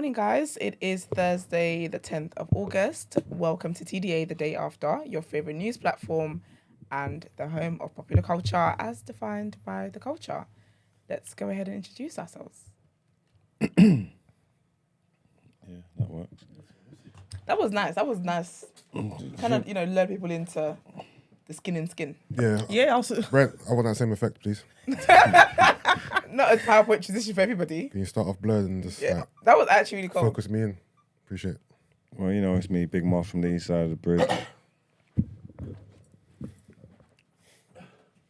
morning, guys. It is Thursday, the 10th of August. Welcome to TDA, the day after, your favorite news platform and the home of popular culture as defined by the culture. Let's go ahead and introduce ourselves. Yeah, that works. That was nice. Kind of, lure people into the skin and skin. Yeah. Yeah, also. Brent, I want that same effect, please. Not a PowerPoint transition for everybody. Can you start off blurred and just Yeah, that was actually really cool. focus me in? Appreciate it. Well, it's me, Big Moth from the east side of the bridge.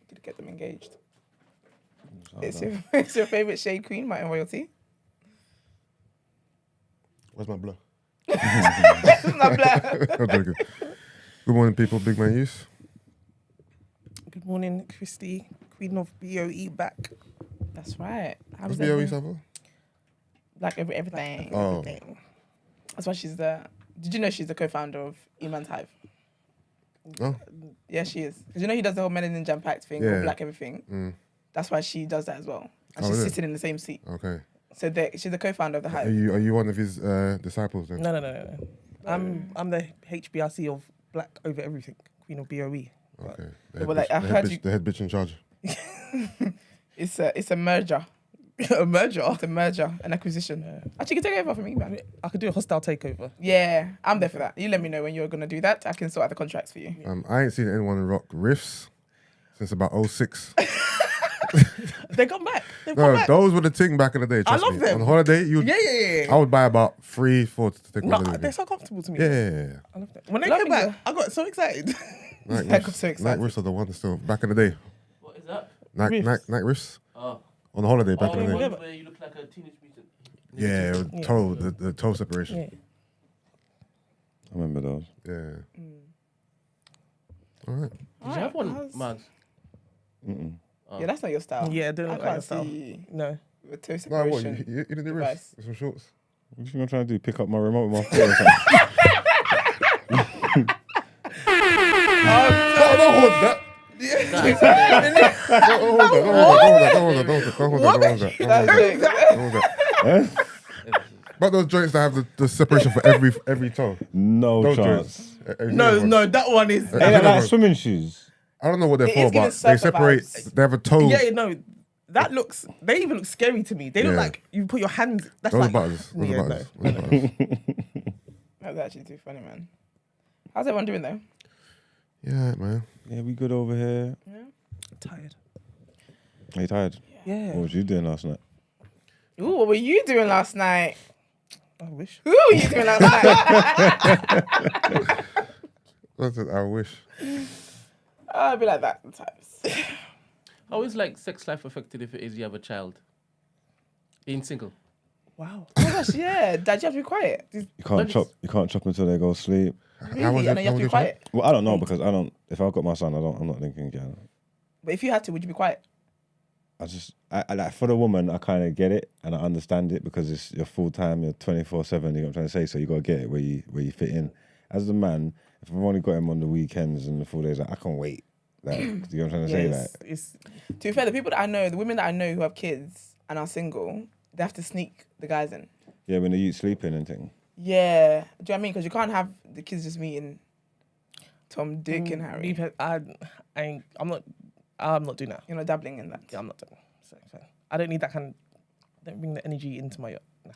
Could get them engaged. It's your favorite shade queen, Martin Royalty. Where's my blur? Not blur. I'm joking. Good morning, people. Big man use. Good morning, Christy, Queen of Boyyyyy back. That's right. How What's was BOE, everything? Savo? Like everything. Oh. Everything. That's why she's the... Did you know she's the co-founder of Eman's Hive? Oh. Yeah, she is. Because he does the whole Melanin Jam Pact thing, Yeah. or Black Everything. Mm. That's why she does that as well. And Oh, she's is it? sitting in the same seat. Okay. So she's the co-founder of the Are Hive. you one of his disciples then? No. I'm the HBRC of Black over everything, Queen of Boyyyyy. Okay. Yeah, but like, I heard the head bitch in charge. It's a merger. A merger. It's a merger, an acquisition. Yeah. Actually, you can take it over from me, man. I could do a hostile takeover. Yeah, I'm there for that. You let me know when you're going to do that. I can sort out the contracts for you. I ain't seen anyone rock riffs since about 06. They come back. They've No, come back. those were the thing back in the day. I Trust love me. them. On holiday, Yeah. I would buy about 3-4 to take No, on holiday. they're so comfortable to me. Yeah. I love them. When they Love came me back, too. I got so excited. Night I got riffs. so excited. Night riffs are the ones still back in the day. What is that? Night riffs Oh, on the holiday back oh, in the the day. ones where you look like a teenage mutant. Yeah, it was Yeah. toe, the toe separation. Yeah. I remember those. Yeah. All right. Did you have one, Mags? Mm-mm. Yeah, that's not your style. Yeah, they don't I look like can't yourself. see No. the toe No, what, separation. you didn't do device. riffs with some shorts? What you gonna try to do? Pick up my remote with my foot or something? Don't hold that. Don't hold that. But those joints that have the separation for every toe. No Those chance. joints. No, that one is. Ain't that like swimming shoes? I don't know what they're It is for, giving but they surfer separate. vibes. They have a toe. Yeah, no. They even look scary to me. They look Yeah. like you put your hands. That's Those are like. butters. Those Yeah, are butters. Those are butters. That's actually too funny, man. How's everyone doing though? Yeah, man. Yeah, we good over here. Tired. Are you tired? Yeah. What was you doing last night? Ooh, what were you doing last night? I wish. Who were you doing last night? That's it. I wish. I'd be like that sometimes. How is like sex life affected if it is you have a child? Being single. Wow. Oh my gosh, yeah. Dad, you have to be quiet. You can't chop. You can't chop until they go to sleep. Really? And then you have to be quiet. Well, I don't know because I don't. If I've got my son, I'm not thinking again. But if you had to, would you be quiet? I like for the woman, I kind of get it and I understand it because it's your full time, you're 24/7. You know what I'm trying to say? So you got to get it where you fit in. As a man, if I've only got him on the weekends and the full days, like, I can't wait. Like, you know what I'm trying to say? Like, It's To be fair, the people that I know, the women that I know who have kids and are single, they have to sneak the guys in. yeah, when the youth sleeping and thing. Yeah. Do you know what I mean? Because you can't have the kids just meeting Tom, Dick, and Harry. I'm not doing that. You're not dabbling in that. Yeah, I'm not doing that. So, I don't need that kind of. Don't bring the energy into my. Nah.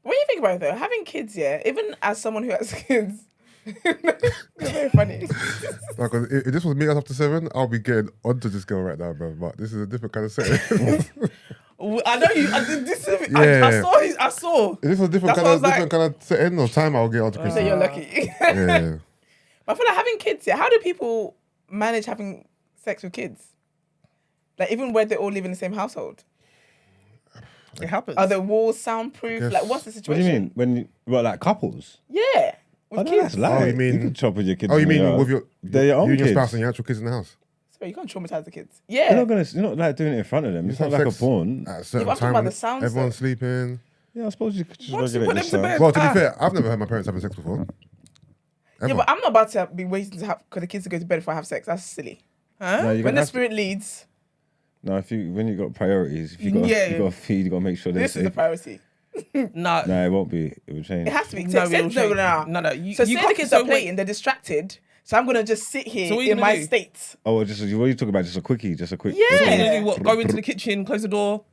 When you think about it though, having kids, yeah, even as someone who has kids, it's very funny. Like, if this was me up to 7, I'll be getting onto this girl right now, bro. But this is a different kind of setting. I know you. I did this. Yeah. I saw. If this was a different That's what I was different kind of setting or time, I'll get onto So Chrissy. you're lucky. Yeah. But I feel like having kids, yeah, how do people manage having sex with kids? Like even where they all live in the same household? It happens. Are the walls soundproof? Yes. Like what's the What situation? do you mean? Like couples? Yeah. With Oh, no, kids. that's light. Oh, you mean- you can chop with your kids? Oh, you in the mean yard. with They're your own you and your kids. spouse and your actual kids in the house? So you can't traumatize the kids. Yeah. You're not like doing it in front of them. It's You not have like a sex porn. At a Yeah, certain but I'm talking time about when the sound everyone's set. sleeping. Yeah, I suppose you could just Once you regulate put them to this bed. stuff. Well, to be fair, I've never heard my parents having sex before. Yeah, Ever. but I'm not about to be waiting to have for the kids to go to bed before I have sex. That's silly. Huh? No, you When the have to- spirit leads, No, when you got priorities, if you got Yeah. you got to feed, you got to make sure they're this is the safe. priority. Nah. No, it won't be. It will change. It has to be. No, Say- it'll say- change. no. No. So say the kids are wait. playing, they're distracted. So I'm gonna just sit here So what are you in gonna my do? state. Oh, what are you talking about? Just a quickie? Just a quick. Yeah. So you're gonna do what? Go into the kitchen, close the door,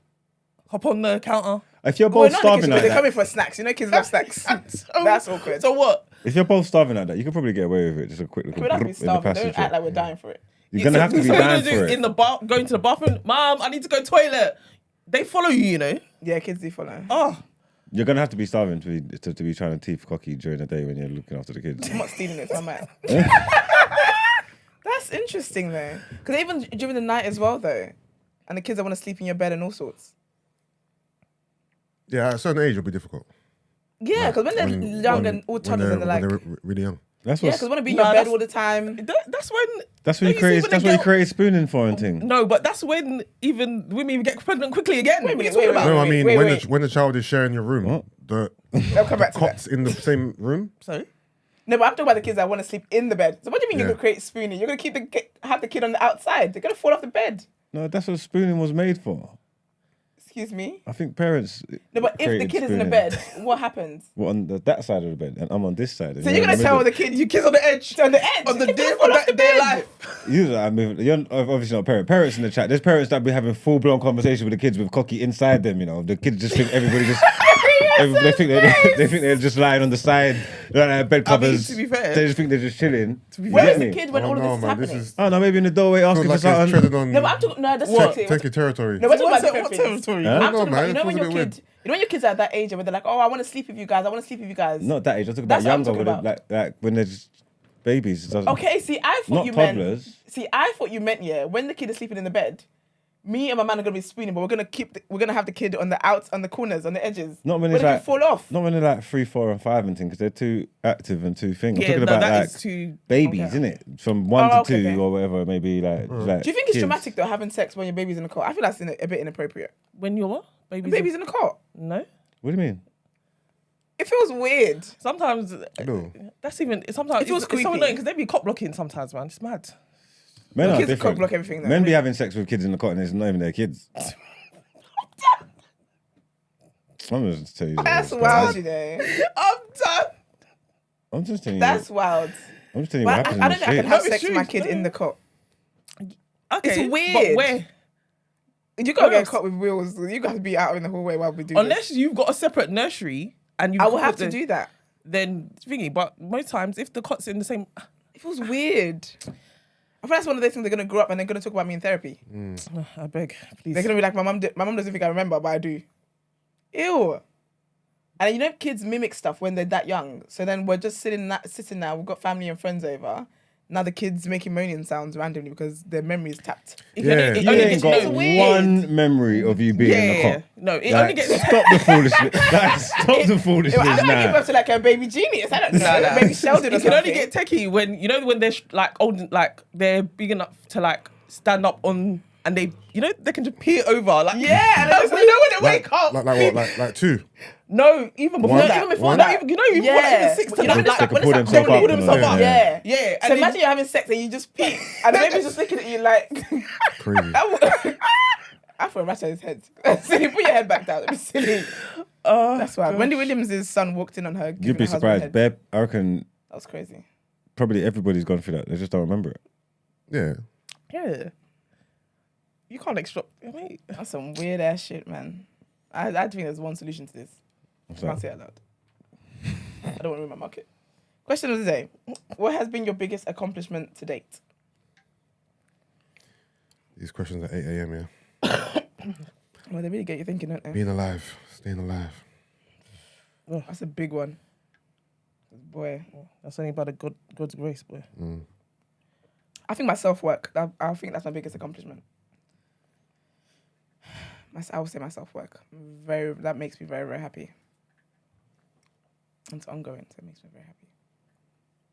hop on the counter. If you're Well, both not in the starving kitchen, like they're that, coming for snacks. You know, kids love snacks. That's awkward. So what? if you're both starving like that, you could probably get away with it. Just a quick little we don't have to be in the starving. passage. Don't act like we're dying for it. You're gonna have to be So what down do you for do? it. In the bar, going to the bathroom. Mom, I need to go toilet. They follow you, you know. Yeah, kids do follow. Oh, You're gonna have to be starving to be trying to teeth cocky during the day when you're looking after the kids. I'm not stealing it, so I'm out. That's interesting though, because even during the night as well though, and the kids that want to sleep in your bed and all sorts. Yeah, at a certain age, it'll be difficult. Yeah, because when they're young and all toddlers and they're like, really young. That's yeah, what. because want to be in Nah, your bed that's- all the time. that's when. That's No, what you you see, created. when That's they what you get- created spooning for and thing. No, but that's when even women even get pregnant quickly again. Wait a What are you minute, talking wait, about? No, I wait, mean wait, when wait. when the child is sharing your room, What? They'll come back to that. cots in the same room. Sorry? No, but I'm talking about the kids that want to sleep in the bed. So what do you mean Yeah. you're gonna create spooning? You're gonna have the kid on the outside. They're gonna fall off the bed. No, that's what spooning was made for. Excuse me. I think parents. No, but if the created kid is in the spooning. bed, what happens? Well, on that side of the bed, and I'm on this side. So you're gonna tell the kid, you kids on the edge, on the edge, On the kids day gonna fall of off the that day bed. life. You're obviously not a parent. Parents in the chat. There's parents that be having full blown conversation with the kids with cocky inside them. You know, the kids just think everybody just. They think they're just lying on the side, like bed I mean, covers. to be fair- They just think they're just chilling. You Where get is the me? kid when Oh, all of no, this is man, happening? this is- Oh no, maybe in the doorway I asking feel for like it's something. treaded on No, but I'm talking. No, that's what. techie territory. No, we're talking What about different things. territory? Huh? I'm No, talking about, man, you know, it when feels a your bit kid, you know, when your kids are at that age and where they're like, oh, I want to sleep with you guys. I want to sleep with you guys. Not that age. I'm talking about That's what I'm younger, talking when about. like when they're just babies. It doesn't- Okay, see, I thought Not you toddlers. meant. See, I thought you meant when the kid is sleeping in the bed, me and my man are gonna be spooning, but we're gonna have the kid on the outs, on the corners, on the edges. Not when where it's they like can fall off. Not when they're like 3, 4, and 5 and things, because they're too active and too thing. I'm Yeah, talking no, about that like is too. babies, Okay. innit? From 1 Oh, to okay, 2 okay. or whatever, maybe like. Do you think it's kids. traumatic though having sex when your baby's in the cot? I feel that's a bit inappropriate. When you're what? Baby's in the cot. No. What do you mean? It feels weird. Sometimes No. that's even. Sometimes It feels it's so creepy. annoying because they be cop blocking sometimes, man. It's mad. Men are Kids different. cock block everything though. Men be having sex with kids in the cot and it's not even their kids. I'm just telling you. That's what wild, you know. I'm done. I'm just telling you. That's wild. I'm just telling you what But happens I in don't the think I can street. have No, it's sex with my true. kid in the cot. Okay, It's weird. But where? You gotta Where get else? caught with wheels. You gotta be out in the hallway while we do Unless you've got a separate nursery and you. this. I will have to do that. Then thingy, but most times if the cot's in the same. It feels weird. I feel that's one of those things they're gonna grow up and they're gonna talk about me in therapy. I beg, please. They're gonna be like, my mum doesn't think I remember, but I do. Ew. And you know, kids mimic stuff when they're that young. So then we're just sitting now. We've got family and friends over. Now the kids making moaning sounds randomly because their memory is tapped. Yeah. You only ain't gets got it's weird. one memory of you being in the Yeah. cot. No, it Like, only gets. stop the foolishness. Like, stop the I foolishness don't give now. birth to like a baby genius. I don't know. Nah. Baby Sheldon or It can only something. get techie when when they're like old, like they're big enough to like stand up on, and they can just peer over, like Yeah, and then when they wake up. Like what? Like 2? No, even before One- that. even before one- that. Even even Yeah. 6 to You know, like, they can pull when themselves it's up pull and themselves all up. that. Yeah. Yeah, So and then- imagine you're having sex and you just peek, and the baby's just looking at you like. Crazy. I throw a rat at his head. Silly, put your head back down. It'd be silly. That's why. Wendy Williams' son walked in on her. You'd giving be her husband surprised. head. Babe, I reckon That was crazy. probably everybody's gone through that. They just don't remember it. Yeah. Yeah. You can't extract. I mean, That's some weird ass shit, man. I think there's one solution to this. What's Can't that? say it out loud. I don't want to ruin my market. Question of the day: what has been your biggest accomplishment to date? These questions at 8 a.m. Yeah. Well, they really get you thinking, don't they? Being alive, staying alive. That's a big one. Boy, that's only by the God's grace, boy. I think my self-work. I think that's my biggest accomplishment. I would say my self-work. That makes me very, very happy. And it's ongoing, so it makes me very happy.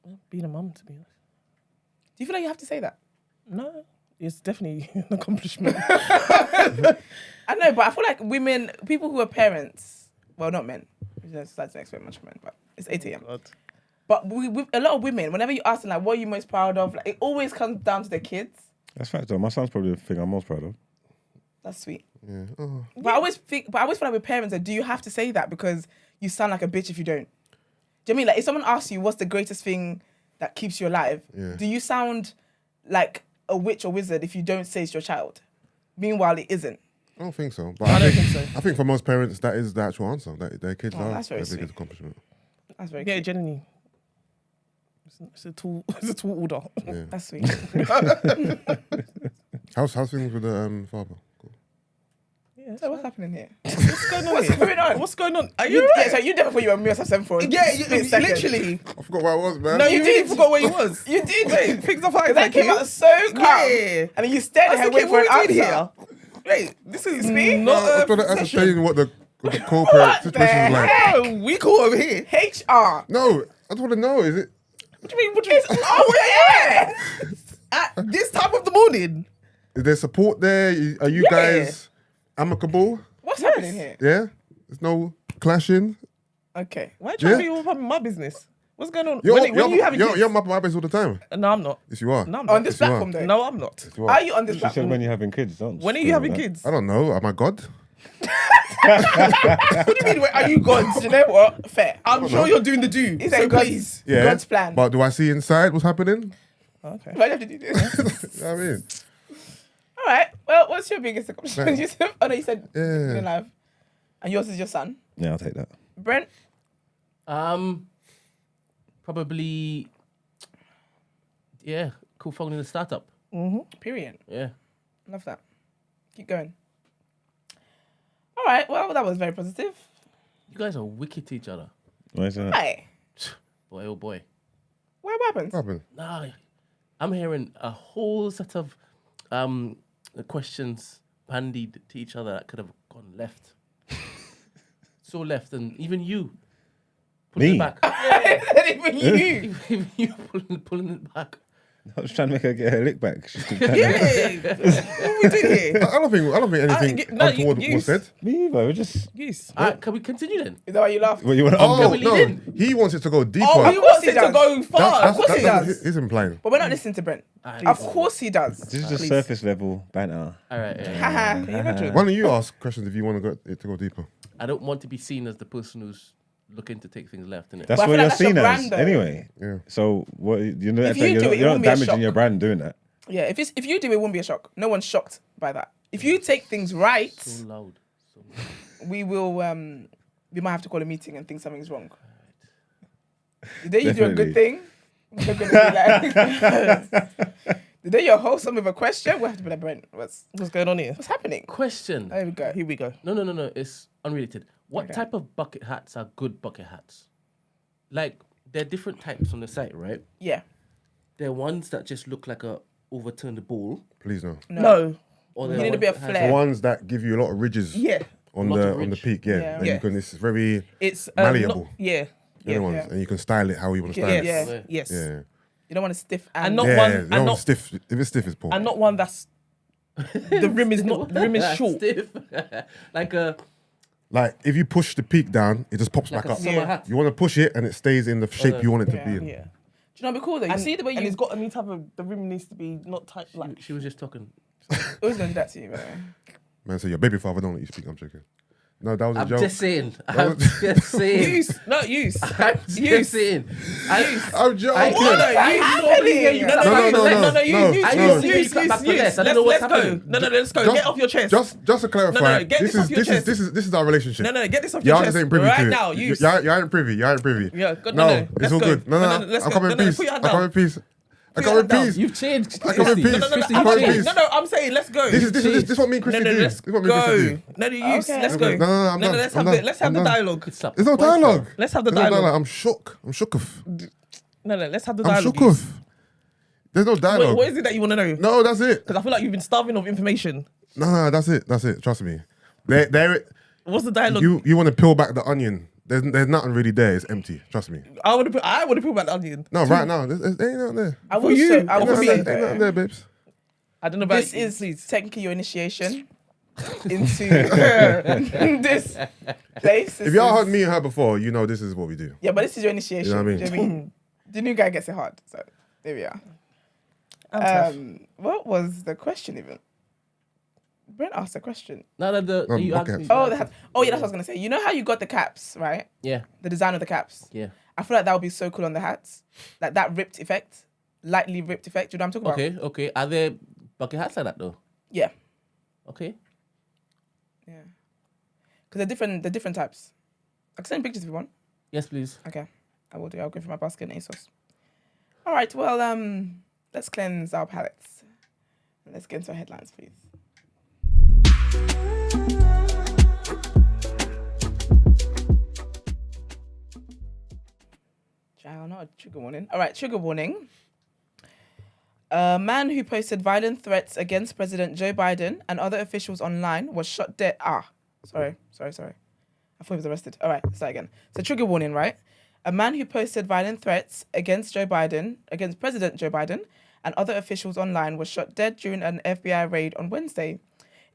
Well, being a mum, to be honest. Do you feel like you have to say that? No, it's definitely an accomplishment. I know, but I feel like people who are parents, well, not men. I don't expect much from men, but it's 8 a.m. But with a lot of women, whenever you ask them, like, what are you most proud of? Like, it always comes down to their kids. That's fact though. My son's probably the thing I'm most proud of. That's sweet. Yeah. Oh. But I always feel like with parents, that do you have to say that because you sound like a bitch if you don't? Do you know what I mean, like, if someone asks you what's the greatest thing that keeps you alive, do you sound like a witch or wizard if you don't say it's your child? Meanwhile, it isn't. I don't think so. But I don't think so. I think for most parents, that is the actual answer. That their kids are that's very their biggest sweet. accomplishment. That's very Yeah, cute. genuinely. It's a tall, it's a tall order. Yeah. That's sweet. How's things with the father? Cool. Yeah, So what's happening here? what's going on? What's here? going on? What's going on? Are You, you? yeah, so you definitely put you on mute at 7 for Yeah, split second. literally. I forgot where I was, man. No, you You really did. forgot where you was. You did. Wait, things are fine. Because that Thank came you. out so calm. Yeah. And then you stared I at her was waiting thinking, for an what we doing answer. here? Wait, this is me? I'm not trying to a ascertain what the co-parent situation is like. Oh, we cool over here. HR. No, I just want to know. Is it? What do you mean? What do you mean? Oh, yeah. At this time of the morning. Is there support there? Are you guys amicable? What's happening here? Yeah. There's no clashing. Okay. Why are you trying to Yeah. be all up in my business? What's going on? You're when you having kids? you're my base all the time. No, I'm not. Yes, you are. No, I'm On not. this Yes, you platform, are. though. No, I'm not. Yes, you Are you on this She said platform? when you're having kids, don't. When are you spill having that. kids? I don't know. Am I God? What do you mean? Wait, are you God? Do you know what? Fair. I'm sure you're doing the do. He So said God's, please. Yeah. God's plan. But do I see inside what's happening? Okay. Why do you have to do this? You know what I mean? All right. Well, what's your biggest accomplishment? Right. You said, oh, no, you said Yeah. you're alive. And yours is your son. Yeah, I'll take that. Brent? Probably. Yeah, co-founding a startup. Period. Yeah. Love that. Keep going. All right. Well, that was very positive. You guys are wicked to each other. Why is that? Hi. Boy, oh boy. What happened? What happened? Nah, I'm hearing a whole set of questions bandied to each other that could have gone left. So left, and even you pulling Me? it back. Even you. Even you pulling it back. I was trying to make her get her lick back. She's too Yeah. What are we doing here? I don't think anything no, untoward you- was said. Me either. We're just. Yes. Can we continue then? Is that why you laughed? What you want to Oh, Can we lead no. in? He wants it to go deeper. Oh, he course wants he it to does. go far. Of course he that's does. what he's implying. But we're not listening to Brent. Please. Of course he does. This is just Please. surface level banter. All right. Haha. Can you imagine? Why don't you ask questions if you want it to go deeper? I don't want to be seen as the person who's looking to take things left, innit? That's But I what feel you're like that's your seen as brand, though. anyway. Yeah. So what you know? If you do it, it you're not won't be a damaging shock. your brand doing that. Yeah, if you do, it won't be a shock. No one's shocked by that. If you take things right, So loud. So loud. we will. We might have to call a meeting and think something's wrong. The day you do a good thing, we're gonna be like. The day you're wholesome with a question, we have to be like, Brent, what's going on here? happening? Question. There we go. Here we go. No. It's unrelated. What Okay. type of bucket hats are good bucket hats? Like, there are different types on the site, right? Yeah. There are ones that just look like a overturned bowl. Please no. No. Or You there are need a bit ones of that has- flair. The ones that give you a lot of ridges Yeah. on Lot the of on the ridge. peak, yeah. Yeah. And Yeah. you can, it's very It's Malleable. Yeah. the Yeah. ones, Yeah. and you can style it how you want to style Yes. it. Yeah. Yes. Yeah. You don't want to stiff And not Yeah, one. they And don't not. stiff. If it's stiff, it's poor. And not one that's. The rim is not. The rim is short. Stiff. Like a Like if you push the peak down, it just pops like back a up. summer Yeah. hat. You want to push it, and it stays in the shape you want it to Yeah. be in. Yeah. Do you know what'd be cool though? You see the way and you. it's got a new type of. The rim needs to be not tight. Like. She was just talking. Who's gonna do that to you, by the way? Man, so your baby father don't let you speak. I'm joking. No, that was a I'm joke. just saying. That I'm was- just saying. Use. No, use. I'm just Use. saying. I'm joking. I No, can't. no, I use. normally hear you No, clap no, back no, for no, less. no. No, use. no. Use. Clap back for less. I don't know what's Let's go. happening. No, let's go. Just- Get off your chest. Just to clarify, No, get this off your chest. this is our relationship. No, get this off Y'all your just chest ain't privy right to it. now. Use. You ain't privy. You ain't privy. Yeah, good. No, let's it's all go. good. No, let's I'm go. coming in peace. Put your hand I'm coming down. in peace. I'm Put your coming in hand down. peace. You've changed. I come in Christy. peace. No, Christy, I'm you've coming in changed. peace. No, I'm saying let's go. This is what me and Christy do. let's This is what me and Christy go. do. No, use. Okay. Let's go. No, I'm done. let's I'm have done. let's have I'm the done. dialogue. Good stuff. There's no Voice dialogue. Let's have the There's no dialogue. I'm shook. I'm shook of. No, let's have the I'm dialogue. shook of. There's no dialogue. What is it that you want to know? No, that's it. Because I feel like you've been starving of information. No, that's it. That's it. Trust me. There. What's the dialogue? You want to peel back the onion. There's nothing really there. It's empty. Trust me. I want to put back the onion. No, right now there ain't nothing there. I For will you, say, I or will for me? say Ain't nothing there, babes. I don't know about this you, is please. technically your initiation into this place. If y'all heard me and her before, you know this is what we do. Yeah, but this is your initiation. You know what I mean? Do you know what I mean? The new guy gets it hard. So there we are. I'm tough. What was the question even? Brent asked a question. No, you asked bucket me. hats. Oh, the hats. Oh, yeah, that's what I was gonna say. You know how you got the caps, right? Yeah, The design of the caps. yeah. I feel like that would be so cool on the hats, like that ripped effect, lightly ripped effect. You know what I'm talking about? Okay. Are there bucket hats like that though? Yeah, Okay. yeah. Because they're different types. I can send pictures if you want. Yes, please. Okay, I will do. I'll go for my basket and ASOS. All right. Well, let's cleanse our palates. Let's get into our headlines, please. Child, not a trigger warning. All right, trigger warning. A man who posted violent threats against President Joe Biden and other officials online was shot dead. Sorry. I thought he was arrested. All right, start again. So trigger warning, right? A man who posted violent threats against President Joe Biden and other officials online was shot dead during an FBI raid on Wednesday.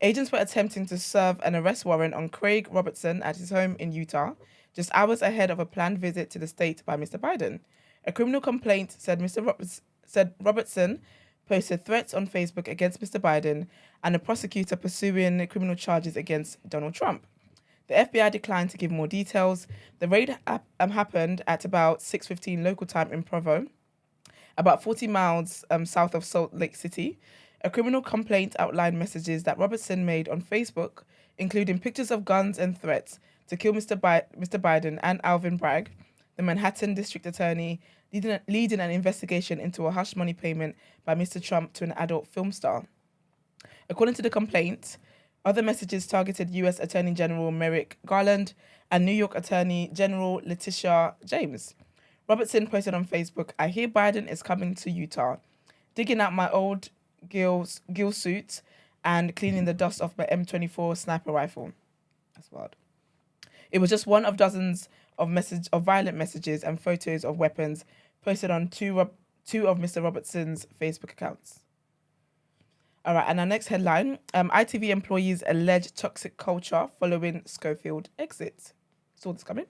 Agents were attempting to serve an arrest warrant on Craig Robertson at his home in Utah, just hours ahead of a planned visit to the state by Mr. Biden. A criminal complaint said Robertson posted threats on Facebook against Mr. Biden and a prosecutor pursuing criminal charges against Donald Trump. The FBI declined to give more details. The raid happened at about 6:15 local time in Provo, about 40 miles south of Salt Lake City. A criminal complaint outlined messages that Robertson made on Facebook, including pictures of guns and threats to kill Mr. Biden and Alvin Bragg, the Manhattan district attorney, leading an investigation into a hush money payment by Mr. Trump to an adult film star. According to the complaint, other messages targeted U.S. Attorney General Merrick Garland and New York Attorney General Letitia James. Robertson posted on Facebook, "I hear Biden is coming to Utah, digging out my old gill suit and cleaning the dust off my M24 sniper rifle." That's wild. It was just one of dozens of violent messages and photos of weapons posted on two of Mr. Robertson's Facebook accounts. All right, and our next headline, ITV employees allege toxic culture following Schofield exit. Saw this coming.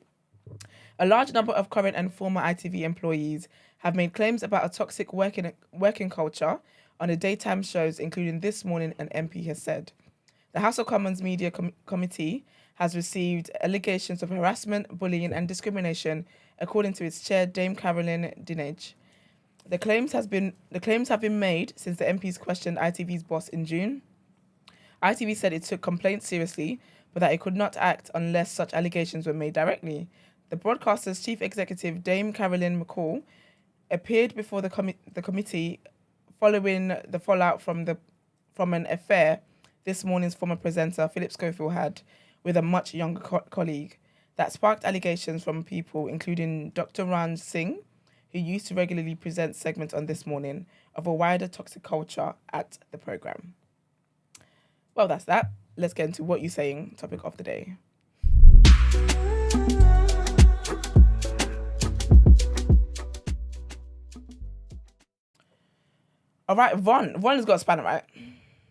A large number of current and former ITV employees have made claims about a toxic working culture on the daytime shows, including This Morning, an MP has said. The House of Commons Media Committee has received allegations of harassment, bullying and discrimination, according to its chair, Dame Carolyn Dinenage. The claims have been made since the MPs questioned ITV's boss in June. ITV said it took complaints seriously, but that it could not act unless such allegations were made directly. The broadcaster's chief executive, Dame Carolyn McCall, appeared before the committee following the fallout from an affair This Morning's former presenter, Philip Schofield, had with a much younger colleague that sparked allegations from people including Dr. Ranj Singh, who used to regularly present segments on This Morning, of a wider toxic culture at the programme. Well, that's that. Let's get into what you're saying, topic of the day. All right, Von has got a spanner, right?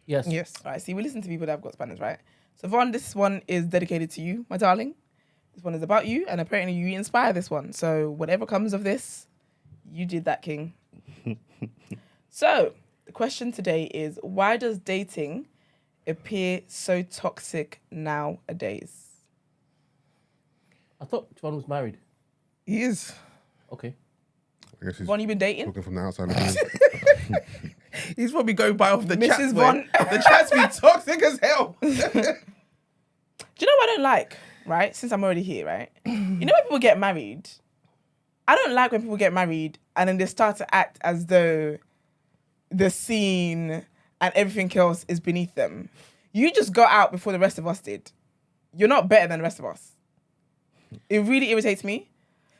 Yes. Yes. All right, see, we listen to people that have got spanners, right? So, Von, this one is dedicated to you, my darling. This one is about you, and apparently you inspire this one. So, whatever comes of this, you did that, King. So, the question today is, why does dating appear so toxic nowadays? I thought John was married. He is. Okay. I guess he's Von, you been dating? looking from the outside. He's probably going by off the Mrs. chats. Von. The chats be toxic as hell. Do you know what I don't like, right? Since I'm already here, right? You know when people get married? I don't like when people get married and then they start to act as though the scene and everything else is beneath them. You just got out before the rest of us did. You're not better than the rest of us. It really irritates me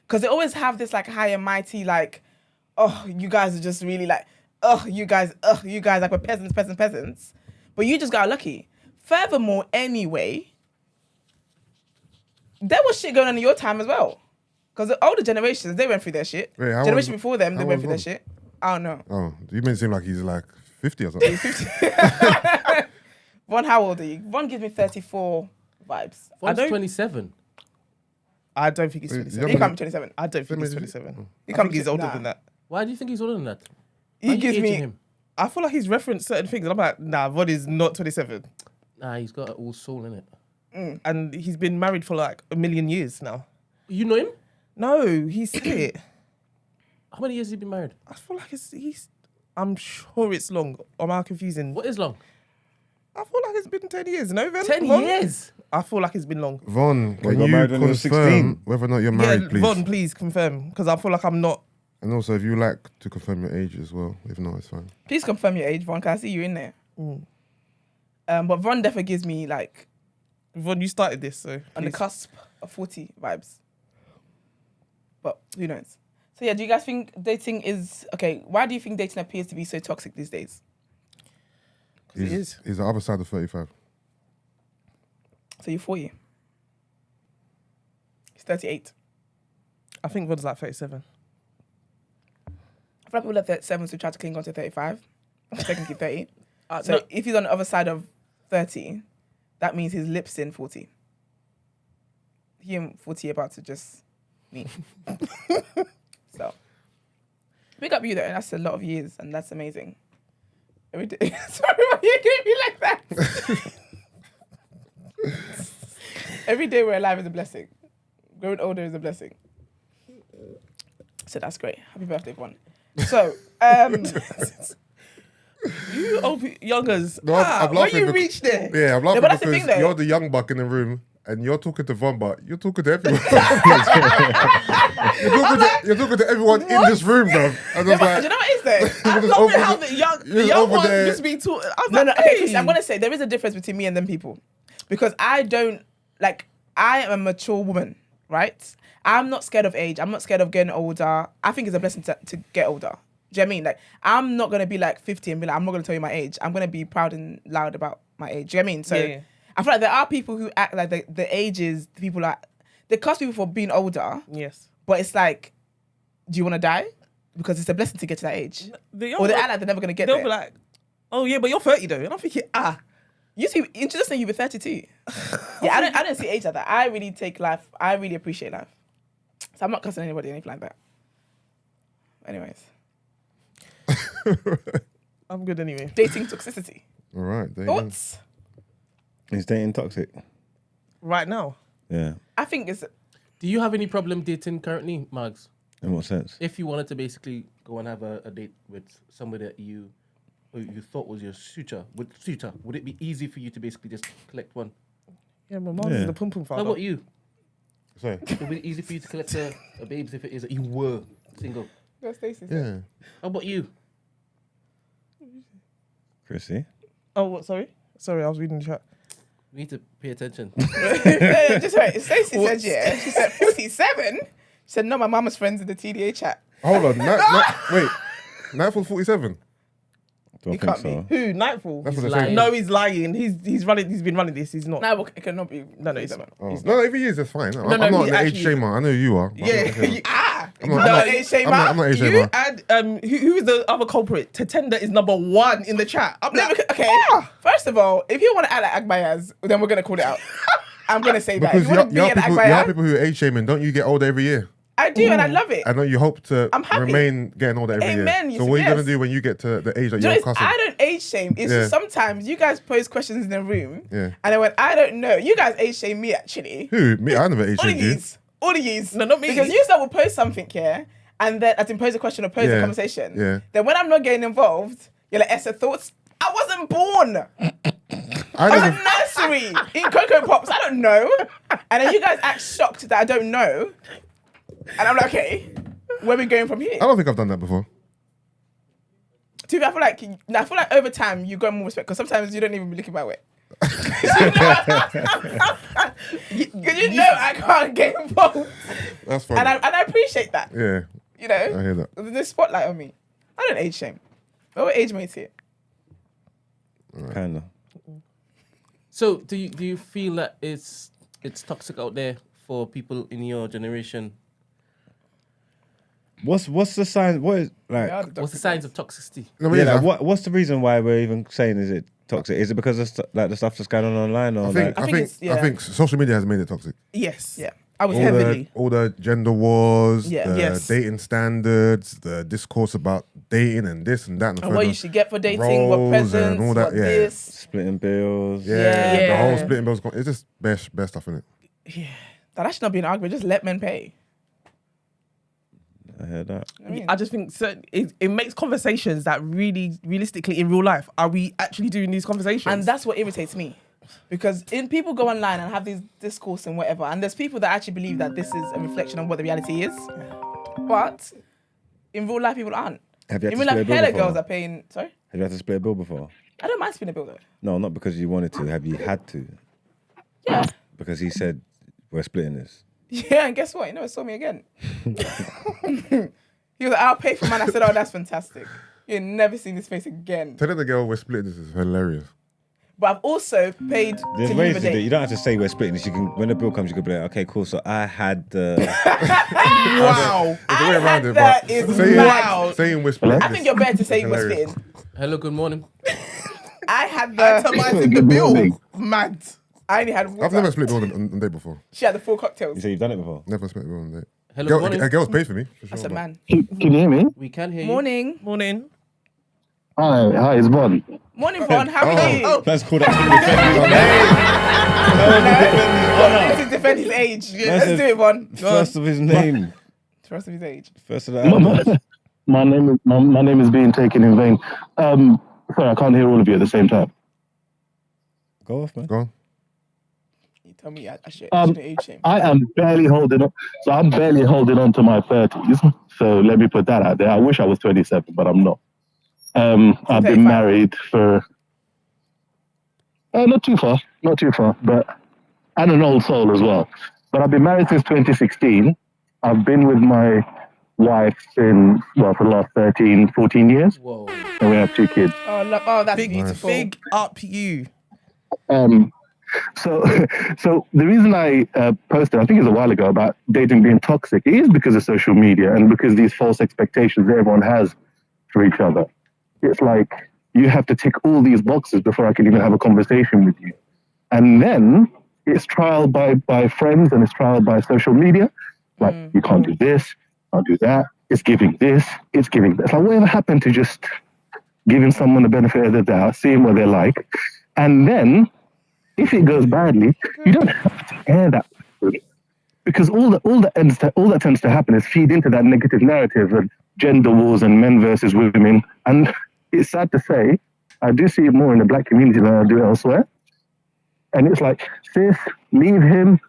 because they always have this like high and mighty, like, oh, you guys are just really like, you guys like we're peasants. But you just got lucky. Furthermore, anyway, there was shit going on in your time as well. Because the older generations, they went through their shit. Wait, how Generation old- before them, they how went old through their Von? shit. I don't know. Oh, you made it seem like he's like 50 or something. Von, how old are you? Von gives me 34 vibes. Von's 27. I don't think he's Wait, 27. yeah, He but- can't be 27. I don't think he's Same age as 27. you? He I can't think be he's so- older nah. than that. Why do you think he's older than that? Why He are you gives aging me... him? I feel like he's referenced certain things. And I'm like, nah, Von is not 27. Nah, he's got all soul in it. And he's been married for like a million years now. You know him? No, he's it. How many years has he been married? I feel like he's. I'm sure it's long. Am I confusing? What is long? I feel like it's been 10 years. No, Ven? 10 Von? years. I feel like it's been long. Von, Well, can you got you married when you were 16. confirm whether or not you're married, Yeah, please? Von, please confirm because I feel like I'm not. And also, if you like to confirm your age as well. If not, it's fine. Please confirm your age, Von. Can I see you in there? But Von definitely gives me like Von, you started this, so on the please. cusp of 40 vibes. But who knows? So yeah, do you guys think dating is okay? Why do you think dating appears to be so toxic these days? It is. He's the other side of 35. So you're 40. He's 38. I think Von's like 37. I feel like people at 37 who try to cling on to 35. Technically 30. So No. if he's on the other side of 30, that means his lips in 40. He and 40 about to just meet. So big up you though. That's a lot of years and that's amazing. Every day. Sorry, why you gonna be like that? Every day we're alive is a blessing. Growing older is a blessing. So that's great. Happy birthday, Von. So, You old youngers. No, I'm when laughing you bec- reach there. Yeah, I'm laughing but that's the because thing, though. you're the young buck in the room and you're talking to Von, but you're talking to everyone. you're talking to everyone in this room, bro. And I was do like, you know what it is though? I just love over it how the- the young, you're young over ones there. just be talking. I was No, like, okay, hey. Chris, I'm gonna say there is a difference between me and them people, because I don't like. I am a mature woman, right? I'm not scared of age. I'm not scared of getting older. I think it's a blessing to get older. Do you know what I mean? Like, I'm not gonna be like 50 and be like, I'm not gonna tell you my age. I'm gonna be proud and loud about my age. Do you know what I mean? So Yeah. I feel like there are people who act like the ages, the people like they cuss people for being older, Yes. but it's like, do you want to die? Because it's a blessing to get to that age. The young Or they ones, act like they're never gonna get they'll there. be like, oh yeah, but you're 30 though. And I'm thinking, You see, interesting. You were 32. Yeah, I don't see age like that. I really take life. I really appreciate life. So I'm not cussing anybody or anything like that. Anyways, I'm good anyway. dating toxicity. all right, there you go. Thoughts? Is dating toxic? Right now. Yeah. I think it's Do you have any problem dating currently, Mags? In what sense? If you wanted to basically go and have a date with somebody that you thought was your suitor, would it be easy for you to basically just collect one? Yeah, my mom Yeah. is the pum pum How father. about you? Sorry. Would it be easy for you to collect a babes if it is that you were single? Yeah. How about you? Chrissy? Oh, what? Sorry, I was reading the chat. We need to pay attention. just wait. Stacey said yeah. She said 47. She said no. My mama's friends in the TDA chat. Hold on. Wait. Nightfall 47. Do I You think can't so? Who? Nightfall. That's what He's they're saying. lying. No, he's lying. He's running. He's been running this. He's not. No, it cannot be. No, it's not. Oh. No, if he is, that's fine. I'm no, not he an age actually- shamer. I know you are. but I'm Yeah. not okay. I'm not- no, I'm not- age shamer. I'm not age You shamer. and who is the other culprit? Tatenda is number 1 in the chat. I'm No, like, okay. First of all, if you want to act like Agbayaz, then we're gonna call it out. I'm gonna say that. If Because you want to be an you have Agbayaz, people who are age shaming. Don't you get older every year? I do, and I love it. I know you hope to I'm happy. remain getting older every Amen, year. So yes, what are you yes. gonna do when you get to the age that Do you know, you're it's- cussing? I don't age shame. It's Yeah. just sometimes you guys pose questions in the room, Yeah. and then when I don't know, you guys age shame me actually. Who? Me? I never age All of shamed you. yous, all of yous. No, not me. Because you will post something here, and then as in pose a question or pose a Yeah. conversation. Yeah. Then when I'm not getting involved, you're like, Esther, thoughts? I wasn't born. I I was never. in nursery in Cocoa Pops. I don't know. And then you guys act shocked that I don't know. And I'm like, okay, where are we going from here? I don't think I've done that before. To be, I feel like over time you got more respect because sometimes you don't even be looking my way. Because you know I can't get involved, That's funny. and I appreciate that. Yeah, You know, I hear that. there's a spotlight on me. I don't age shame. What age mates here? Kinda. So do you feel that it's toxic out there for people in your generation? What's the sign? What is like? What's the signs of toxicity? No, but Yeah, yeah, like what's the reason why we're even saying is it toxic? Is it because of like the stuff that's going on online, or I think like? I think it's- yeah. I think social media has made it toxic. yes. Yeah. I was heavily. All the gender wars, Yeah. the Yes. dating standards, the discourse about dating and this and that. And, the And what third you one. should get for dating, what Roles and presents, all that, what yeah. this. Splitting bills. Yeah, the Yeah. whole splitting bills. It's just best stuff, isn't it? That should not be an argument. Just let men pay. I heard that. I just think it makes conversations that really, realistically, in real life, are we actually doing these conversations? And that's what irritates me. Because people go online and have these discourse and whatever, and there's people that actually believe that this is a reflection of what the reality is. But in real life, people aren't. Have you had In to real split a life, bill hella before? girls are paying. Sorry? Have you had to split a bill before? I don't mind spinning a bill though. No, not because you wanted to. Have you had to? Yeah. Because he said, we're splitting this. Yeah, and guess what? He never saw me again. He was like, I'll pay for mine. I said, oh, that's fantastic. You'll never seen this face again. Telling the girl we're splitting this is hilarious. But I've also paid There's to ways leave to a do it. date. You don't have to say we're splitting this. You can, when the bill comes, you can be like, okay, cool. So I had the. wow. There's a way around it, that but is saying, mad. saying we're splitting I think you're better to say you were hilarious. spitting. Hello, good morning. I had Itemizing the bill. Mad. I only had water. I've never split bill on a date before. She had the full cocktails. You say you've done it before? Never split bill on a date. Hello, Girl, morning. a girl's paid for me. For That's sure, a but- man. Can you hear me? We can hear you. Morning. Morning. Hi, it's Bon. Morning, Vaughn. How are you? That's called that to defend his name. To defend his age. That's Let's a- do it, Vaughn. First of his name. First of his age. First of the album. My name is being taken in vain. Sorry, I can't hear all of you at the same time. Go off, man. Go on. You tell me I shouldn't age shame. I am barely holding on. So I'm barely holding on to my 30s. So let me put that out there. I wish I was 27, but I'm not. I've 35. been married for not too far, but and an old soul as well. But I've been married since 2016. I've been with my wife for the last 13, 14 years, Whoa. and we have 2 kids. Oh, look, oh, that's Big, beautiful. big up you. So the reason I posted, I think it's a while ago, about dating being toxic, is because of social media and because these false expectations that everyone has for each other. It's like you have to tick all these boxes before I can even have a conversation with you. And then it's trial by friends and it's trial by social media. Like, you can't do this, can't do that. It's giving this, it's giving that. It's like, whatever happened to just giving someone the benefit of the doubt, seeing what they're like. And then, if it goes badly, you don't have to air that. Because all that tends to happen is feed into that negative narrative of gender wars and men versus women. And it's sad to say, I do see it more in the black community than I do elsewhere. And it's like, sis, leave him,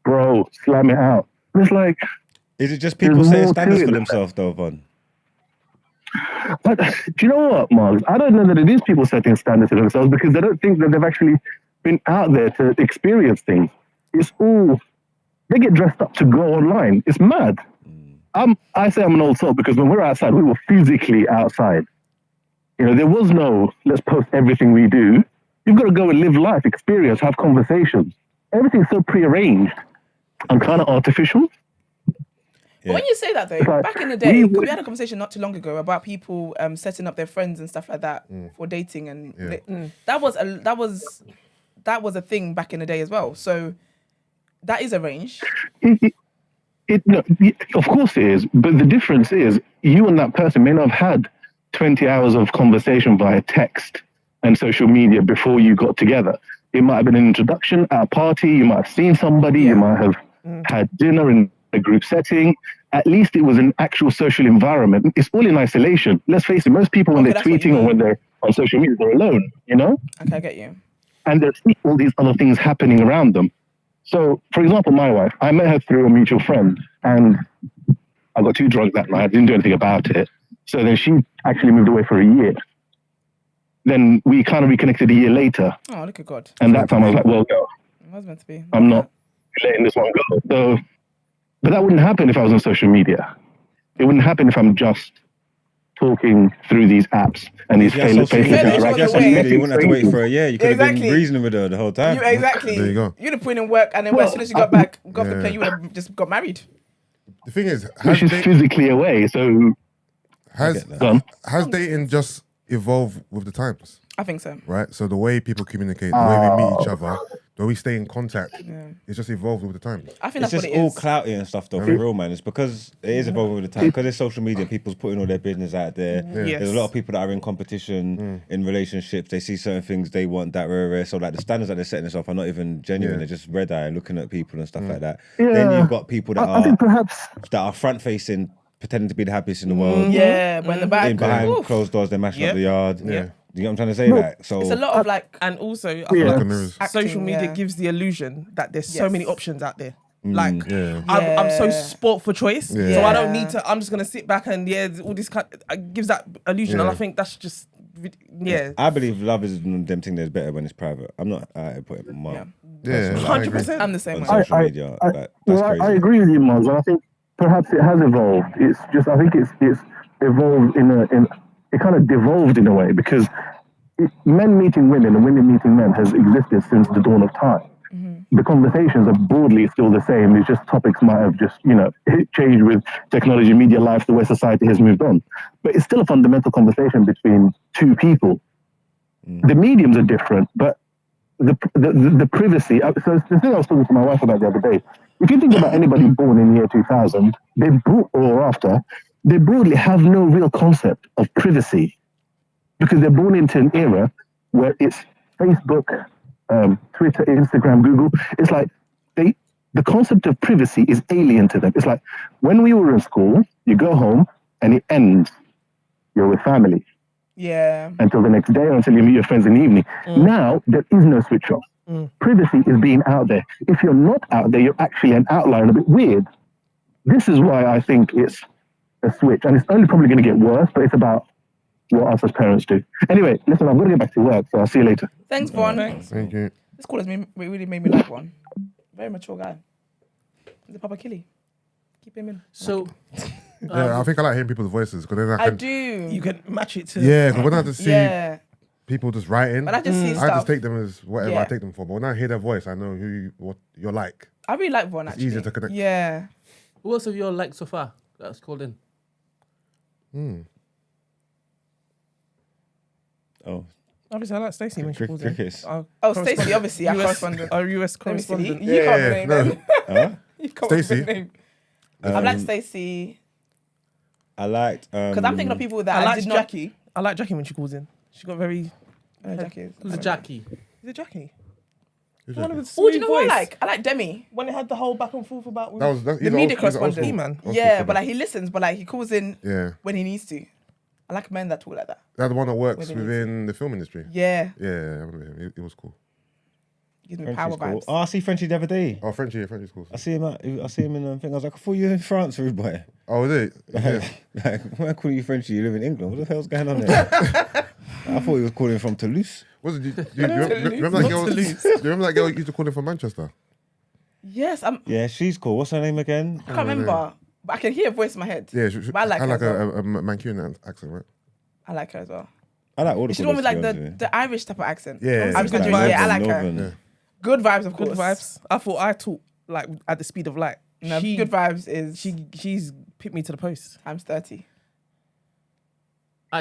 bro, slam it out. And it's like, Is it just people There's setting more to standards it for than themselves, though, Von? but do you know what, Margs? I don't know that it is people setting standards for themselves because they don't think that they've actually been out there to experience things. It's all, they get dressed up to go online. It's mad. I say I'm an old soul because when we're outside, we were physically outside. You know, there was no, let's post everything we do. You've got to go and live life, experience, have conversations. Everything's so prearranged and kind of artificial. But when you say that though, Like, back in the day, we we had a conversation not too long ago about people setting up their friends and stuff like that for dating, and that was a thing back in the day as well. So that is arranged. No, of course it is, but the difference is you and that person may not have had 20 hours of conversation via text and social media before you got together. It might have been an introduction at a party, you might have seen somebody, you might have had dinner in a group setting. At least it was an actual social environment. It's all in isolation. Let's face it, most people when Okay, they're that's what you tweeting or mean. when they're on social media, they're alone, you know? Okay, I get you. And there's all these other things happening around them. So, for example, my wife, I met her through a mutual friend, and I got too drunk that night. I didn't do anything about it. So then she actually moved away for a year. Then we kind of reconnected a year later. Oh, look at God. And that time I was like, well, no, It was meant to be. I'm not letting this one go. So, but that wouldn't happen if I was on social media. It wouldn't happen if I'm just talking through these apps and these Yeah, faceless social media. was I guess the way. you wouldn't have to wait for a year. You could have Exactly. been reasoning with her the whole time. Exactly. There you go. You'd have put in work, and then as soon as you got back, got off the plane, you would have just got married. The thing is, which is physically away. So, has gone. dating just evolved with the times? I think so. Right? So the way people communicate, the way we meet each other, Do we stay in contact? It's just evolved with the times. I think It's that's just what it all is. clouty and stuff, though, for real, man. It's because it is evolving with the time. Because it's social media, people's putting all their business out there. Yes. There's a lot of people that are in competition, in relationships. They see certain things, they want that, rare. So, like, the standards that they're setting themselves are not even genuine. They're just red eye, looking at people and stuff like that. Then you've got people that I think perhaps that are front facing, pretending to be the happiest in the world. Yeah, but in the back, Behind closed doors, they're mashing up the yard. Yeah. You know what I'm trying to say? Like, so it's a lot of like And also, I Yeah. feel like Mirrors. social Acting, media yeah. gives the illusion that there's so Yes. many options out there. Like, Yeah. I'm so Yeah. sport for choice, so Yeah. I don't need to. I'm just gonna sit back and all this gives that illusion, and I Yeah. think that's just I believe love is them thing that's better when it's private. I'm not putting my Yeah. Yeah, I 100%. agree. I'm the same on way. social media. Like, that's well, crazy. I agree with you, Mons, and I think perhaps it has evolved. It's just I think it's evolved in it kind of devolved in a way because men meeting women and women meeting men has existed since the dawn of time. The conversations are broadly still the same. It's just topics might have just changed with technology, media, life, the way society has moved on. But it's still a fundamental conversation between two people. The mediums are different, but the privacy. So the thing I was talking to my wife about the other day. If you think about anybody born in the year 2000, or after, they broadly have no real concept of privacy because they're born into an era where it's Facebook, Twitter, Instagram, Google. It's like the concept of privacy is alien to them. It's like when we were in school, you go home and it ends. You're with family Yeah. until the next day or until you meet your friends in the evening. Now, there is no switch off. Privacy is being out there. If you're not out there, you're actually an outlier, a bit weird. This is why I think it's a switch. And it's only probably going to get worse, but it's about what us as parents do. Anyway, listen, I've got to get back to work, so I'll see you later. Thanks, Vaughn. Thank you. This call has really made me like one. Very mature guy. He's a Papa Killy. Keep him in. So, Yeah, I think I like hearing people's voices because then I I can. do. you can match it to. Yeah, because when I just see Yeah. people just writing, When I just see I stuff. just take them as whatever I Yeah. take them for. But when I hear their voice, I know what you're like. I really like Vaughn, actually. easier to connect. Yeah. who else have you all liked so far that's called in? Oh, Obviously, I like Stacey when she calls in. crickets. Our Oh, correspondent. Stacey, obviously, our US correspondent. Our US Let me see. correspondent. You Yeah, can't yeah, name no. them. Huh? You can't remember Stacey? the name. I like Stacey I liked. because I'm thinking of people that I I like did not. Jackie. I like Jackie when she calls in. She got very. Jackie is. Who's Jackie? Is it Jackie? Who's One of that? the Oh, do you smooth know what I voice. like? I like Demi. When they had the whole back and forth about. That's The media he's an old correspondent. school- man. old school Yeah, fella. but like he listens, but like he calls in Yeah, when he needs to. I like men that talk like that. that's the one that works Within within the film industry. Yeah, Yeah, I remember him. It was cool. gives me power Frenchie's cool. vibes. Oh, I see Frenchie the other day. Oh, Frenchie's cool. I see him in the thing. I was like, I thought you were in France, rude boy. Oh, is it? Yeah. Like, why am I calling you Frenchie? You live in England. What the hell's going on there? I thought he was calling from Toulouse. Was it? Do you remember that girl? Do you remember that girl you used to call him from Manchester? Yes, Yeah, she's cool. What's her name again? I can't remember, but I can hear a voice in my head. Yeah, But I like her as well. a Mancunian accent, right? I like her as well. I like all the She's the one with like callers, the Irish type of accent. Yeah, Irish yeah, country. yeah. Yeah, I like her. Northern. Good vibes, of course. Good vibes. I thought I talk like at the speed of light. No, good vibes is She's picked me to the post. times 30.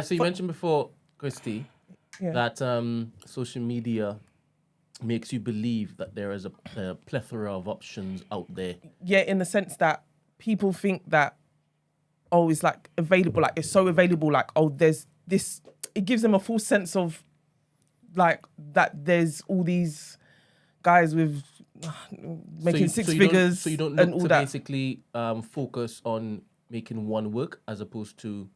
So you mentioned before, Christy, Yeah. that social media makes you believe that there is a plethora of options out there. Yeah, in the sense that people think that it's like available, like it's so available, like there's this. It gives them a full sense of like that there's all these guys with making six figures So you don't and look all to that. basically focus on making one work as opposed to.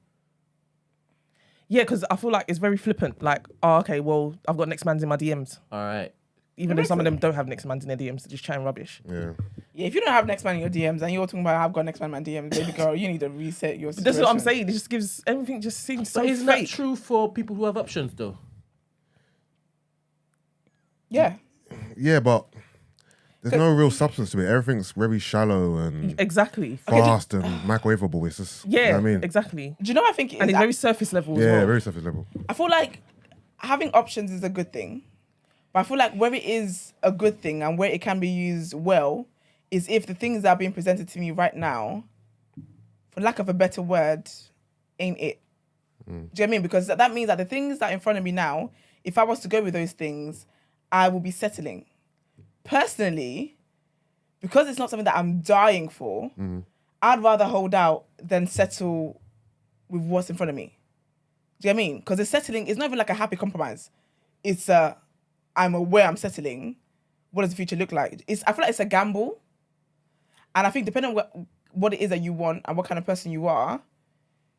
Yeah, because I feel like it's very flippant. Like, oh, okay, well, I've got next man's in my DMs. All right. Even though some of them don't have next man's in their DMs, they're just chatting rubbish. Yeah. Yeah, if you don't have next man in your DMs and you're talking about I've got next man in my DMs, baby girl, you need to reset your situation. That's what I'm saying. It just gives everything just seems so But isn't fake. that true for people who have options, though? Yeah. Yeah, but there's no real substance to it. Everything's very shallow and Exactly. fast and microwavable. It's just, you know Yeah, what I mean? exactly. Do you know what I think it is? And it's very surface level as Yeah, well. very surface level. I feel like having options is a good thing. But I feel like where it is a good thing and where it can be used well is if the things that are being presented to me right now, for lack of a better word, ain't it. Do you know what I mean? Because that means that the things that are in front of me now, if I was to go with those things, I will be settling. personally, because it's not something that I'm dying for, Mm-hmm. I'd rather hold out than settle with what's in front of me. Do you know what I mean? Because it's not even like a happy compromise. It's I'm aware I'm settling. What does the future look like? I feel like it's a gamble. And I think depending on what it is that you want and what kind of person you are,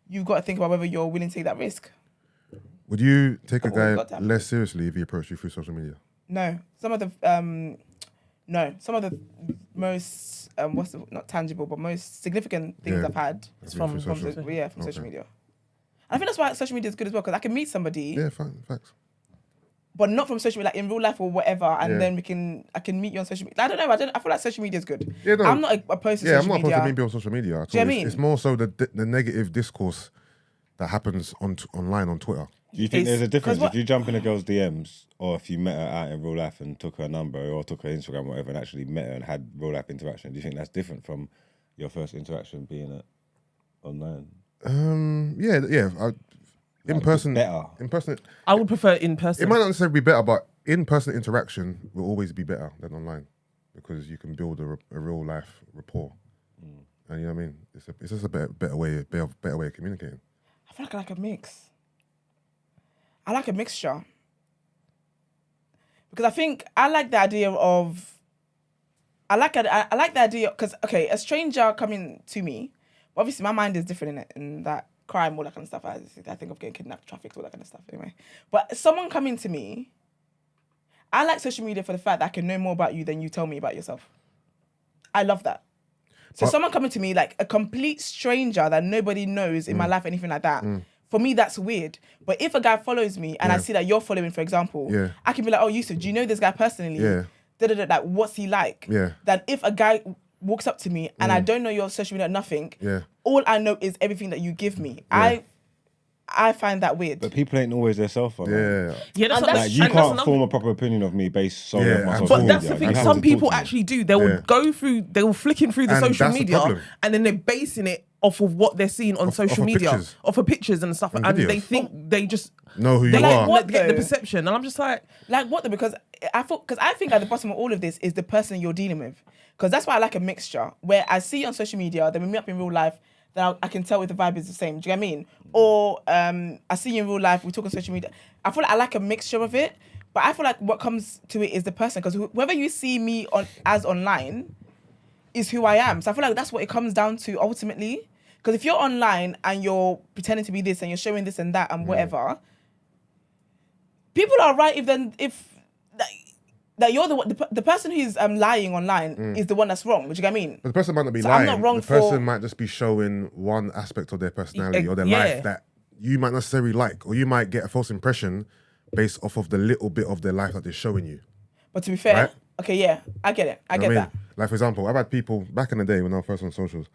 you've got to think about whether you're willing to take that risk. Would you take a Oh, guy goddamn. less seriously if he approached you through social media? No. Some of the most not tangible, but most significant things Yeah. I've had It's from through social. from social Okay. media. And I think that's why social media is good as well, because I can meet somebody, Yeah, facts. but not from social media, like in real life or whatever, and Yeah. then I can meet you on social media. I don't know. I feel like social media is good. Yeah, no. I'm not opposed to Yeah, I'm social not opposed media. to me being on social media at Do you all. know what I It's mean? more so the negative discourse that happens online on Twitter. Do you think It's- there's a difference 'cause what- if you jump in a girl's DMs or if you met her out in real life and took her number or took her Instagram or whatever and actually met her and had real life interaction? Do you think that's different from your first interaction being online? In person, better. In person, I would prefer in person. it might not necessarily be better, but in-person interaction will always be better than online because you can build a real life rapport. And you know what I mean? It's just a better way of communicating. I feel like I like a mix. I like a mixture. Because I think I like the idea of... I like the idea... Because, okay, a stranger coming to me, obviously my mind is different in it, in that crime, all that kind of stuff. I think of getting kidnapped, trafficked, all that kind of stuff anyway. But someone coming to me, I like social media for the fact that I can know more about you than you tell me about yourself. I love that. So someone coming to me, like a complete stranger that nobody knows in my life, anything like that, for me, that's weird. But if a guy follows me and I see that you're following, for example, I can be like, oh, Yusuf, do you know this guy personally? Yeah. Like, what's he like? Yeah. That if a guy walks up to me and I don't know your social media, nothing, all I know is everything that you give me. I find that weird. But people ain't always their self on. Yeah. Yeah, that's And what Like you can't form a proper opinion of me based solely on my Yeah, social But media. that's the You thing. have to Some talk people to me. actually do. They will they will flicking through the And social that's the media, problem. and then they're basing it off of what they're seeing on social of media, pictures. off of pictures and stuff, and videos. they think they just Know who they you like are. what? get the though? perception, and I'm just like, What though? Because I think at the bottom of all of this is the person you're dealing with. Because that's why I like a mixture where I see you on social media, then we meet up in real life, then I can tell if the vibe is the same. Do you know what I mean? Or I see you in real life, we talk on social media. I feel like I like a mixture of it, but I feel like what comes to it is the person. Because whoever you see me as online is who I am. So I feel like that's what it comes down to ultimately. Because if you're online and you're pretending to be this and you're showing this and that and whatever, people are right that you're the person who's lying online is the one that's wrong. Do you get what I mean? But the person might not be So lying. I'm not wrong the person for- might just be showing one aspect of their personality or their Yeah. life that you might not necessarily like, or you might get a false impression based off of the little bit of their life that they're showing you. But to be fair, Right. okay, yeah, I get it. I You get know what that. Like, for example, I've had people back in the day when I was first on socials,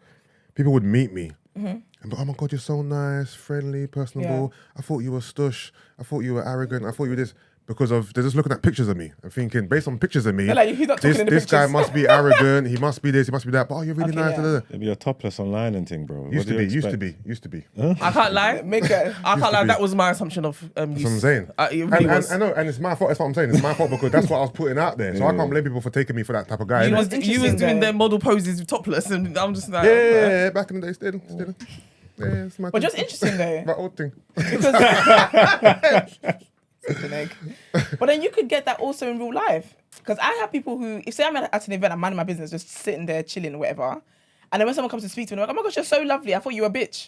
people would meet me and be, oh my God, you're so nice, friendly, personable. I thought you were stush. I thought you were arrogant. I thought you were this. Because they're just looking at pictures of me and thinking, based on pictures of me, They're like, he's not talking in the this guy pictures. must be arrogant. He must be this. He must be that. But oh, you're really Okay, nice. yeah. da, da, da. Maybe you're topless online and thing, bro. Used What do you to expect? be. I can't lie. Make it. I can't to lie. be. That was my assumption of That's what I'm saying. It really was. I know, and it's my fault. That's what I'm saying. It's my fault because that's what I was putting out there. So I can't blame people for taking me for that type of guy. You innit? was Interesting doing though. their model poses with topless, and I'm just like, Yeah, back in the day, still. Yeah, it's my But thing. just interesting though. My old thing. Such an egg. But then you could get that also in real life. Because I have people who, if say I'm at an event, I'm minding my business, just sitting there chilling or whatever, and then when someone comes to speak to me, they're like, oh my gosh, you're so lovely. I thought you were a bitch.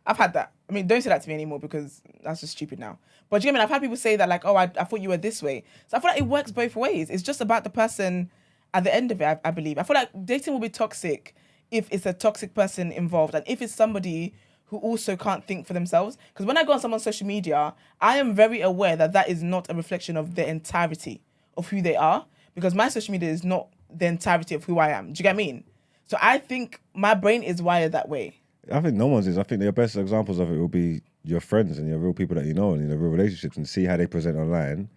I've had that. I mean, don't say that to me anymore because that's just stupid now. But do you know what I mean? I've had people say that like, oh, I thought you were this way. So I feel like it works both ways. It's just about the person at the end of it, I believe. I feel like dating will be toxic if it's a toxic person involved and if it's somebody who also can't think for themselves. Because when I go on someone's social media, I am very aware that that is not a reflection of the entirety of who they are. Because my social media is not the entirety of who I am. Do you get what I mean? So I think my brain is wired that way. I think no one's is. I think the best examples of it will be your friends and your real people that you know and your real relationships and see how they present online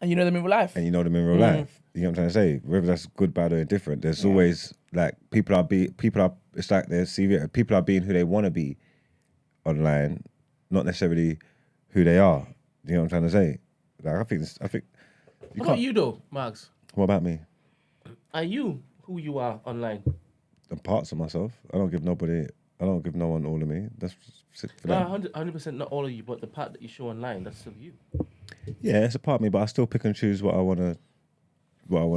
And you know them in real life. and you know them in real life. You know what I'm trying to say? Whether that's good, bad, or indifferent, there's always like people are. It's like they're CV. People are being who they want to be online, not necessarily who they are. You know what I'm trying to say? Like I think. What about you though, Marks? What about me? Are you who you are online? And parts of myself. I don't give no one all of me. That's for No, them. 100% not all of you, but the part that you show online, that's still you. Yeah, it's a part of me, but I still pick and choose what I wanna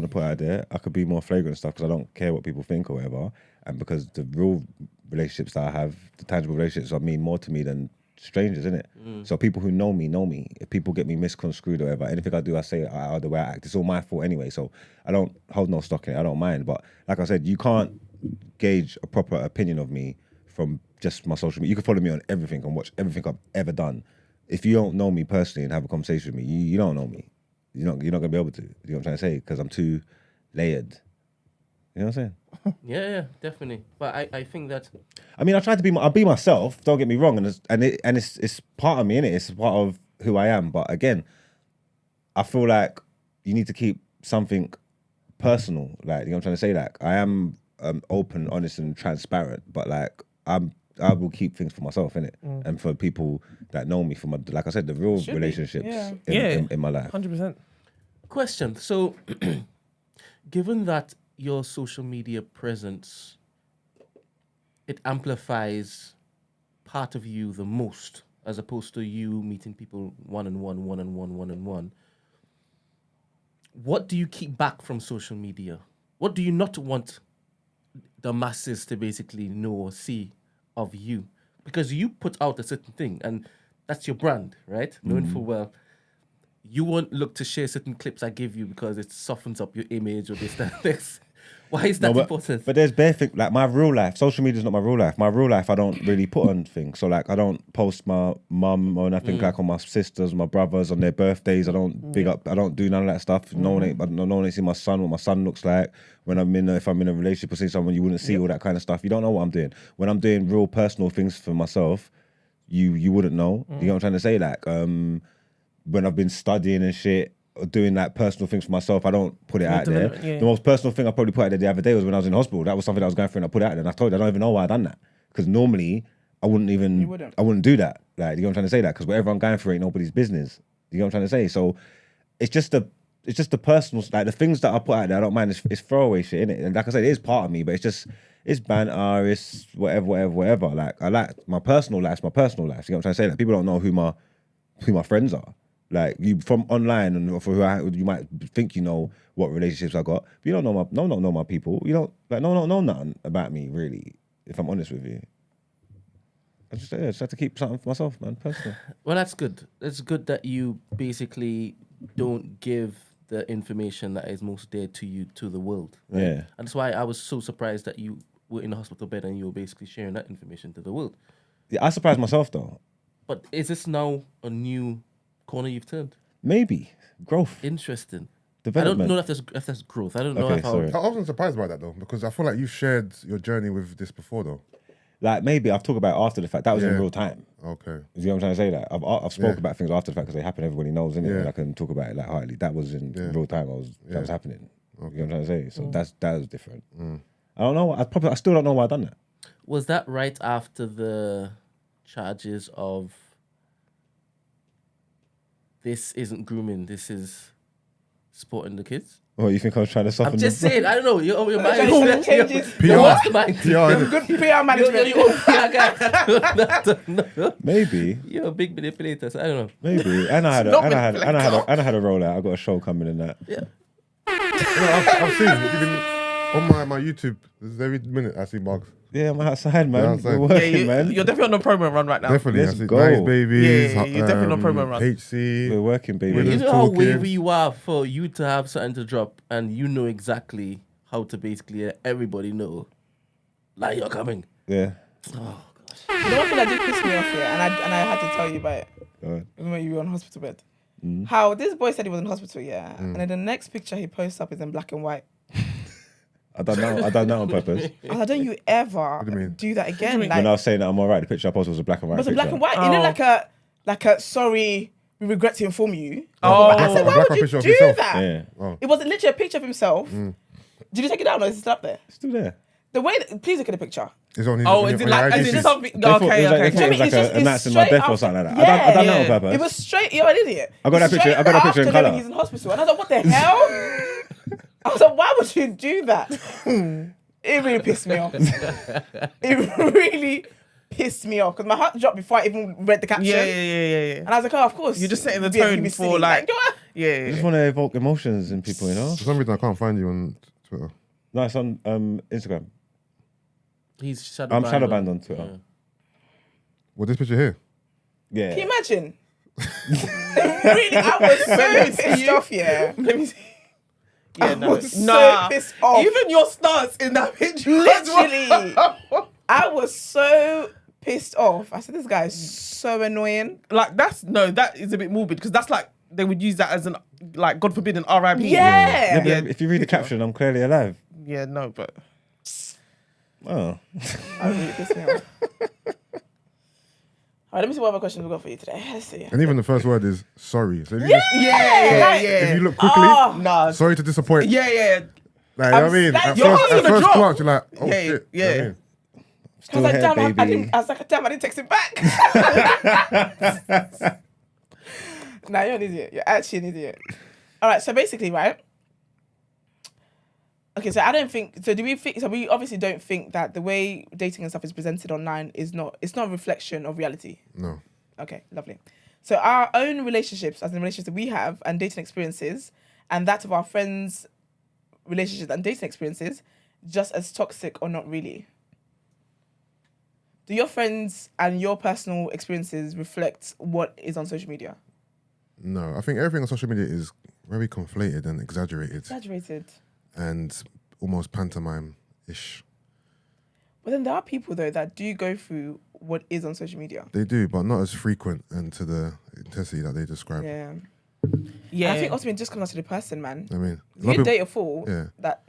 put out there. I could be more flagrant and stuff because I don't care what people think or whatever, and because the real relationships that I have, the tangible relationships, mean more to me than strangers, innit? So people who know me. If people get me misconstrued or whatever, anything I do, I say out the way I act. It's all my fault anyway, so I don't hold no stock in it. I don't mind. But like I said, you can't gauge a proper opinion of me from just my social media. You can follow me on everything and watch everything I've ever done. If you don't know me personally and have a conversation with me, you don't know me. You're not gonna be able to. You know what I'm trying to say? Because I'm too layered. You know what I'm saying? Yeah, definitely. But I think that I mean, I try to be. I'll be myself. Don't get me wrong, and it's part of me, innit? It's part of who I am. But again, I feel like you need to keep something personal. Like, you know what I'm trying to say? Like, I am open, honest, and transparent. But like, I will keep things for myself, innit? And for people that know me, for my, like I said, the real Should be, relationships yeah. in my life. 100%. question. So, given that your social media presence, it amplifies part of you the most, as opposed to you meeting people one-on-one. What do you keep back from social media? What do you not want the masses to basically know or see of you? Because you put out a certain thing, and that's your brand, right? Knowing full well, you won't look to share certain clips I give you because it softens up your image or this, that, this. Why is that important? But there's bare things, like my real life. Social media is not my real life. My real life, I don't really put on things. So like, I don't post my mum or nothing like on my sisters, my brothers on their birthdays. I don't big up. I don't do none of that stuff. No one ain't see my son, what my son looks like. When if I'm in a relationship or see someone, you wouldn't see all that kind of stuff. You don't know what I'm doing. When I'm doing real personal things for myself, you wouldn't know. You know what I'm trying to say? Like, when I've been studying and shit, or doing like personal things for myself, I don't put it out there. Yeah. The most personal thing I probably put out there the other day was when I was in hospital. That was something I was going through and I put it out there. And I told you, I don't even know why I done that. Because normally I wouldn't do that. Like, you know what I'm trying to say? That because whatever I'm going through ain't nobody's business. You know what I'm trying to say? So it's just the personal, like the things that I put out there, I don't mind. It's throwaway shit, innit? And like I said, it is part of me, but it's banter, it's whatever. Like, I like my personal life, my personal life. You know what I'm trying to say? Like, people don't know who my friends are. Like, you from online and for you might think you know what relationships I got, but you don't know my people. You don't know nothing about me really. If I'm honest with you, I just have to keep something for myself, man, personal. Well, that's good. It's good that you basically don't give the information that is most dear to you to the world. Right? Yeah, And that's why I was so surprised that you were in the hospital bed and you were basically sharing that information to the world. yeah. I surprised myself though. But is this now a new corner you've turned? Maybe growth, Interesting. development. I don't know if that's growth. I don't know Okay, if how. sorry. I wasn't surprised by that though, because I feel like you shared your journey with this before though. Like, maybe I've talked about it after the fact. That was in Yeah. real time. Okay. You know what I'm trying to say? That I've spoke Yeah. about things after the fact because they happen. Everybody knows, innit? Yeah. And I can talk about it like heartily. That was in Yeah. real time. That was happening. You know what I'm trying to say? So that was different. I don't know. I still don't know why I done that. Was that right after the charges of this isn't grooming, this is sporting the kids? Oh, you think I was trying to soften? I'm just the- saying, I don't know. Your mind Trying to change his- your mastermind. PR. Good PR management. You're a PR guy. I don't know. Maybe. You're a big manipulator, so I don't know. Maybe. And I had Not a rollout. I got a show coming in that. Yeah. I've seen even on my YouTube. Every minute I see Marks. Yeah, I'm outside, man. Yeah, outside. We're Yeah, working, man. You're definitely on the promo run right now. Definitely, Let's I see go. Nice Babies. Yeah, you're definitely on promo run. HC. We're working, baby. Women- You Just know how talking. wavy you are for you to have something to drop and you know exactly how to basically let everybody know, like, you're coming. Yeah. The one thing that did piss me off here, and I had to tell you about it. Go ahead. Remember you were on hospital bed. How this boy said he was in hospital, yeah, and then the next picture he posts up is in black and white. I done that on purpose. I was like, don't you ever do you mean? do that again? Like, When I was saying that I'm alright, the picture I posted was a black and white it was a picture. black and white. Oh. It looked like a sorry, we regret to inform you. Oh. I said, why Black would you picture of do himself. that? Yeah. It was literally a picture of himself. Did you take it down or is it still up there? Still there. The way that, please look at the picture. It's on his, Oh, on is your- it on your like, IG is it feed. something? They thought Okay, it was like, okay. they thought it was like It's an accident in my straight death or after- something like that. Yeah. I done that on Yeah. purpose. It was straight, you're an idiot. I got that picture- Straight I got that picture in after colour. knowing he's in hospital. And I was like, what the hell? I was like, why would you do that? It really pissed me off. It really pissed me off because my heart dropped before I even read the caption. Yeah. And I was like, oh, of course. You're just setting the you'd be tone silly. for like, "Ah." I just want to evoke emotions in people, you know? For some reason, I can't find you on Twitter. No, it's on Instagram. He's shadow I'm banned shadow banned on Twitter. Yeah. What, this picture here? Yeah. Can you imagine? Really, I was so pissed off, yeah. let me see. I Yeah, no, was so pissed off. Even your stance in that picture, Literally. I was so pissed off. I said, this guy is so annoying. like that is a bit morbid because that's like they would use that as an like God forbid an RIP. Yeah. Yeah, but if you read the caption, I'm clearly alive. Yeah, no, but Oh. I really pissed me off. All right, let me see what other questions we've got for you today. Let's see. And even the first word is sorry. So if you, if you look quickly, nah, sorry to disappoint. yeah. Like, you know what I mean? like, At your first, heart's at gonna first drop. glance, you're like, oh Yeah, shit. yeah. You know what I mean? I was like, here, damn, I baby. didn't text him back. Nah, you're an idiot. You're actually an idiot. All right, so basically, right? Okay, so I don't think. So do we think? So we obviously don't think that the way dating and stuff is presented online is not. It's not a reflection of reality. No. Okay, lovely. So our own relationships, as in relationships that we have, and dating experiences, and that of our friends' relationships and dating experiences, just as toxic or not really? Do your friends and your personal experiences reflect what is on social media? No. I think everything on social media is very conflated and exaggerated Exaggerated. and almost pantomime-ish. But then there are people though that do go through what is on social media. They do, but not as frequent and to the intensity that they describe. Yeah. Yeah. And I think also it just comes down to the person, man. I mean, a If lot you of date a fool Yeah. that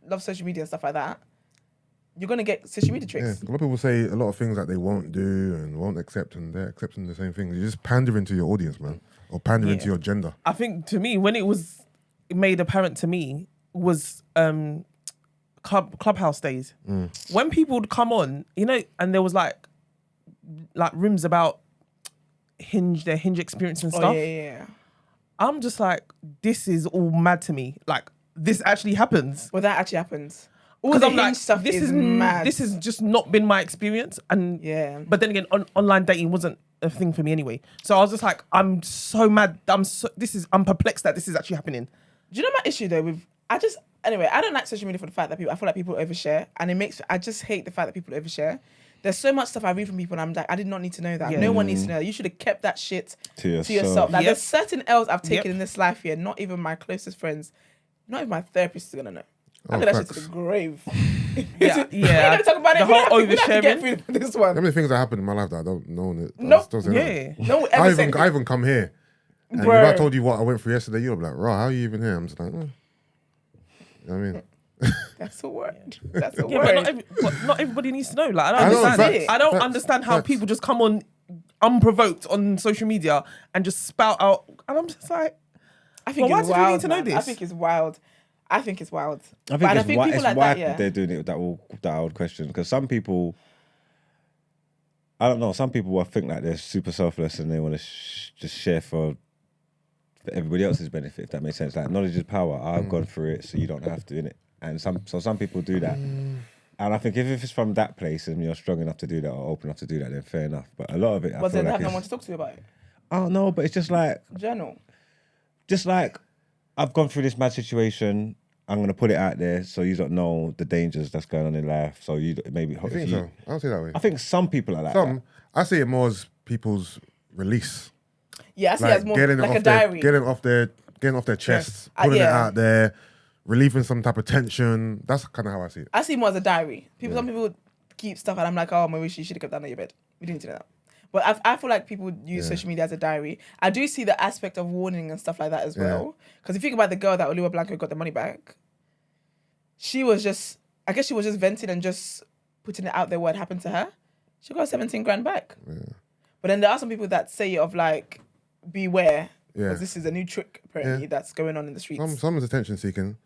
loves social media and stuff like that, you're gonna get social media yeah, tricks. a lot of people say a lot of things that they won't do and won't accept, and they're accepting the same things. You're just pandering to your audience, man, or pandering to your gender. I think to me, when it was made apparent to me, was Clubhouse days. When people would come on, you know, and there was like rooms about their Hinge experience and stuff. Oh, yeah. I'm just like, this is all mad to me. Like, this actually happens. Well, that actually happens. All Because the I'm Hinge like, stuff is mad. This has just not been my experience. And Yeah. But then again, online dating wasn't a thing for me anyway. So I was just like, I'm so mad. I'm perplexed that this is actually happening. Do you know my issue though with anyway, I don't like social media for the fact that I feel like people overshare, and I just hate the fact that people overshare. There's so much stuff I read from people and I'm like, I did not need to know that. Yeah. No one needs to know that. You should have kept that shit To to yourself. Like, Yep. there's certain L's I've taken Yep. in this life here, not even my closest friends, not even my therapist is gonna know. I Oh, get that shit to facts. the grave. Yeah, We're not gonna talk about The it. We whole have to get oversharing. through this How one. many things that happened in my life that I don't know? Nope. Yeah. No, I even come here, and Bro. if I told you what I went through yesterday, you'll be like, "Raw, how are you even here?" I'm just like, You know what I mean? That's a word. That's a Yeah, word. but not everybody needs to know. Like, I know, understand. facts, I don't facts, understand how facts. people just come on unprovoked on social media and just spout out. And I'm just like, I think Well, why it's did we wild. need to know man. this? I think it's wild. I think But I it's think why, people it's like why that, yeah. they're doing it that old question. Because some people, I don't know, some people will think like they're super selfless and they want to just share for everybody else's benefit, if that makes sense. Like, knowledge is power. I've gone through it, so you don't have to, innit? And some people do that. And I think if it's from that place and you're strong enough to do that or open enough to do that, then fair enough. But a lot of it, I But feel then like have no it's, one to talk to about it. oh no, but it's just like I've gone through this mad situation. I'm gonna put it out there so you don't know the dangers that's going on in life. So you maybe. I think so. I don't see it that way. I think some people are like Some, that. I see it more as people's release, Yeah, I see it like as more getting it like a off their, diary. getting off their chests, Yes. putting it Yeah. out there, relieving some type of tension. That's kind of how I see it. I see it more as a diary. Some people keep stuff and I'm like, oh, maybe you should have kept that under your bed. We didn't need to know that. But I feel like people use social media as a diary. I do see the aspect of warning and stuff like that as well. Because if you think about the girl that Oliver Blanco got the money back, she was just venting and just putting it out there what happened to her. She got 17 grand back. Yeah. But then there are some people that say it of like, beware. Yeah. Because this is a new trick apparently that's going on in the streets. Some is attention seeking,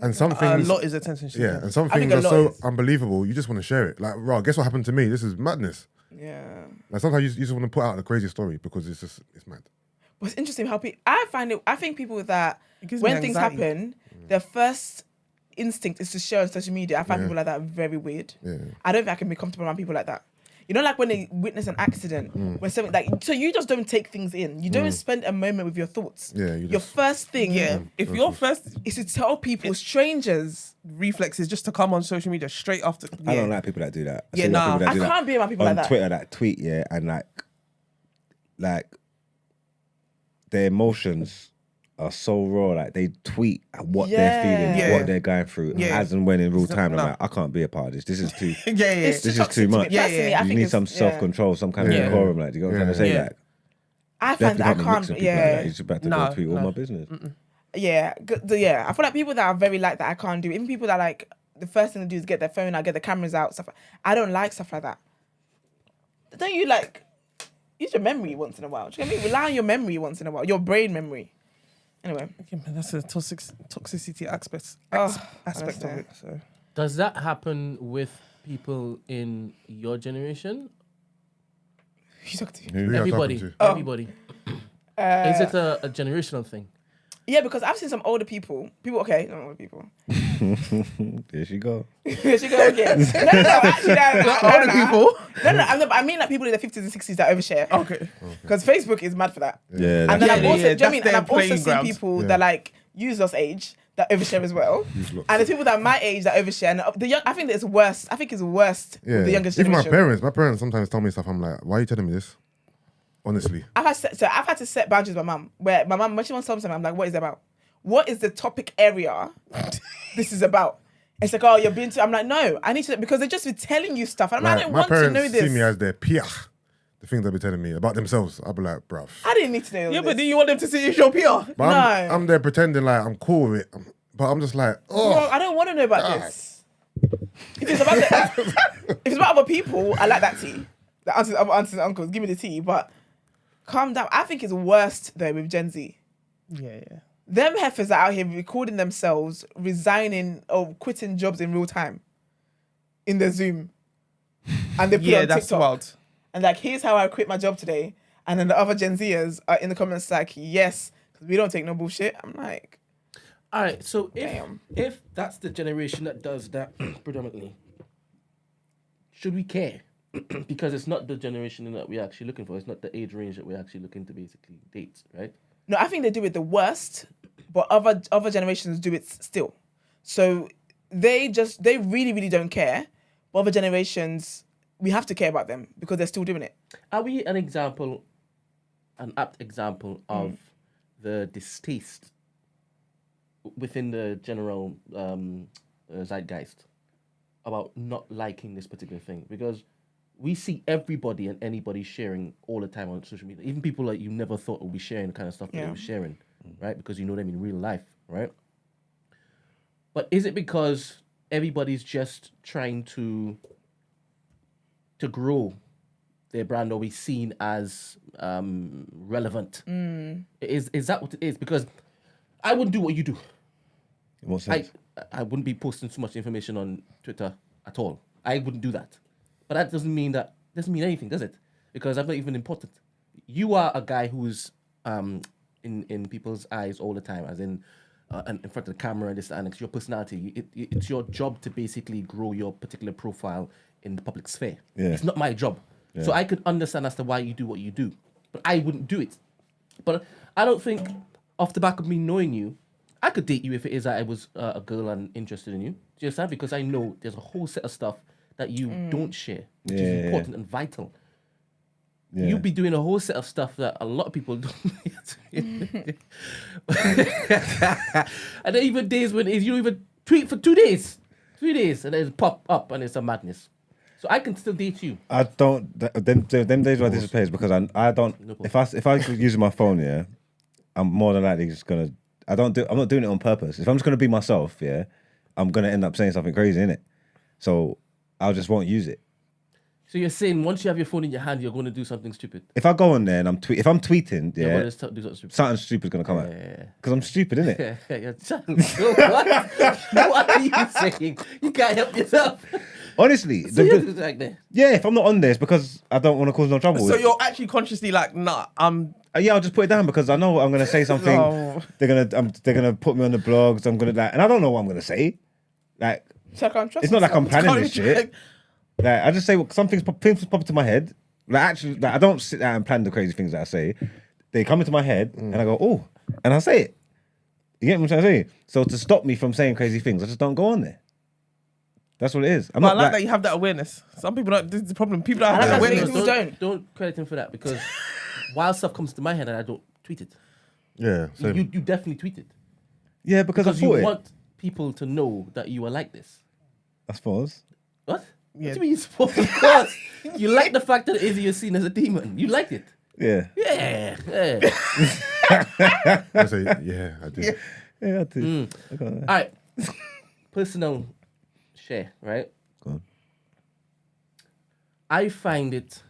and some a things. lot is attention seeking. Yeah, and some I think things a are lot so is. unbelievable. You just want to share it. Like, raw, guess what happened to me? This is madness. Yeah. Like sometimes you just want to put out a crazy story because it's mad. But it's interesting how I think people that It gives me when things anxiety. happen, their first instinct is to share on social media. I find people like that very weird. Yeah. I don't think I can be comfortable around people like that. You know, like when they witness an accident, when something like, so you just don't take things in. You don't spend a moment with your thoughts. Yeah, your first thing, If your first is to tell people, strangers. reflex is just to come on social media straight after. I don't like people that do that. Yeah, see nah. people that I do that can't be around people on like that. Twitter that tweet, and like their emotions are so raw. Like they tweet what they're feeling, Yeah. what they're going through, Yeah. as and when in real time. No. I'm like, I can't be a part of this. This is too. It's This is toxic too to me much. personally. I You think need it's- some self-control, some kind Yeah. of decorum. Like, do you know what I'm trying to say? Yeah. Like, I find definitely that I can't be can't. mixing people like that. You're just about to No, go tweet all no. my business. Yeah, I feel like people that are very like that, I can't do. Even people that like the first thing they do is get their phone out, get the cameras out, stuff. I don't like stuff like that. Don't you like use your memory once in a while? Do you know what I mean? Rely on your memory once in a while, your brain memory. Anyway, Okay, man, that's a toxicity aspect honestly. of it. So. Does that happen with people in your generation? you talk to. Who are you Everybody. talking to? Everybody. Is it a generational thing? Yeah, because I've seen some older people. Okay, not older people. There she go. There she go again. No, actually, no, Older people. I mean like people in their 50s and 60s that overshare. Okay. Because Facebook is mad for that. Yeah, And then that's I've true. also, do you know what I mean? that's And I've their also playing seen ground. people Yeah. that like use us age that overshare as well. lots. And there's people that are my age that overshare. And the young, I think that it's worse. I think it's worst Yeah. with the youngest Even generation. my parents sometimes tell me stuff. I'm like, why are you telling me this? Honestly. I've had to set boundaries with my mum. Where my mum, when she wants to tell me something, I'm like, what is it about? What is the topic area this is about? It's like, oh, you're being too... I'm like, no, I need to... Because they're just be telling you stuff. And I'm like, I don't my want to parents know this. see me as their piach. The things they'll be telling me about themselves. I'll be like, bruv. I didn't need to know Yeah, this. but do you want them to see you show PR? But No. I'm there pretending like I'm cool with it. But I'm just like, oh. Well, I don't want to know about God. this. If it's about if it's about other people, I like that tea. The aunties and uncles, give me the tea. But calm down. I think it's worst though with Gen Z. Yeah. Them heifers are out here recording themselves, resigning or quitting jobs in real time in the Zoom. And they put it Yeah, on that's TikTok. wild. And like, here's how I quit my job today. And then the other Gen Zers are in the comments like, yes, because we don't take no bullshit. I'm like, All right, so Damn. if that's the generation that does that predominantly, should we care? Because it's not the generation that we're actually looking for. It's not the age range that we're actually looking to basically date, right? no, I think they do it the worst, but other generations do it still. So they really, really don't care. But other generations, we have to care about them because they're still doing it. Are we an apt example of the distaste within the general zeitgeist about not liking this particular thing? Because we see everybody and anybody sharing all the time on social media, even people that you never thought would be sharing the kind of stuff that they were sharing, right? Because you know them in real life, right? But is it because everybody's just trying to grow their brand or be seen as relevant? Is that what it is? Because I wouldn't do what you do. In what sense? I wouldn't be posting too much information on Twitter at all. I wouldn't do that. But that doesn't mean anything, does it? Because I'm not even important. You are a guy who's in people's eyes all the time, as in front of the camera and this and it's your personality. It's your job to basically grow your particular profile in the public sphere. Yeah. It's not my job. Yeah. So I could understand as to why you do what you do. But I wouldn't do it. But I don't think, off the back of me knowing you, I could date you if it is that I was a girl and interested in you. Do you understand? Because I know there's a whole set of stuff that you don't share, which is important and vital. Yeah. You'd be doing a whole set of stuff that a lot of people don't. And then even days when you even tweet for 2 days, 3 days, and then it pop up and it's a madness. So I can still date you. I don't. Them days where I disappear is because I don't. No problem. If I using my phone, yeah, I'm more than likely just gonna. I'm not doing it on purpose. If I'm just gonna be myself, yeah, I'm gonna end up saying something crazy in it. So I just won't use it. So you're saying once you have your phone in your hand, you're going to do something stupid? If I go on there and if I'm tweeting, You're yeah, going to do something stupid. something stupid's gonna come out because I'm stupid, innit? You're what are you saying? You can't help yourself. Honestly, So you're just like that. yeah, if I'm not on there, it's because I don't want to cause no trouble. So you're actually consciously like, nah, Yeah, I'll just put it down because I know I'm gonna say something. No. They're gonna put me on the blogs. I'm gonna and I don't know what I'm gonna say. Like, So I can't trust it's not like I'm myself. planning this shit. Like, I just say things pop into my head. Like, actually, like, I don't sit down and plan the crazy things that I say. They come into my head, and I go, oh, and I say it. You get what I'm trying to say? So to stop me from saying crazy things, I just don't go on there. That's what it is. I'm But I not like that you have that awareness. Some people don't. This is the problem. People don't have that like that awareness. people don't. Don't credit him for that because wild stuff comes to my head and I don't tweet it. Yeah, same. You definitely tweet it. Yeah, because I Because you thought it. want people to know that you are like this. I suppose. What? Yeah. What do you mean you're supposed to? Of course. You like the fact that Izzy is seen as a demon. You like it. Yeah. Yeah. I say, yeah, I do. Yeah, I do. I got that. All right. Personal share, right? Go on. I find it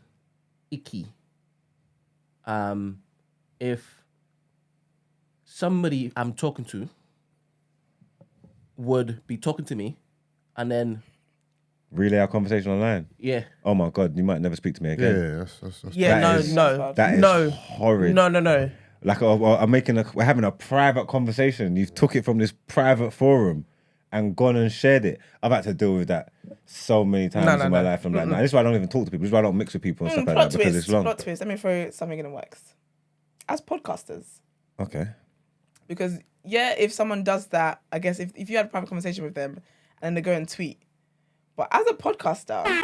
icky if somebody I'm talking to would be talking to me and then, Relay our conversation online. yeah, Oh my God, you might never speak to me Yeah, again. that's Yeah, That no, is- no, That is no, horrid. no. Like, we're having a private conversation. You've took it from this private forum and gone and shared it. I've had to deal with that so many times No, in my no. life. I'm like, nah, this is why I don't even talk to people. This is why I don't mix with people and stuff like Plot that because twist. it's long. Plot twist. Let me throw something in the works. As podcasters, Okay. because yeah, if someone does that, I guess if you had a private conversation with them and then they go and tweet, but as a podcaster, say.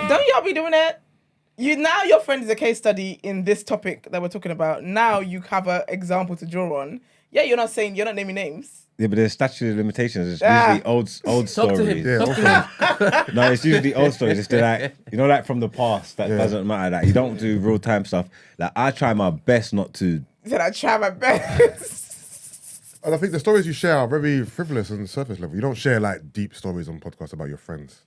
don't y'all be doing it? Your friend is a case study in this topic that we're talking about. Now you have an example to draw on. Yeah, you're not naming names. Yeah, but there's statute of limitations. It's Ah. usually old Talk stories. to him. Yeah, Talk to him. No, it's usually old stories. It's like, like from the past that Yeah. doesn't matter. Like, you don't do real time stuff. Like, I try my best not to. He said, I try my best. And I think the stories you share are very frivolous and surface level. You don't share like deep stories on podcasts about your friends.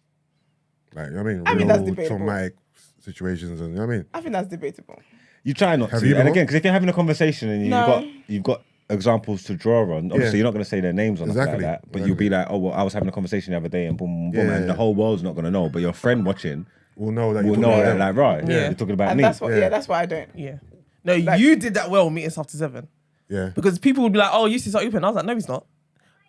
Like, you know what I mean? I mean, Real that's debatable. traumatic situations and you know what I mean? I think that's debatable. You try not Have to. you And not? again, because if you're having a conversation and No. you've got examples to draw on, obviously Yeah. you're not going to say their names or nothing like Exactly. that. But you'll be like, oh, well, I was having a conversation the other day and boom, boom, boom, Yeah. and the whole world's not going to know. But your friend watching We'll know that will you're know talking that, about like, right, Yeah. you're talking about And me. that's what, Yeah. that's why I don't. Yeah. No, Like- you did that well meeting us after 7. Yeah. Because people would be like, oh, you see something open. I was like, no, he's not.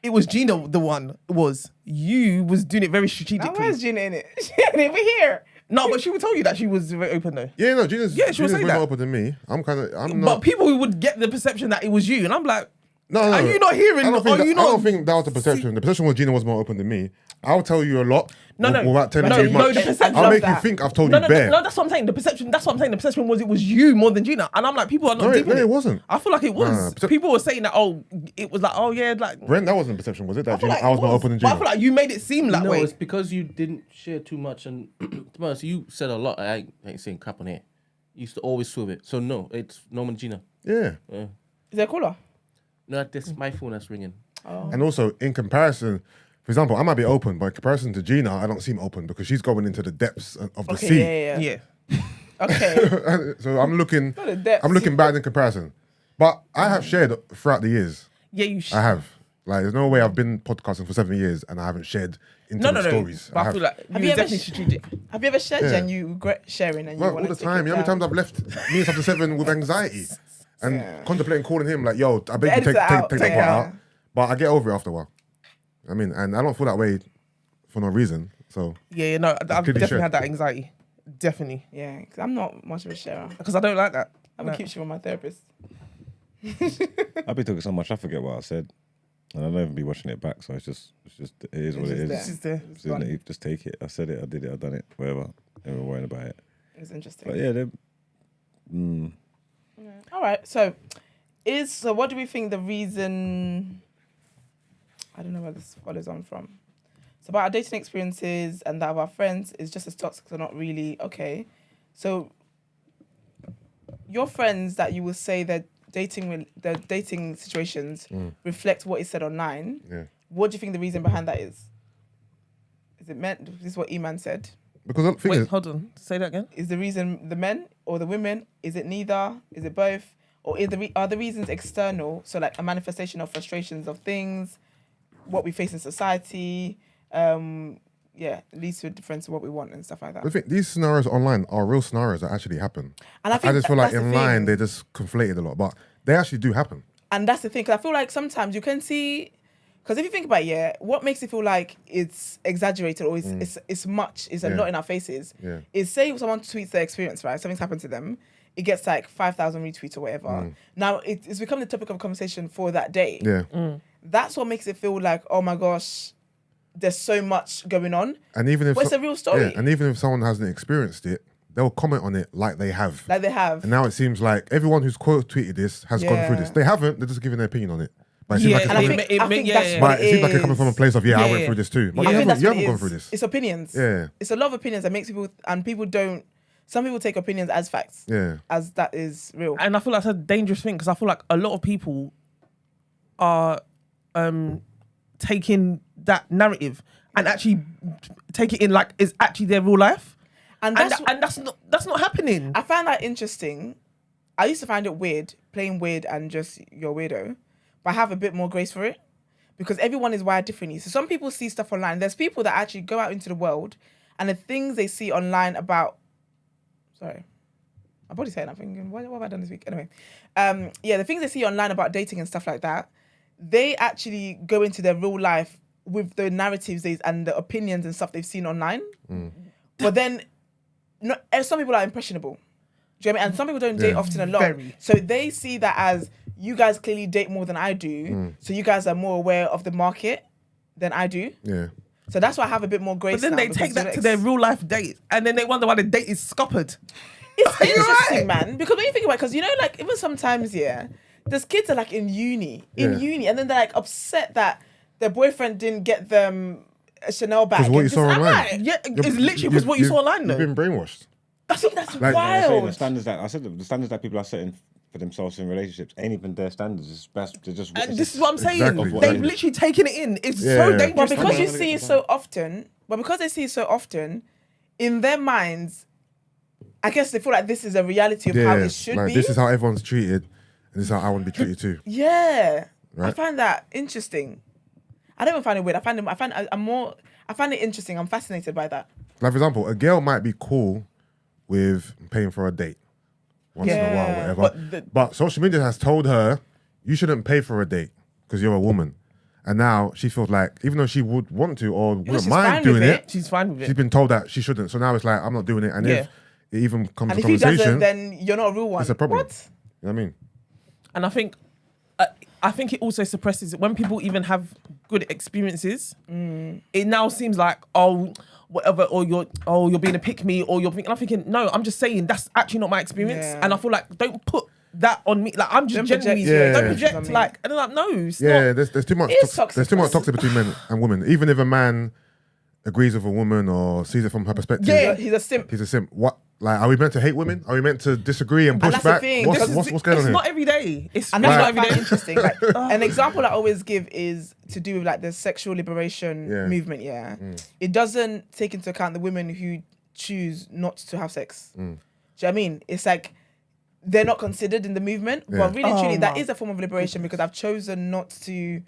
It was Gina the one. It was. You was doing it very Now strategically. where's Gina in it? She ain't even here. No, but she would tell you that she was very open though. Yeah, no, Gina's, Yeah, she was Gina's saying way more that. open than me. I'm But not. people would get the perception that it was you. And I'm like, No, are you not hearing? I don't, think Are that, you I not? don't think that was the perception. The perception was Gina was more open than me. I'll tell you a lot No, no. without telling No, you no, much. the perception I'll of make you that. think I've told No, you no, bare. no, that's what I'm saying. The perception, that's what I'm saying. The perception was it was you more than Gina. And I'm like, people are not No, deep in it wasn't. I feel like it was. Nah, People were saying that, oh, it was like, oh yeah, like, Brent, that wasn't the perception, was it? That feel Gina, like I was it more open than But I Gina. feel like you made it seem that No, way. it's because you didn't share too much. And to be honest, you said a lot. I ain't saying crap on here. You used to always swerve it. So no, it's Norman Gina. Yeah. Is there a caller? No, this my phone that's ringing. And also, in comparison, for example, I might be open, but in comparison to Gina, I don't seem open because she's going into the depths of the sea. Yeah. Yeah. Okay. So I'm looking, Not the depths. I'm looking bad in comparison. But I have shared throughout the years. Yeah, you I have. Like, there's no way I've been podcasting for 7 years and I haven't shared No, intimate no. stories. But I have. feel like Have you you were ever definitely strategic. Have you ever shared Yeah. and you regret sharing and you Well, all want the to time. You know how many times I've left minutes after 7 with anxiety and contemplating calling him like, yo, I beg you Edit take it out, that take part it out. out. But I get over it after a while. I mean, and I don't feel that way for no reason. So Yeah, no, I've clearly definitely shared. had that anxiety. Definitely. Yeah, because I'm not much of a sharer. Because I don't like that. I'm gonna keep shit with my therapist. I've been talking so much, I forget what I said. And I don't even be watching it back, so it is what it is. just It's just there. It's in it, you just take it. I said it, I did it, I done it, whatever. Never worrying about it. It's interesting. But yeah, All right. So what do we think the reason? I don't know where this follows on from. So about our dating experiences and that of our friends is just as toxic or not really okay. So your friends that you will say that the dating situations reflect what is said online. yeah. What do you think the reason behind that is? Is it meant? This is what Eman said. Because the thing Wait, is, hold on. Say that again. Is the reason the men or the women? Is it neither? Is it both? Or are the reasons external? So like a manifestation of frustrations of things, what we face in society, leads to a difference of what we want and stuff like that. I think these scenarios online are real scenarios that actually happen. And I think just feel like that's the in line thing. they just conflated a lot, but they actually do happen. And that's the thing, because I feel like sometimes you can see, Because if you think about it, yeah, what makes it feel like it's exaggerated or it's much, it's a lot in our faces, is say someone tweets their experience, right? Something's happened to them. It gets like 5,000 retweets or whatever. Now, it's become the topic of conversation for that day. Yeah. That's what makes it feel like, oh my gosh, there's so much going on. And even if But it's a real story. Yeah, and even if someone hasn't experienced it, they'll comment on it like they have. Like they have. And now it seems like everyone who's quote tweeted this has gone through this. They haven't. They're just giving their opinion on it. But it seems like it's and I coming, think that's what it seems like it's coming from a place of I went Yeah. through this too. But I you think haven't, that's you what haven't it gone is. through this. It's opinions. Yeah. It's a lot of opinions that makes people, and people don't, some people take opinions as facts. Yeah. As that is real. And I feel like that's a dangerous thing because I feel like a lot of people are taking that narrative and actually take it in like it's actually their real life. And That's not happening. I find that interesting. I used to find it weird, plain weird and just you're a weirdo. But I have a bit more grace for it because everyone is wired differently. So some people see stuff online. There's people that actually go out into the world and the things they see online about... Sorry. My body's saying I'm thinking, what have I done this week? Anyway. The things they see online about dating and stuff like that, they actually go into their real life with the narratives and the opinions and stuff they've seen online. But then some people are impressionable. Do you know what I mean? And some people don't date often a lot. Very. So they see that as, you guys clearly date more than I do. So you guys are more aware of the market than I do. Yeah. So that's why I have a bit more grace. But then now they because take that to their real life date and then they wonder why the date is scuppered. It's Are you interesting, right? man. Because when you think about it, because you know, like even sometimes, there's kids that are like in uni, and then they're like upset that their boyfriend didn't get them a Chanel bag. Because what you and saw this- online. Right. Yeah, it's literally because what you saw online You've though. been brainwashed. I think that's Like- I say wild. the standards that people are setting for themselves in relationships ain't even their standards. It's best. They're just. And this is what I'm saying. Exactly. They've literally taken it in. It's Yeah. so Well, dangerous. But because to me. you see it so often, in their minds, I guess they feel like this is a reality of how it should like be. this is how everyone's treated, and this is how I want to be treated too. Yeah, I Right. find that interesting. I don't even find it weird. I find it interesting. I'm fascinated by that. Like for example, a girl might be cool with paying for a date once in a while, Yeah. whatever. But social media has told her you shouldn't pay for a date because you're a woman, and now she feels like even though she would want to or wouldn't she's mind fine doing with it, it. She's fine with she's it. been told that she shouldn't. So now it's like I'm not doing it, and if it even comes And to if he conversation, doesn't, then you're not a real one. it's a problem. What? You know what I mean? And I think it also suppresses it when people even have good experiences. It now seems like whatever, or you're being a pick me, or you're thinking. I'm thinking, no, I'm just saying that's actually not my experience, Yeah. and I feel like don't put that on me. Like I'm just Don't genuinely project don't your project. emotions on me. Like and I'm like, no, it's Yeah, not. there's too much. It is toxic. There's too much toxic between men and women. Even if a man agrees with a woman or sees it from her perspective, Yeah. He's a simp. he's a simp. What? Like, are we meant to hate women? Are we meant to disagree and push that's the back? thing. What's This what's going on It's here? not every day. It's And not that's what I every find day. interesting. Like an example I always give is to do with like the sexual liberation movement. Yeah, it doesn't take into account the women who choose not to have sex. Do you know what I mean? It's like they're not considered in the movement, but really, truly, that is a form of liberation because I've chosen not to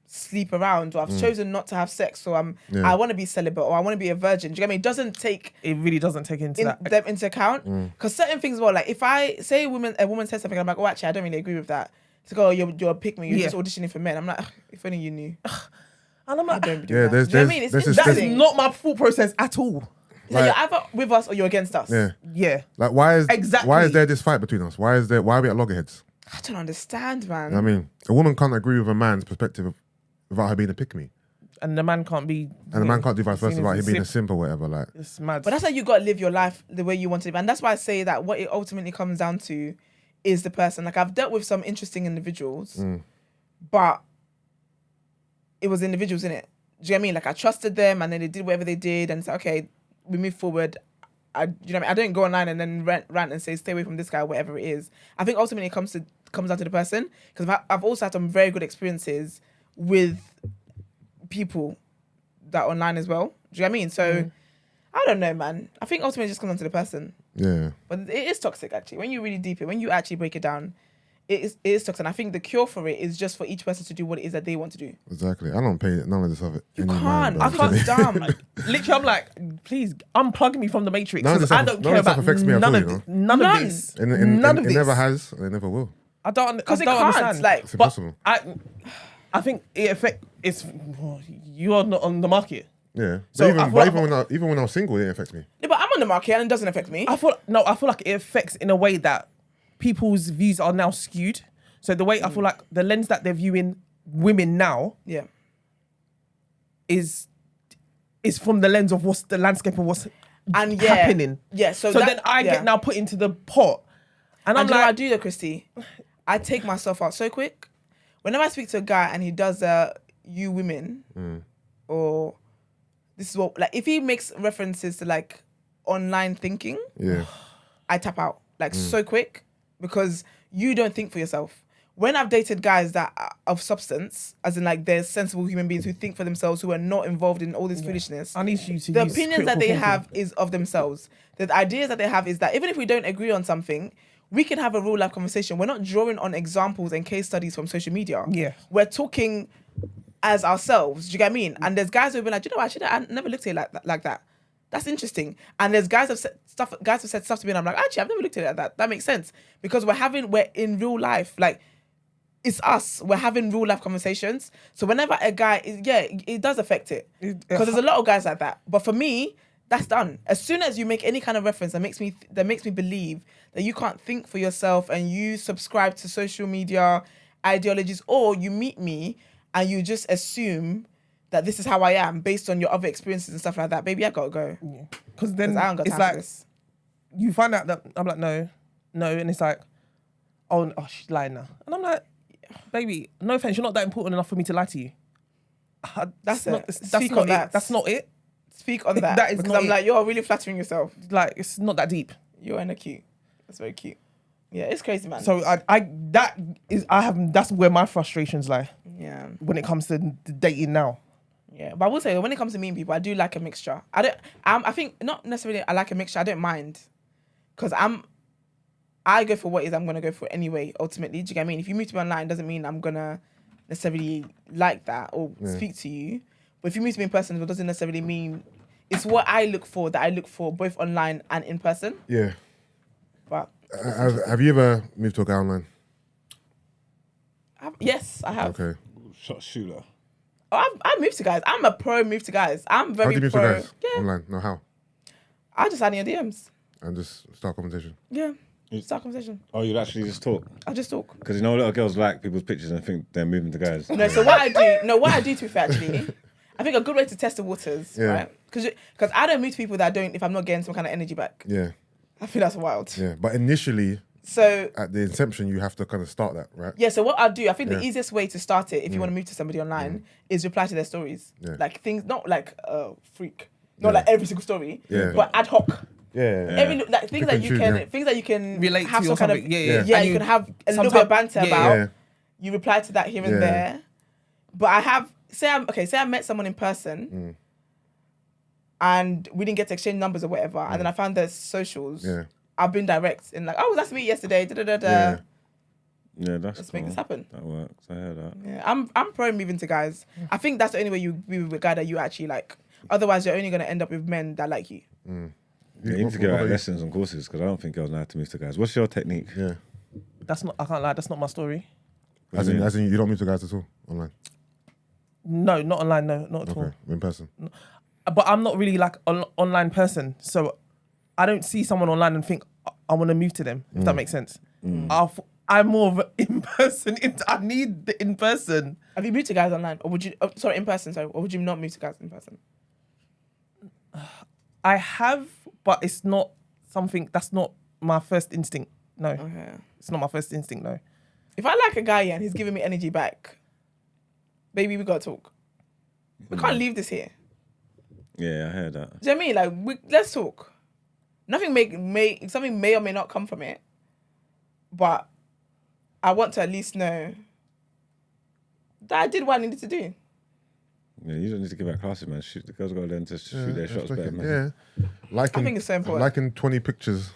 sleep around, or I've chosen not to have sex, or I want to be celibate, or I want to be a virgin. Do you know what I mean? It doesn't take It really doesn't take into that. them into account because certain things. Well, like if I say a woman says something, I'm like, oh, actually, I don't really agree with that. It's like, oh, you're a pick me. You're just auditioning for men. I'm like, if only you knew. And I'm like, Don't do Yeah, that. there's Do you know what I mean? It's there's this- that's interesting. not my thought process at all. It's like you're either with us or you're against us. Yeah. Yeah. Like, why is Exactly. there this fight between us? Why are we at loggerheads? I don't understand, man. You know what I mean, a woman can't agree with a man's perspective without her being a pick me, And the man can't be. and a man can't do vice versa seen without as him being a simp. simp or whatever. Like, It's mad. But that's how you got to live your life the way you want to live. And that's why I say that what it ultimately comes down to is the person. Like, I've dealt with some interesting individuals, but it was individuals in it. Do you know what I mean? Like, I trusted them and then they did whatever they did. And it's like, okay, we move forward. You know what I mean? I don't go online and then rant and say, stay away from this guy, whatever it is. I think ultimately it comes down to the person. Because I've also had some very good experiences with people that are online as well. Do you know what I mean? So, I don't know, man. I think ultimately it just comes down to the person. yeah, But it is toxic, actually. When you really deep it, when you actually break it down, it is toxic. And I think the cure for it is just for each person to do what it is that they want to do. exactly. I don't pay none of this of it. You any can't. mind, I bro. can't Literally. dumb. Like, Literally, I'm like, please unplug me from the matrix. None of 'cause this I stuff- don't none care of this stuff about affects me at none all, of you this. None of None. this. And None of it this. never has, and it never will. I don't because it understand. can't. Like, It's impossible. I think it's you are not on the market. Yeah. So But I feel even when I was single, it didn't affect me. Yeah, but I'm on the market and it doesn't affect me. I feel like it affects in a way that people's views are now skewed. So the way I feel like the lens that they're viewing women now Yeah. is from the lens of what's the landscape of what's And yeah. happening. Yeah. So then I get now put into the pot, and I'm And do you know what I like, do though, Christy? I take myself out so quick. Whenever I speak to a guy and he does you women or this is what, like, if he makes references to like online thinking, Yeah. I tap out like so quick because you don't think for yourself. When I've dated guys that are of substance, as in like they're sensible human beings who think for themselves, who are not involved in all this foolishness, I need you to the use opinions that critical they thinking. have is of themselves. The ideas that they have is that even if we don't agree on something, we can have a real life conversation. We're not drawing on examples and case studies from social media. Yeah. We're talking as ourselves. Do you get what I mean? And there's guys who've been like, do you know what? Actually, I never looked at it like that. That's interesting. And there's guys have said stuff to me and I'm like, actually, I've never looked at it like that. That makes sense. Because we're in real life. Like, it's us. We're having real life conversations. So whenever a guy it does affect it. Because there's a lot of guys like that. But for me, that's done. As soon as you make any kind of reference that makes me believe that you can't think for yourself and you subscribe to social media ideologies, or you meet me and you just assume that this is how I am based on your other experiences and stuff like that, baby, I gotta go. Because then I don't got it's time for like this. you find out that I'm like no, and it's like oh she's lying now, and I'm like, baby, no offense, you're not that important enough for me to lie to you. That's not, it. that's Speak not on that. it. That's not it. Speak on that. That is because not I'm it. like, you're really flattering yourself. Like it's not that deep. You're in a cute. That's very cute. Yeah, it's crazy, man. So that's where my frustrations lie yeah. when it comes to dating now. Yeah, but I will say when it comes to meeting people, I do like a mixture. I think not necessarily I like a mixture. I don't mind, because I go for what is I'm gonna go for anyway. Ultimately, do you get what I mean? If you meet me online, doesn't mean I'm gonna necessarily like that or speak to you. But if you meet me in person, it doesn't necessarily mean it's what I look for that I look for both online and in person. Yeah. But Have you ever moved to a guy online? yes, I have. Okay. Shot shooter. Oh, I moved to guys. I'm a pro move to guys. I'm How very do you move to pro. guys? Yeah, Online? No, how? I just had in your DMs. And just start conversation. Yeah, start conversation. Oh, you'd actually just talk? I just talk. Because you know, little girls like people's pictures and think they're moving to guys. No, so what I do to be fair, actually, I think a good way to test the waters, Yeah. right? Because I don't meet people that if I'm not getting some kind of energy back. Yeah. I think that's wild. Yeah. But initially, So at the inception, you have to kind of start that, right? yeah, so what I'll do, I think the Yeah. easiest way to start it, if you want to move to somebody online, is reply to their stories. Yeah. Like things, not like freak, not Yeah. like every single story, Yeah. but ad hoc. Yeah. Every like things that Pick you and can, choose, things that you can Relate have to some or kind of something. Yeah. yeah, And you can have a little bit of banter yeah. about. Yeah. You reply to that here and Yeah. there, but I have say I met someone in person, and we didn't get to exchange numbers or whatever, and then I found their socials. Yeah. I've been direct in like, oh, that's me yesterday. Da da da da. Yeah. Yeah, that's Let's cool. make this happen. That works. I heard that. Yeah, I'm pro moving to guys. I think that's the only way you be with a guy that you actually like. Otherwise, you're only gonna end up with men that like you. Yeah, you need to get out lessons and courses because I don't think girls know how to move to guys. What's your technique? Yeah. I can't lie, that's not my story. As in, you don't move to guys at all online? No, not online, no, not at all. Okay. In person? But I'm not really like an online person, so I don't see someone online and think I want to move to them. If that makes sense. I'm more of an in person. I need the in person. Have you moved to guys online, or would you? Oh, sorry, in person. Sorry, or would you not move to guys in person? I have, but it's not something that's not my first instinct. No, Okay. it's not my first instinct. No. If I like a guy and he's giving me energy back, baby, we gotta talk. We can't leave this here. Yeah, I heard that. Do you know what I mean? Like, let's talk. Nothing something may or may not come from it, but I want to at least know that I did what I needed to do. Yeah, you don't need to give out classes, man. The girls got to learn to shoot their shots better, man. Yeah. Liking, I think it's so important. Liking 20 pictures.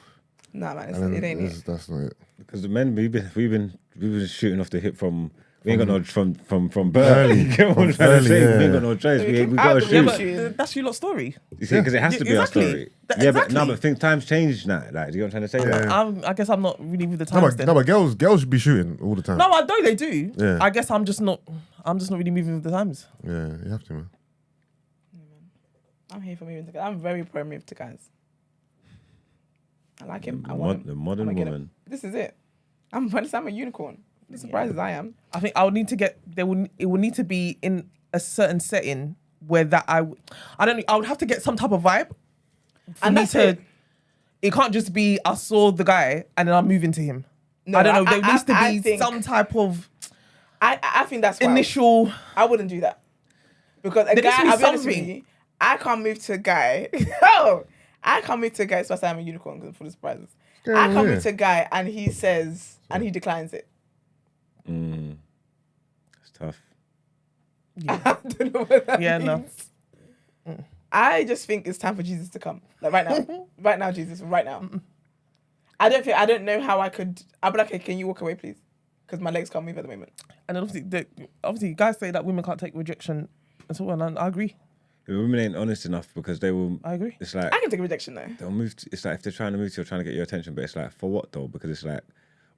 Nah, man, and it ain't it. that's not it. Because the men we've been shooting off the hip from We ain't got no from birth. Early. You get what I'm From trying to say? early, We ain't yeah. got no choice. We came got out to the Yeah, womb shoot. shooting. but that's your lot story. You see, because it has to be our Exactly. story. That- Yeah, but exactly. no, but think times change now. Like, do you know what I'm trying to say? Like, Yeah. I guess I'm not really with the No, times but, then. no, but girls should be shooting all the time. No, I know they do. Yeah. I guess I'm just not really moving with the times. Yeah, you have to, man. I'm here for moving to guys. I'm very pro move to guys. I like him. I the want him. the modern I'm gonna get woman. him. This is it. I'm a unicorn. As surprised as I am. I think I would need to get it would need to be in a certain setting where that I would have to get some type of vibe. And me that's to- it. It can't just be I saw the guy and then I'm moving to him. No, I don't know. There needs to I be think- some type of I think that's why initial. I wouldn't do that. Because a There needs guy, to be I'll be honest with something. you, I can't move to a guy. No, I can't move to a guy. So I say I'm a unicorn because for the surprises. I can't yeah. move to a guy and he says and he declines it. It's tough. I don't know what that Yeah, no. means. I just think it's time for Jesus to come. Like right now. Right now, Jesus. Right now. I don't know how I could. I'll be like, okay, can you walk away, please? Because my legs can't move at the moment. And obviously, guys say that women can't take rejection and so on. And I agree. The women ain't honest enough because they will. I agree. It's like I can take a rejection though. they'll move. It's like if they're trying to move to you, trying to get your attention, but it's like for what though? Because it's like,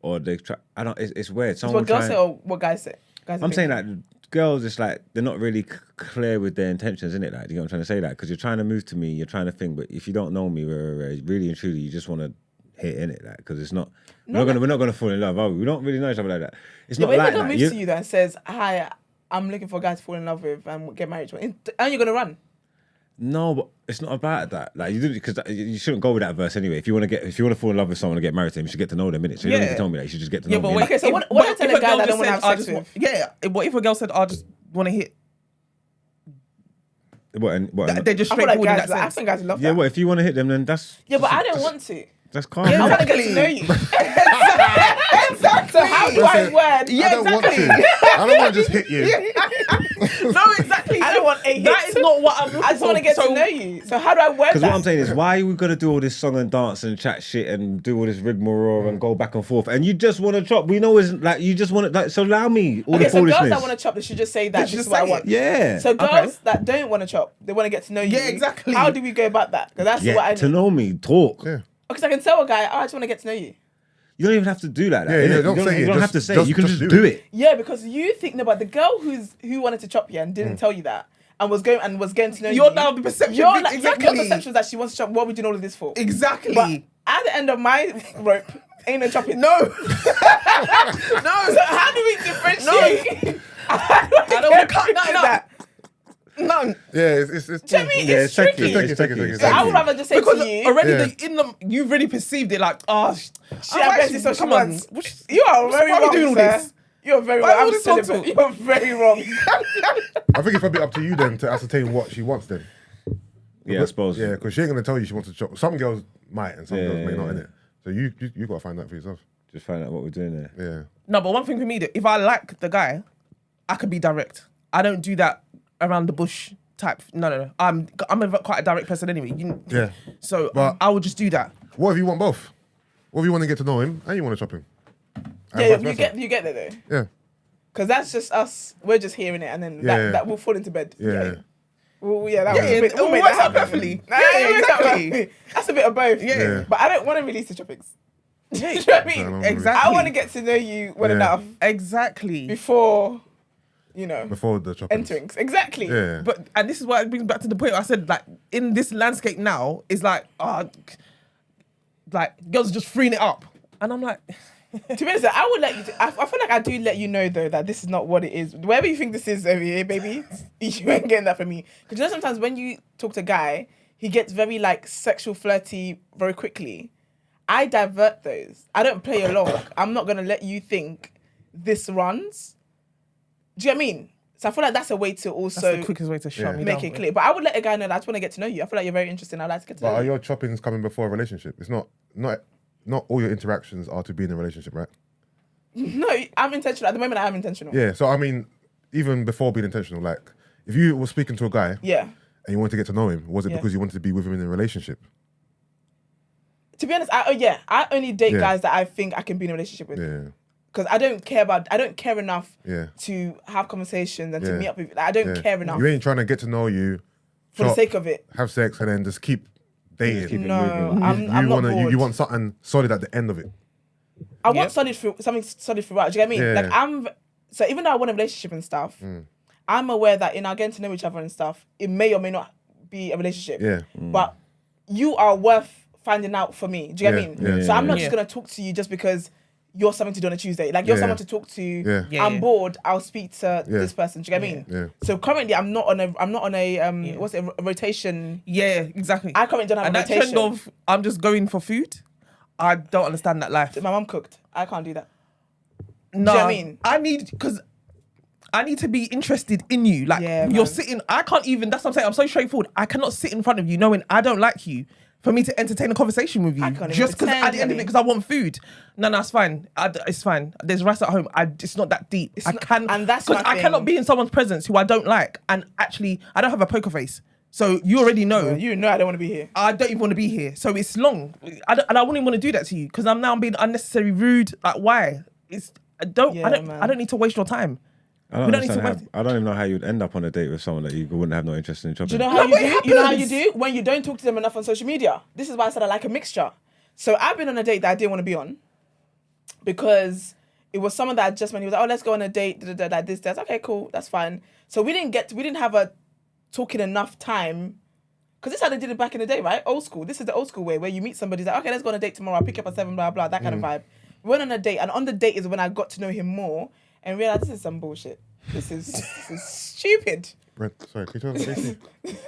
or they try. I don't. It's weird. It's Someone what girls trying- say or what guys say. Guys are I'm saying thinking. like girls, it's like they're not really clear with their intentions, isn't it? Like, you know what I'm trying to say? Like, because you're trying to move to me, you're trying to think, but if you don't know me, really and truly, you just want to hit in it, like, because it's not. We're not gonna fall in love, are we? We don't really know each other like that. It's Yeah, not but like if a girl that. moves to you though and says, "Hi, I'm looking for a guy to fall in love with and get married to," and you're gonna run. No, but it's not about that. Like you because you shouldn't go with that verse anyway. If you want to fall in love with someone and get married to him, you should get to know them, innit? So you don't need to Yeah. tell me that. You should just get to Yeah, know but me. wait. innit? Okay, so what I tell if a guy girl that I just don't want to said, have sex with? Yeah. What if a girl said, I just want to hit? What? They're just I feel like straightforward in guys, that I sense. think guys love yeah, that. what if you want to hit them? Then that's Yeah, but I don't want to. that's calm. I'm innit? trying to get to know you. Exactly. So how do I Listen, word? I don't want to. I don't want to just hit you. No, exactly. I don't want a hit. That is not what I'm looking for. I just want to get to know you. So how do I word Because that? what I'm saying is, why are we gonna do all this song and dance and chat shit and do all this rigmarole and go back and forth? And you just want to chop. We know it's like you just want to. Like, so allow me all Okay, the so girls foolishness. that want to chop, they should just say that. This should is what I say it. want. Yeah. So girls Okay. that don't want to chop, they want to get to know you. Yeah, exactly. How do we go about that? Because that's what I Get to need. know me. Talk. Yeah. Because I can tell a guy, oh, I just want to get to know you. You don't even have to do that. Yeah, innit? don't say it. You don't Just- have to say just- it. You can just just do do it. it. Yeah, because you think no, but the girl who wanted to chop you and didn't tell you that and was getting to know you. You're now the perception. Your Exactly. perception is that she wants to chop. What are we doing all of this for? Exactly. But at the end of my rope, ain't no chopping. No. No. So how do we differentiate? I don't want to cut nothing up. None. Yeah, it's Do you know what I mean? Yeah, It's tricky. tricky. It's tricky, tricky. it's So I tricky. would rather just say Because to you, already Yeah. you've already perceived it like, oh, I bet it's what she wants. What's- You are very why are we wrong, doing all sir. this? You're very Why wrong. all I'm this celibate. talk? You're very wrong. I think it's a bit up to you then to ascertain what she wants then. Yeah, I suppose. Yeah, because she ain't gonna tell you she wants to chop. Some girls might and some Yeah, girls may yeah, not, yeah. innit? So you gotta find that for yourself. Just find out what we're doing there. Yeah. No, but one thing for me, that if I like the guy, I could be direct. I don't do that around the bush type. No. I'm quite a direct person anyway. Yeah. So But- I would just do that. What if you want both? What if you want to get to know him and you want to chop him? And Yeah, vice versa? you get that though. Yeah. Because that's just us. We're just hearing it, and then Yeah. that will fall into bed. Yeah. Well, yeah, that Yeah, was it we'll make works that out happen. perfectly. Nah, Yeah, it works out exactly. perfectly. That's a bit of both. Yeah. But I don't want to release the choppings. Do you know what I mean? No, no, Exactly. I want to get to know you well Yeah. enough Exactly. before, Before the chopping. entering. Exactly. Yeah. And this is why it brings back to the point I said, like, in this landscape now, is like girls are just freeing it up. And I'm like, To be honest, I would let you. I feel like I do let you know though that this is not what it is. Wherever you think this is over here, baby, you ain't getting that from me. Because you know sometimes when you talk to a guy, he gets very like sexual flirty very quickly. I divert those. I don't play along. I'm not gonna let you think this runs. Do you know what I mean? So I feel like that's a way to that's also the quickest way to shut me make down. it clear. But I would let a guy know that I just want to get to know you. I feel like you're very interesting. I'd like to get to But know are you. your choppings coming before a relationship? It's not all your interactions are to be in a relationship, right? No, I'm intentional. At the moment, I am intentional. Yeah. So I mean, even before being intentional, like if you were speaking to a guy Yeah. and you wanted to get to know him, was it Yeah. because you wanted to be with him in a relationship? To be honest, I only date Yeah. guys that I think I can be in a relationship with. Yeah. because I don't care enough Yeah. to have conversations and to Yeah. meet up with. Like, I don't Yeah. care enough You ain't trying to get to know you for the chop, sake of it. have sex, and then just keep dating. keep it No, moving. I'm not wanna, bored. you want something solid at the end of it. I want something solid throughout. Do you get me? Yeah. Like so even though I want a relationship and stuff, I'm aware that in our getting to know each other and stuff, it may or may not be a relationship. Yeah. But you are worth finding out for me. Do you get Yeah, what I mean? yeah. So I'm not Yeah. just gonna talk to you just because you're something to do on a Tuesday. Like you're Yeah. someone to talk to. Yeah. Yeah, I'm yeah. bored. I'll speak to this person. Do you get what I mean? Yeah. So currently I'm not on a what's it, a rotation. Yeah, exactly. I currently don't have and a that rotation. trend of I'm just going for food, I don't understand that life. My mum cooked. I can't do that. No, what I mean? I need to be interested in you. Like Yeah, you're man. sitting. I can't even. That's what I'm saying. I'm so straightforward. I cannot sit in front of you knowing I don't like you for me to entertain a conversation with you. I can't even Just because pretend, at the end of it, Ellie. because I want food. No, it's fine. It's fine. There's rice at home. It's not that deep. And that's because my I cannot thing. be in someone's presence who I don't like, and actually I don't have a poker face. So you already know. You know I don't want to be here. I don't even want to be here. So it's long. And I wouldn't even want to do that to you because I'm now being unnecessarily rude. Like why? I don't need to waste your time. I We don't don't need to understand waste. I don't even know how you'd end up on a date with someone that you wouldn't have no interest in Do chopping. you know how you but do? it You know how you happens. do when you don't talk to them enough on social media. This is why I said I like a mixture. So I've been on a date that I didn't want to be on because it was someone that I just met. He was like, "Oh, let's go on a date." Like this. That's okay, cool. That's fine. So we didn't have a talking enough time. Because this is how they did it back in the day, right? Old school. This is the old school way where you meet somebody, like, okay, let's go on a date tomorrow. I'll pick you up at 7, blah, blah, that kind of vibe. We went on a date, and on the date is when I got to know him more and realized this is some bullshit. This is stupid. Brent, sorry, can you tell me?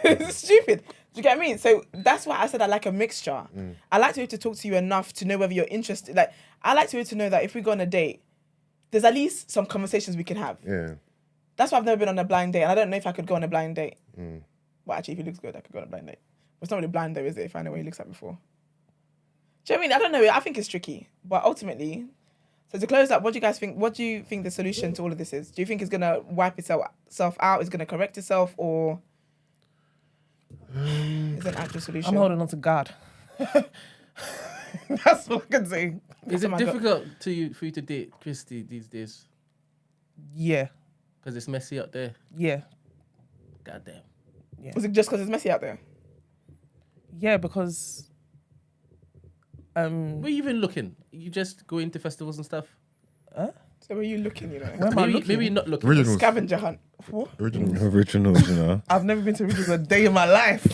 This is stupid. Do you get what I mean? So that's why I said I like a mixture. I like to be able to talk to you enough to know whether you're interested. Like, I like to be able to know that if we go on a date, there's at least some conversations we can have. Yeah. That's why I've never been on a blind date, and I don't know if I could go on a blind date. Well, actually, if he looks good, I could go on a blind date. But it's not really blind though, is it? If I know what he looks like before. Do you know what I mean? I don't know. I think it's tricky, but ultimately, so to close up, what do you guys think? What do you think the solution to all of this is? Do you think it's gonna wipe itself out? Is it gonna correct itself, or is it an actual solution? I'm holding on to God. That's what I can say. Is Oh it my God. difficult for you to date Christy these days? Yeah, Because it's messy out there. yeah, Goddamn. Was it just because it's messy out there? yeah. Because Where you even looking? You just go into festivals and stuff? So where are you looking? You know, where am I looking? Maybe not looking. Originals. scavenger hunt. Originals. Originals, you know. I've never been to Originals a day in my life.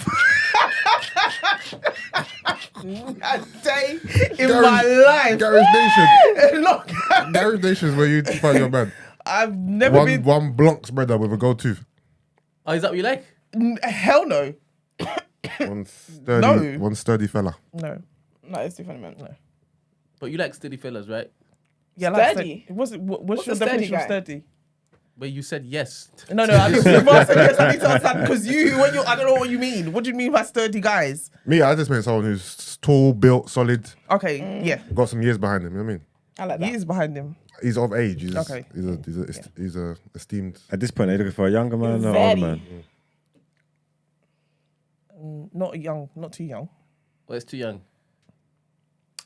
A day in my life. Garage Nation. Look, Garage Nation is where you find your man. I've never been. One Blanc brother with a gold tooth. Oh, is that what you like? Hell no. One sturdy fella. No. No, it's different, man. But you like sturdy fellas, right? Yeah, Sturdy? What's your a sturdy definition of guy? sturdy? Where you said yes. No, I need to yes, I need to understand because I don't know what you mean. What do you mean by sturdy guys? Me, I just meant someone who's tall, built, solid, Okay, yeah. got some years behind him. You know what I mean? I like that. Years behind him. He's of age. He's Okay. He's a esteemed. At this point, are you looking for a younger man or an Very. older man? Not young, not too young. Well, it's too young.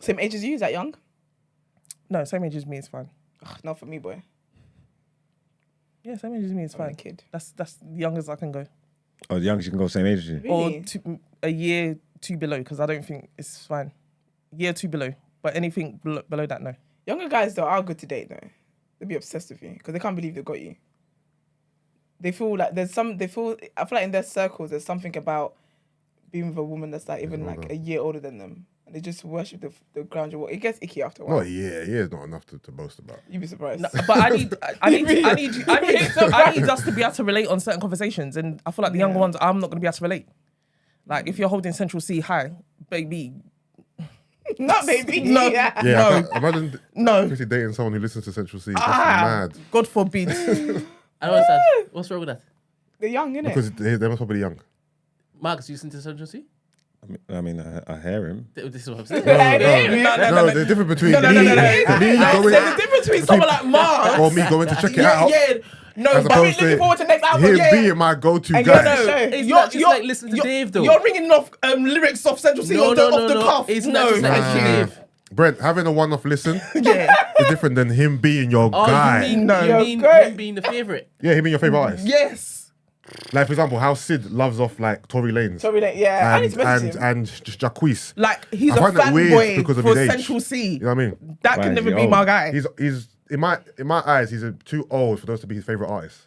Same age as you? Is that young? No, same age as me is fine. Ugh, not for me, boy. Yeah, same age as me is I'm a fine. kid. That's the youngest I can go. Or the youngest you can go same age as you? Really? Or a year, 2 below, because I don't think it's fine. Year 2 below, but anything below that, no. Younger guys though are good to date though. They'll be obsessed with you because they can't believe they got you. They feel like I feel like in their circles there's something about being with a woman that's like even like a year older than them. And they just worship the ground you walk. It gets icky after a while. Not a year. A year is not enough to boast about. You'd be surprised. No, but I need us to be able to relate on certain conversations, and I feel like the younger ones, I'm not going to be able to relate. Like if you're holding Central C high, baby, Not baby. No. Yeah, I No. can't imagine no, Chrissy dating someone who listens to Central C. That's mad. God forbid. I don't understand. What's wrong with that? They're young, innit? Because they must probably young. Marcus, you listen to Central C? I mean, I hear him. This is what I'm saying. No, the difference between me There's going a difference between someone like Mark or me going to check it yeah, out. yeah. No, As but opposed looking forward to next album, him yeah. being my go-to And guy. you're no. It's not just like listening to Dave, though. You're ringing off lyrics off Central C No, off no, the no, no. cuff. It's no, not just like thank you. Dave. Brent, having a one-off listen Yeah. is different than him being your Oh, guy. you mean, No. you mean Great. him being the favorite? Yeah, him being your favorite artist. Yes. Like, for example, how Sid loves off like Tory Lanez. Tory Lane, yeah. I need And, to message him. and just Jacquees. Like he's I a find that weird fanboy because of for his age. Central C. You know what I mean? That Why can is never he be old? my guy. He's in my eyes, he's too old for those to be his favorite artists.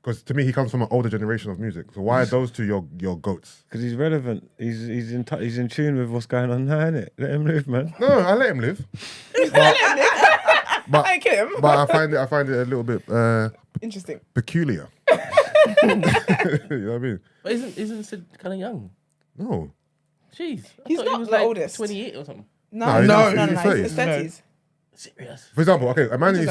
Because to me, he comes from an older generation of music. So why are those two your goats? Because he's relevant. He's in tune with what's going on now, innit? Let him live, man. No, I let him live. I ain't kidding him. But I find it a little bit Interesting. peculiar. You know what I mean? But isn't Sid kind of young? No. Jeez. I He's thought not he was the like oldest. 28 or something. No, No, no, he's no. in He's his in his 30s. Serious. For example, okay, a man in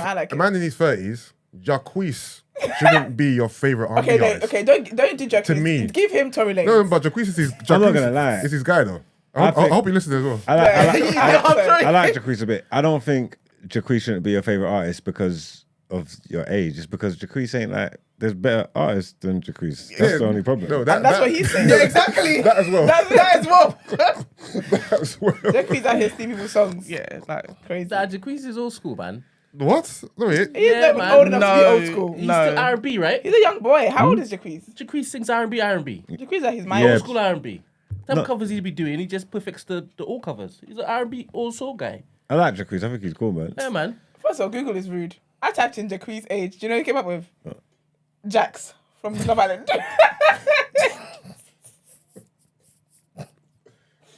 his 30s, Jacquees shouldn't be your favorite R&B Okay, artist. okay, don't do Jack. To me. Give him Tory Lane. No, but Jacquees is his. I'm not Jacquees gonna lie. It's his guy though. I I think- hope he listens as well. I like Jacquees a bit. I don't think Jacquees shouldn't be your favorite artist because of your age. It's because Jacquees ain't like. There's better artists than Jacquees. That's Yeah, the only problem. No, And that's what he's saying. Yeah, exactly. That as well. That as well. That as well. Jacquees out here stealing people's songs. Yeah, it's like Crazy. That Jacquees is old school, man. What? No, wait. He's Yeah, not man. old enough to be No. old school. He's No. still R&B, right? He's a young boy. How old is Jacquees? Jacquees sings R&B. Jacquees at his mind. Yeah. Old school R&B. Type No. of covers he'd be doing, he just perfects the old covers. He's an R&B old soul guy. I like Jacquees. I think he's cool, man. Yeah, man. First of all, Google is rude. I typed in Jacquees' age. Do you know who he came up with? Jax from Love Island.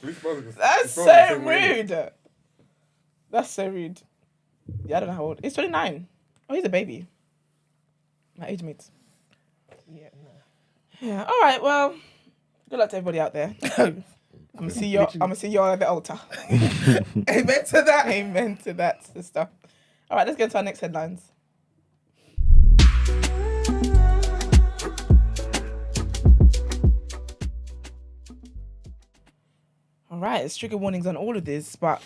That's so rude. That's so rude. Yeah, I don't know how old. He's 29. Oh, he's a baby. My age mates. Yeah. All right. Well, good luck to everybody out there. I'm gonna see you. I'm gonna see you all at the altar. Amen to that. Amen to that, sister. All right. Let's get to our next headlines. All right. It's trigger warnings on all of this, but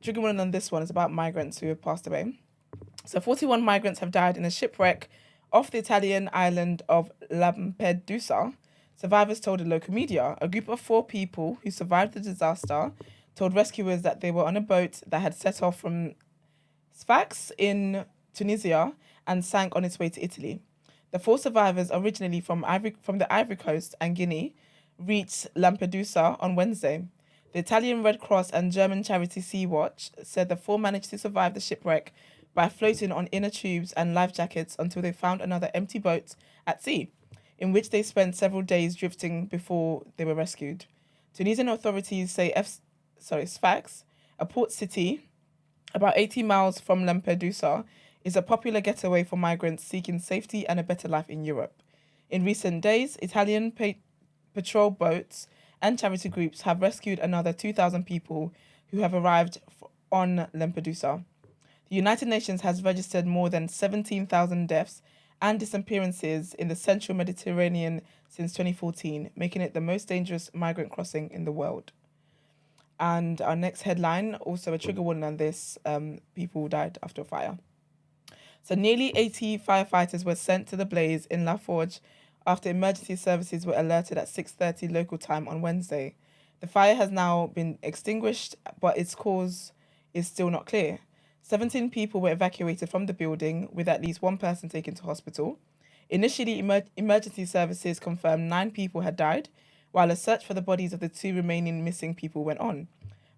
trigger warning on this one is about migrants who have passed away. So 41 migrants have died in a shipwreck off the Italian island of Lampedusa. Survivors told a local media. A group of 4 people who survived the disaster told rescuers that they were on a boat that had set off from Sfax in Tunisia and sank on its way to Italy. The 4 survivors, originally from the Ivory Coast and Guinea, reached Lampedusa on Wednesday. The Italian Red Cross and German charity Sea-Watch said the 4 managed to survive the shipwreck by floating on inner tubes and life jackets until they found another empty boat at sea, in which they spent several days drifting before they were rescued. Tunisian authorities say Sfax, a port city about 80 miles from Lampedusa, is a popular getaway for migrants seeking safety and a better life in Europe. In recent days, Italian patrol boats and charity groups have rescued another 2,000 people who have arrived on Lampedusa. The United Nations has registered more than 17,000 deaths and disappearances in the central Mediterranean since 2014, making it the most dangerous migrant crossing in the world. And our next headline, also a trigger warning on this, people died after a fire. So nearly 80 firefighters were sent to the blaze in La Forge after emergency services were alerted at 6:30 local time on Wednesday. The fire has now been extinguished, but its cause is still not clear. 17 people were evacuated from the building, with at least 1 person taken to hospital. Initially, emergency services confirmed 9 people had died, while a search for the bodies of the 2 remaining missing people went on.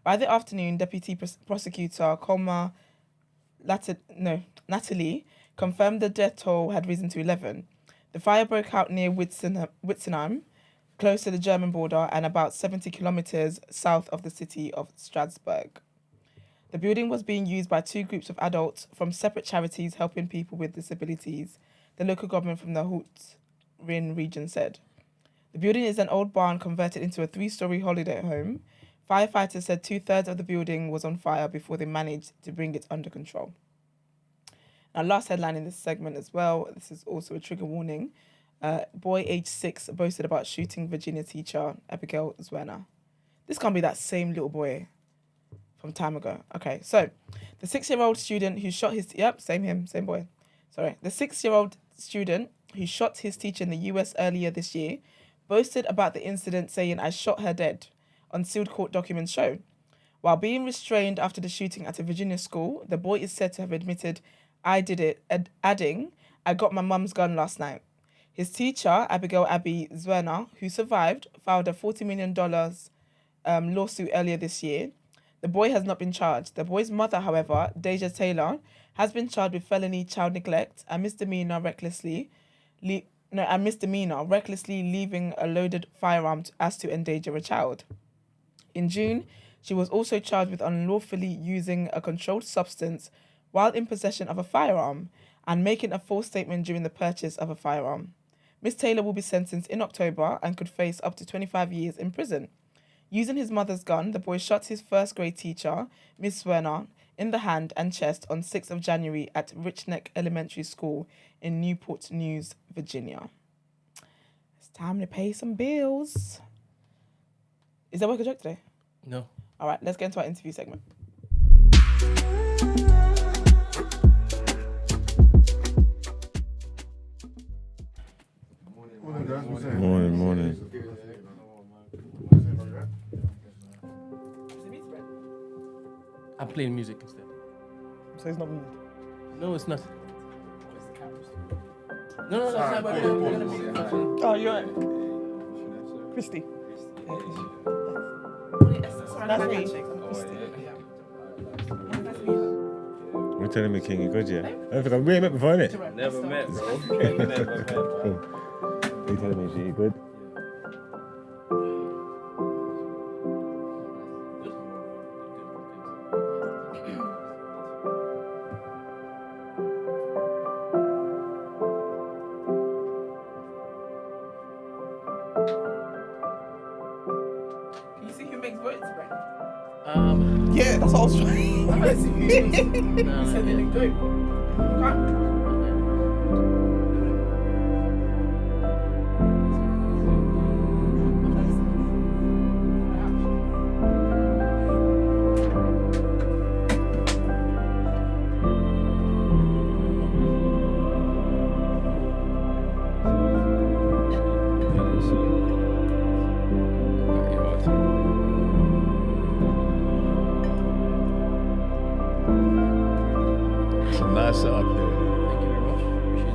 By the afternoon, Deputy Prosecutor Colma Natalie confirmed the death toll had risen to 11. The fire broke out near Witzenheim, close to the German border and about 70 kilometers south of the city of Strasbourg. The building was being used by 2 groups of adults from separate charities helping people with disabilities, the local government from the Haut-Rhin region said. The building is an old barn converted into a 3-story holiday home. Firefighters said 2/3 of the building was on fire before they managed to bring it under control. Now, last headline in this segment as well, this is also a trigger warning. Boy aged 6 boasted about shooting Virginia teacher Abigail Zwerner. This can't be that same little boy from time ago. Okay, so the 6-year-old student who shot his... same boy. Sorry. The 6-year-old student who shot his teacher in the US earlier this year boasted about the incident, saying, "I shot her dead," on sealed court documents show. While being restrained after the shooting at a Virginia school, the boy is said to have admitted, "I did it," adding, "I got my mum's gun last night." His teacher, Abigail Zwerner, who survived, filed a $40 million lawsuit earlier this year. The boy has not been charged. The boy's mother, however, Deja Taylor, has been charged with felony child neglect and misdemeanor recklessly leaving a loaded firearm as to endanger a child. In June, she was also charged with unlawfully using a controlled substance while in possession of a firearm and making a false statement during the purchase of a firearm. Miss Taylor will be sentenced in October and could face up to 25 years in prison. Using his mother's gun, the boy shot his first grade teacher, Miss Zwerner, in the hand and chest on 6th of January at Richneck Elementary School in Newport News, Virginia. It's time to pay some bills. Is there work a joke today? No. All right, let's get into our interview segment. Morning. I'm playing music instead. So it's not me. No, it's not. No, that's not. Oh, you're right. Christy. That's me. We're telling me, King, you good, yeah? I don't think we ain't met before, innit? Never met, bro. Never met, bro. You telling me, you good? Can you see who makes votes, Brent? Yeah, that's what I was trying. I don't see who makes votes. You said they didn't go. Can't. It's a nice setup here. Thank you very much. Appreciate it.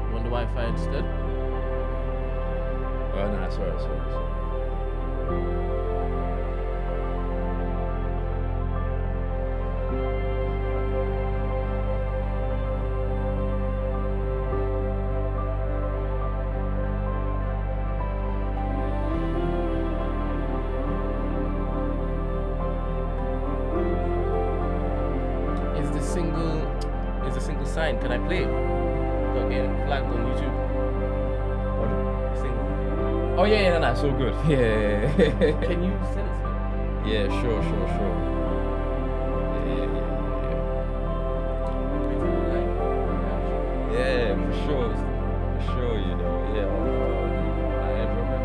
You want the Wi-Fi instead? Oh, no, sorry. Is the single signed? Can I play it? Don't get flagged on YouTube. Single. Oh, yeah, no, it's all good. Yeah. Can you send it to me? Yeah, sure. Yeah, for sure, you know. Yeah, airdrop it.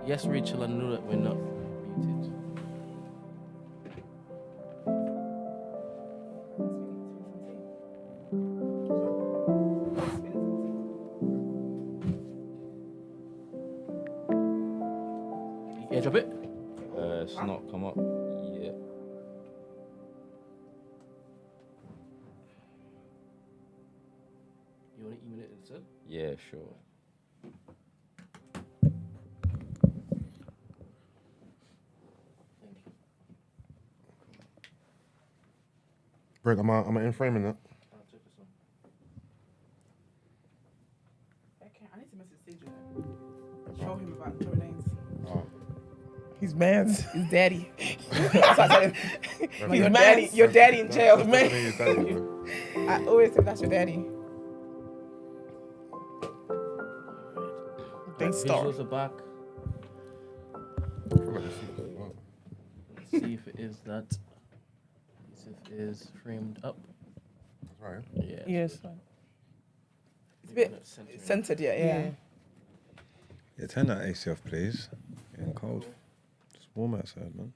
Yes, Rachel, I know that we're not muted. You airdrop it? It's not come up yet. You want to email it instead? Yeah, sure. Thank you. Brent, am I in framing that? I'll check this one. Okay, I need to message Cedric. Show him about Jordan's. He's man's. His daddy. That's what I said. Your daddy in jail. Man. I always think that's your daddy. Daystar. Visuals are back. I forgot to see it. Wow. Let's see if it is that. See if it is framed up. That's right. Yeah. Yes. It's a bit centered, yeah. Yeah, turn that AC off, please. Getting cold. It's warm outside, man.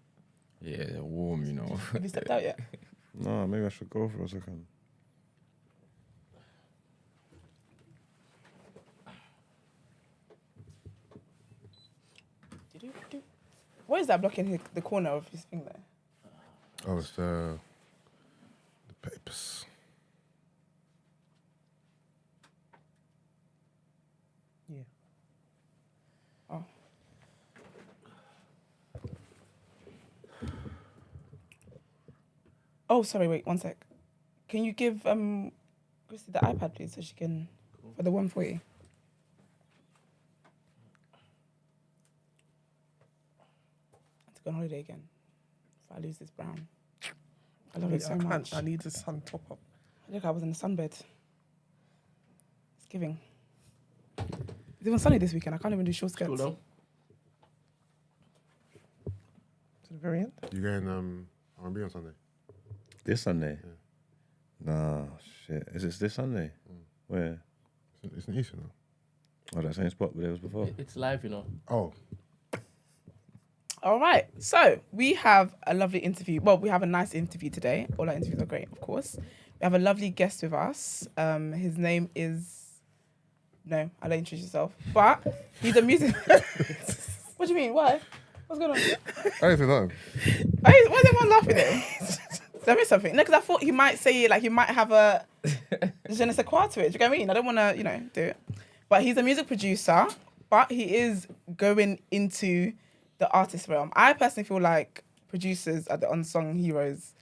Yeah, they're warm, you know. Have you stepped out yet? No, maybe I should go for a second. What is that blocking the corner of his thing there? Oh, it's the papers. Yeah. Oh. Oh, sorry, wait, one sec. Can you give Christy the iPad, please, so she can, for the 140? I have to go on holiday again. If I lose this brown. I love it so much. I need the sun top up. Look, I was in the sunbed. It's giving. It's even sunny this weekend. I can't even do short skirts. Cool down. To the very end. You going R&B on Sunday? This Sunday? Nah, shit. Is it this Sunday? Where? It's in Eastern now. Oh, that same spot where it was before. It's live, you know. Oh, All right. So we have a lovely interview. Well, we have a nice interview today. All our interviews are great, of course. We have a lovely guest with us. His name is... No, I'll let you introduce yourself. But he's a music... What do you mean? Why? What's going on? I didn't say that. Why is everyone laughing then? There is something. No, because I thought he might say it like he might have a je ne sais quoi to it. Do you get what I mean? I don't want to, do it. But he's a music producer, but he is going into the artist realm. I personally feel like producers are the unsung heroes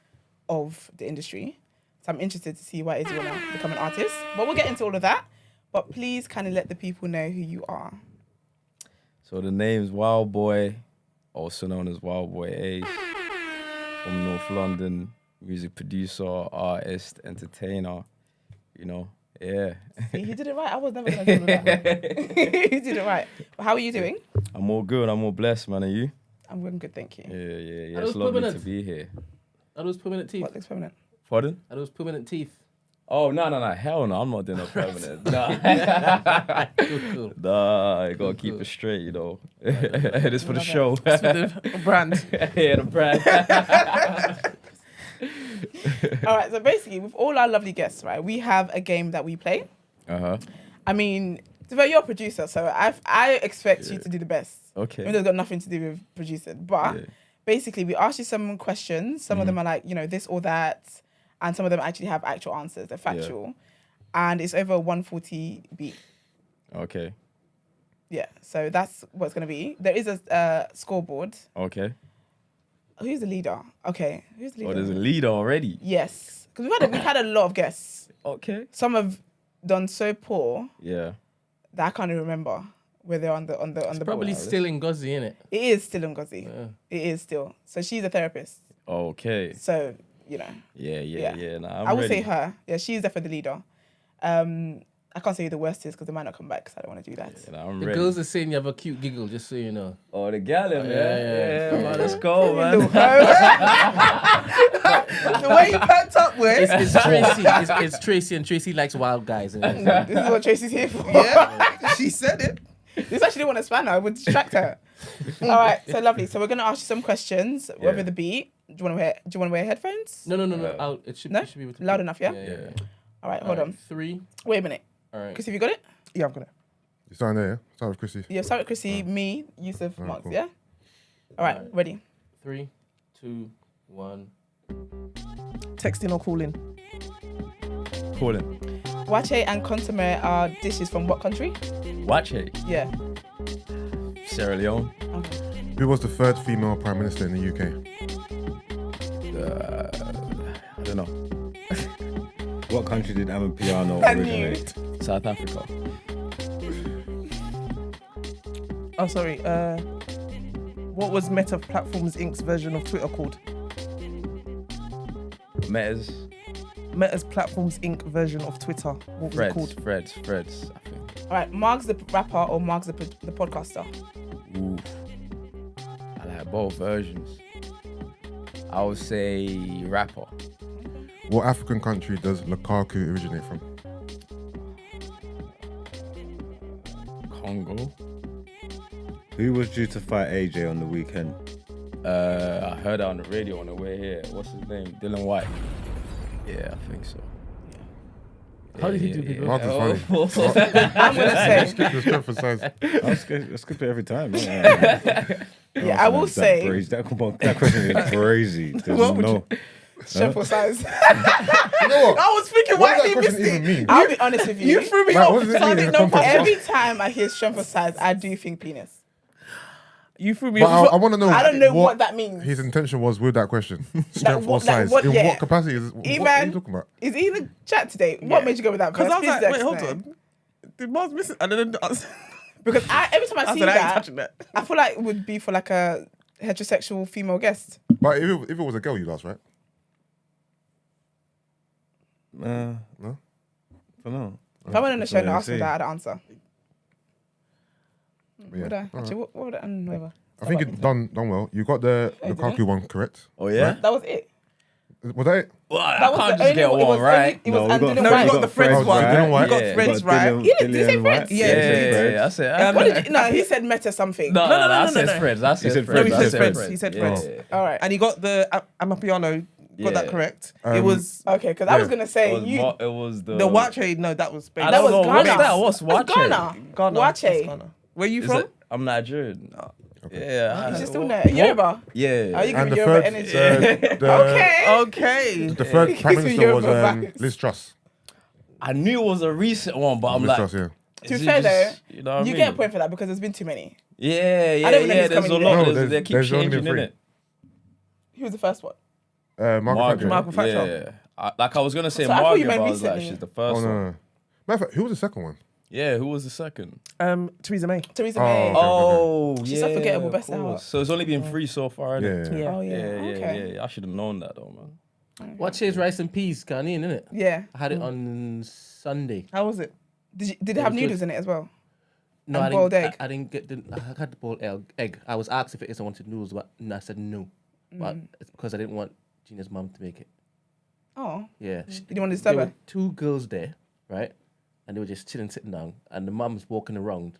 of the industry. So I'm interested to see why it is you want to become an artist. But we'll get into all of that. But please kind of let the people know who you are. So the name's WildBoy, also known as WildBoy A, from North London, music producer, artist, entertainer, yeah. See, he did it right. I was never going to do that. He did it right. But how are you doing? I'm all good, I'm all blessed, man, are you? I'm doing good, thank you. Yeah, Are it's those lovely permanent? to be here. Are those permanent teeth? What looks permanent? Pardon? Are those permanent teeth? Oh, no, hell no, I'm not doing no permanent. Nah. Cool. Nah, I gotta keep it straight, It is for the Love it. show. It's for the brand. Yeah, the brand. All right, so basically, with all our lovely guests, right, we have a game that we play. Uh-huh. I mean, you're a producer, so I expect you to do the best. Okay. Even though it's got nothing to do with producing. But Yeah. basically, we ask you some questions. Some of them are like, this or that. And some of them actually have actual answers. They're factual. And it's over 140 beat. Okay. Yeah, so that's what it's going to be. There is a scoreboard. Okay. Who's the leader? Okay, who's the leader? Oh, there's a leader already. Yes, because we've had a lot of guests. Okay. Some have done so poor Yeah. that I can't even remember where they're on the Probably board. still in Gozzi, innit? It is still Ngozi. Yeah. It is still. So she's a therapist. Okay. So Yeah. Nah, I would ready. say her. Yeah, she's definitely the leader. I can't say who the worst is because they might not come back. Because I don't want to do that. Yeah, nah, I'm The ready. girls are saying you have a cute giggle, just so you know. Oh, the gallon, man. yeah. Man, let's go, man. The way you packed up with. It's Tracy. It's Tracy, and Tracy likes wild guys. innit? This is what Tracy's here for. Yeah, she said it. This actually want to span her. I would distract her. All right, so lovely. So we're gonna ask you some questions over the beat. Do you want to wear headphones? No. It should No? be able to Loud enough, yeah? Yeah. All right, hold on. 3. Wait a minute. All right. Chris, have you got it? Yeah, I've got it. You starting there, yeah? Start with Chrissy. Yeah, start with Chrissy, me, Yusuf, Alright, Marks, cool. yeah? All right, ready. 3, 2, 1. Texting or calling? Calling. Wache and consomme are dishes from what country? Watch it. Yeah. Sierra Leone. Okay. Who was the third female prime minister in the UK? I don't know. What country did Amapiano I knew. originate? South Africa. Oh, sorry. What was Meta Platforms Inc.'s version of Twitter called? Metas. Meta's Platforms Inc. version of Twitter. What was it called? Freds, I think. All right, Margs the rapper or Margs the podcaster? Ooh. I like both versions. I would say rapper. What African country does Lukaku originate from? Congo. Who was due to fight AJ on the weekend? I heard it on the radio on the way here. What's his name? Dylan White. Yeah, I think so. How did he do it? Mark is funny. I'm gonna say. Skip the strength for size. I skip it every time. Yeah, I will say. That question is crazy. There's What would no. Strength for size. You know what? I was thinking, What why does did that he question miss even it? mean? I'll be honest with you. You threw me Like, off. what does it so I mean in didn't the know context? Every time I hear strength for size, I do think penis. You threw me But off. I want to know. I don't know what that means. His intention was with that question. Strength or what- like size? what- In yeah. what capacity is? What are Even- you talking about? Is he in the chat today? What made you go with that? Because I was Please like, wait, hold explain. on. Did Mars miss it? And then Because every time I see said, I ain't that, touching that. I feel like it would be for like a heterosexual female guest. But if it was a girl, you'd ask, right? No. For now. If I went on the show and Yeah, asked me see. that, I'd answer. Yeah. Would I? Alright. Actually, what would I? Whatever. I think you've done well. You got the did Lukaku I? one correct. Oh yeah. That was it. Was that it? Well, That I was can't the just only get one. It was one right. It was we and got- didn't No, right. you got the Fred's one. Dylan White. You got Yeah, Fred's we got right. Dylan- He did- did he say Dylan Fred's? White. Yeah, Yeah, I said. What did no, he said meta something. No, I said no. Fred's. I said said Fred's. Fred's. No, I he said said Fred's. Fred's. He said Yeah, Fred's. yeah, yeah. All right. And he got the Amapiano. Got that Yeah. correct. It was Okay, because I was Yeah. gonna say It you. was the. the Wache. No, that was Spain. I That don't was know. Ghana. What's that? What's That's Wache? Ghana. Ghana. Wache. That's Ghana. Where you Is from? it? I'm Nigerian. Yeah. You should still know. what? Yoruba. Yeah. Are you And giving the Yoruba third, energy? the, Okay. Okay. the third Gives prime you minister was Yoruba vibes. Liz Truss. I knew it was a recent one, but I'm Liz like, Truss, yeah. To be is it fair though, just- you know what I you mean? get a point for that because there's been too many. Yeah, yeah, I don't even know yeah. who's There's a coming lot. there. No, They keep there's only changing been in three. it. Who was the first one? Margaret Thatcher. Margaret Thatcher. Yeah. I was gonna say So I thought you Margaret, meant but I was like, recently. she's the Oh, first no, one. no. Matter of fact, who was the second one? Yeah, who was the second? Theresa May. Theresa Oh, May. okay. Oh, She's yeah. so forgettable, of best out. course. So it's only been 3 so far, Yeah. innit? yeah. Oh yeah. Okay. Yeah. I should have known that though, man. Watch his rice and peas, Ghanaian, innit? Yeah. I had it on Sunday. How was it? Did it It have was noodles good. in it as well? No, And I boiled didn't. egg? I didn't get the. I had the boiled egg. I was asked if it is I wanted noodles, but I said no. But it's because I didn't want Gina's mum to make it. Oh. Yeah. You didn't want to There disturb were her? 2 girls there, right? And they were just chilling, sitting down. And the mum's walking around.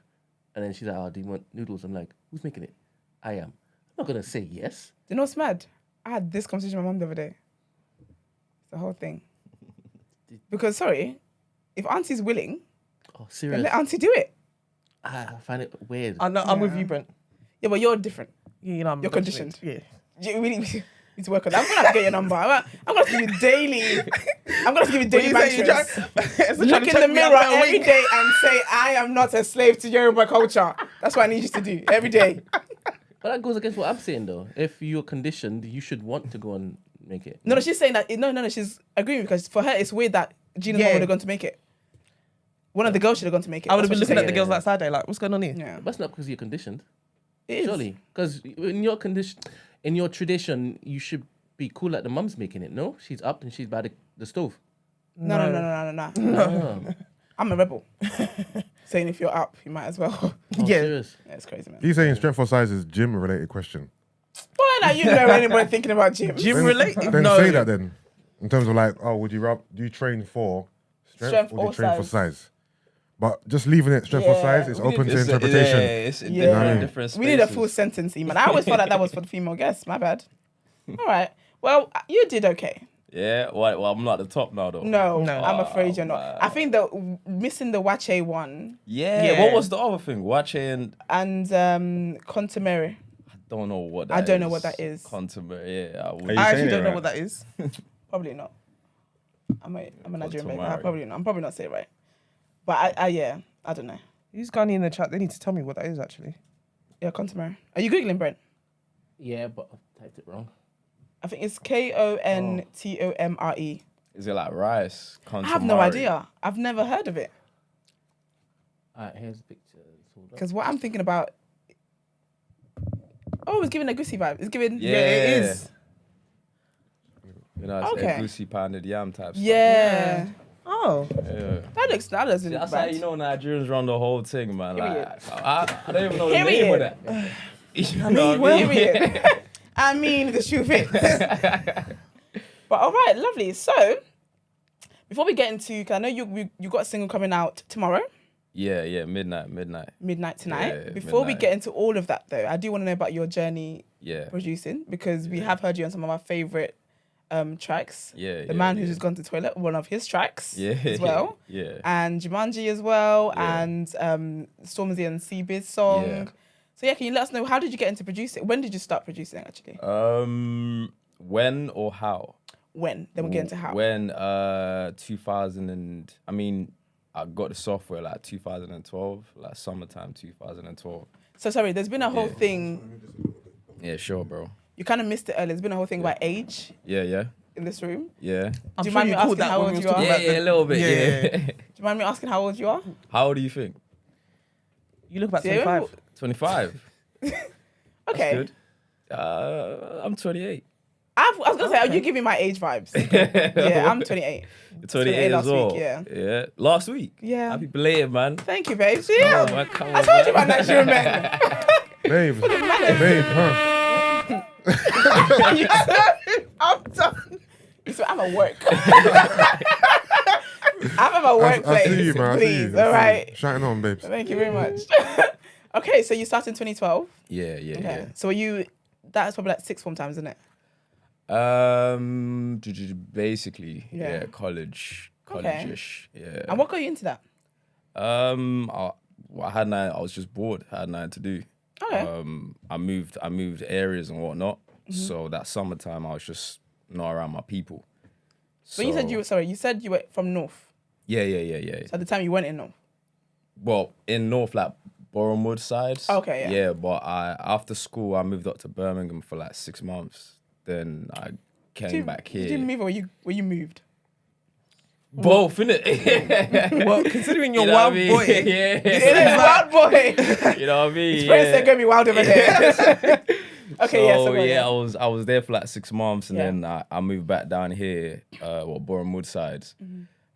And then she's like, "Oh, do you want noodles?" I'm like, "Who's making it?" I am. I'm not gonna say yes. Do you know what's mad? I had this conversation with my mum the other day. It's the whole thing. Because sorry, if auntie's willing, Oh, then serious. let auntie do it. I find it weird. I'm with you, Brent. Yeah, but you're different. You know, I'm You're conditioned. Yeah. You really need to work on that. I'm gonna have to get your number. I'm gonna have to give you daily. I'm gonna have to give you daily What you say, mantras. you Look trying to in check the me out mirror for a every week? day and say, I am not a slave to Yoruba culture. That's what I need you to do every day. But that goes against what I'm saying, though. If you're conditioned, you should want to go and make it. No, she's saying that. No, she's agreeing because for her it's weird that Gina's Yeah. mom would have gone to make it. One of the girls should have gone to make it. I would have That's been what looking she's at the girls like side eye, like, what's going on here? saying. Yeah, That's not because you're conditioned. it is. Surely. Because in your condition, in your tradition, you should be cool like the mum's making it. No? She's up and she's by the stove. No. Oh, I'm a rebel. Saying if you're up, you might as well. oh, Yeah. serious. Yeah, it's crazy, man. He's saying strength or size is gym related question. Why not? You know anybody thinking about gym? Gym related? Then No. say that then. In terms of like, oh, do you train for strength or do you or train for size. size? But just leaving it strength or Yeah, size, it's we open need- to interpretation. It's in Yeah. different spaces. We need a full sentence, man. I always thought that was for the female guests. My bad. All right. Well, you did okay. Yeah, well, I'm not at the top now though. No, No. I'm afraid you're not. man. I think that missing the Wache one Yeah, what was the other thing? Wache and and Contemere. don't know what that is. I don't know what that is. Contemere, yeah. I would. Are you I saying actually it don't know right? what that is. Probably not. I'm a Nigerian baby. Contemere. I'm probably not saying it right. But I don't know. Who's gone in the chat? They need to tell me what that is actually. Yeah, Contemere. Are you googling, Brent? Yeah, but I typed it wrong. I think it's Kontomre. Is it like rice? I have no idea. I've never heard of it. All right, here's the picture. Hold up. Because what I'm thinking about. Oh, it's giving a Gucci vibe. It's giving. Yeah. it is. You know, it's Okay. egusi pounded yam type stuff. Yeah. Oh, Yeah. That doesn't look That's bad. how you know Nigerians run the whole thing, man. Period. Like, I don't even know the Period. name of that. You know what I mean? Period. I mean, the shoe fits. But all right, lovely. So, before we get into, because I know you got a single coming out tomorrow, Yeah, midnight. midnight tonight. Yeah, Before we midnight. get into all of that, though, I do want to know about your journey Yeah. producing, because we have heard you on some of our favorite tracks. Yeah, The yeah, Man Who's yeah. Just Gone to the Toilet, one of his tracks Yeah. as well. Yeah. And Jumanji as well, Yeah. and Stormzy and Seabiz song. Yeah. So yeah, can you let us know, how did you get into producing? When did you start producing, actually? When or how? When? Then we'll get into how. When 2000 and I got the software like 2012, like summertime 2012. So sorry, there's been a whole thing, Yeah, sure, bro. you kind of missed it earlier. There's been a whole thing about age Yeah. in this room. Yeah. I'm Do you sure mind me you called asking that how when old we was you are? talking Yeah, about a little bit. Yeah. Yeah. Do you mind me asking how old you are? How old do you think? You look about See, 25. 25. Okay. Good. I'm 28. I was going to say, are you giving my age vibes? Yeah, I'm 28. 28 last as well. week, yeah. Yeah. Last week. Yeah. Happy belated, man. Thank you, babe. See, Come yeah. on, man. Come I on, told you man. about Nigerian men. Babe. Babe, huh? I'm done. So I'm at work. I'm at my I workplace. see you, man. I see Please, you. all right. Shouting on, babes. Thank you very much. Okay, so you started in 2012. Yeah. Okay. So were you, that's probably like sixth form times, isn't it? Basically, Yeah. yeah, college-ish, yeah. And what got you into that? I had nothing. I was just bored. I had nothing to do. Okay. I moved areas and whatnot. Mm-hmm. So that summertime, I was just not around my people. But you said you said you were from North. Yeah. So at the time you went in North. Well, in North, like Bournemouth sides. Okay, yeah. Yeah, but after school, I moved up to Birmingham for like 6 months. Then I came back here. Did you move or were you moved? Both, innit? Well, considering you're You know what I wild mean? boy, Yeah. It is wild boy. You know what I mean? His friends said gonna be wild over there. Okay, So, go on, yeah, I was there for like 6 months, and Yeah. then I moved back down here, Bournemouth sides.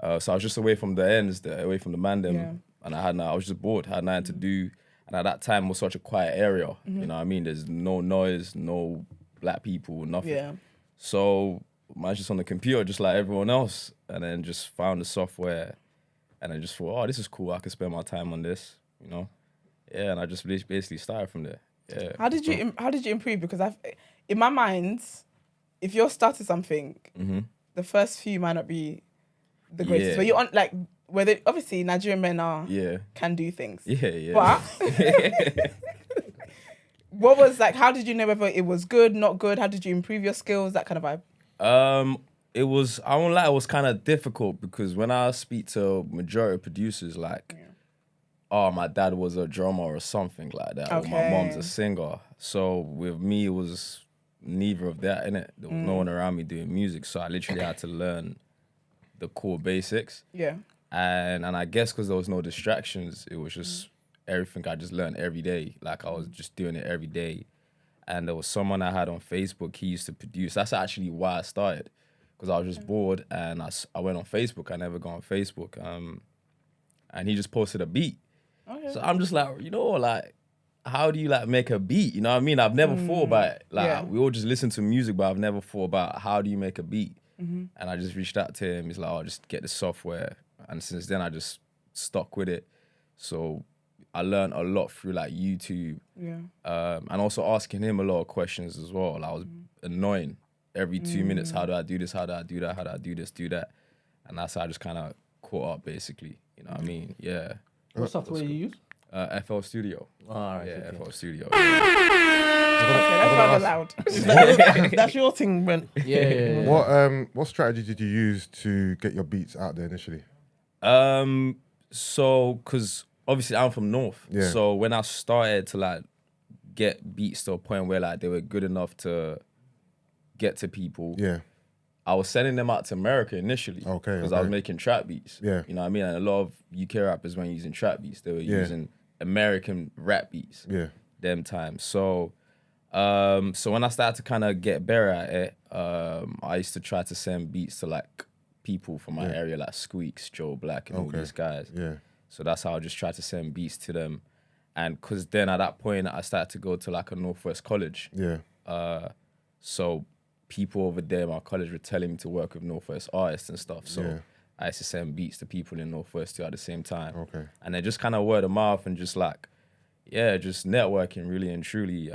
So I was just away from the ends, away from the mandem, Yeah. and I was just bored, had nothing to do, and at that time it was such a quiet area. You know what I mean? There's no noise, no black people, nothing. Yeah. So I was just on the computer, just like everyone else, and then just found the software, and I just thought, oh, this is cool. I could spend my time on this, you know? Yeah, and I just basically started from there. Yeah. How did you improve? Because in my mind, if you're starting something, the first few might not be the greatest. Yeah. But you're on like whether obviously Nigerian men can do things. Yeah. But what was like? How did you know whether it was good, not good? How did you improve your skills? That kind of vibe. It was, I won't lie, it was kind of difficult because when I speak to majority of producers, like, oh, my dad was a drummer or something like that, or my mom's a singer. So with me, it was neither of that, innit? There was no one around me doing music, so I literally had to learn the core basics. Yeah. And I guess because there was no distractions, it was just everything I just learned every day. Like, I was just doing it every day. And there was someone I had on Facebook, he used to produce. That's actually why I started, because I was just bored, and I went on Facebook. I never go on Facebook. And he just posted a beat. Okay. So I'm just like, you know, like, how do you like make a beat? You know what I mean? I've never thought about it. Like, we all just listen to music, but I've never thought about how do you make a beat. And I just reached out to him. He's like, oh, just get the software. And since then, I just stuck with it. So I learned a lot through like YouTube. Yeah. And also asking him a lot of questions as well. Like, I was annoying every 2 minutes. How do I do this? How do I do that? How do I do this? Do that? And that's how I just kind of caught up, basically. You know what I mean? Yeah. What software you use? FL Studio. All right. Yeah, okay. FL Studio. Okay, that's rather loud. that's your thing, Brent. Yeah. What strategy did you use to get your beats out there initially? So, because obviously I'm from North. Yeah. So when I started to like get beats to a point where like they were good enough to get to people, Yeah. I was sending them out to America initially. Okay, Because I was okay. making trap beats. Yeah. You know what I mean? And a lot of UK rappers weren't using trap beats. They were Yeah. using American rap beats. Yeah. Them times. So So when I started to kind of get better at it, I used to try to send beats to like people from my area, like Squeaks, Joe Black, and all these guys. Yeah. So that's how I just tried to send beats to them. And because then at that point, I started to go to like a Northwest college. Yeah. So people over there, my college, were telling me to work with Northwest artists and stuff. So I used to send beats to people in Northwest too at the same time. Okay. And then just kind of word of mouth and just like, just networking really and truly.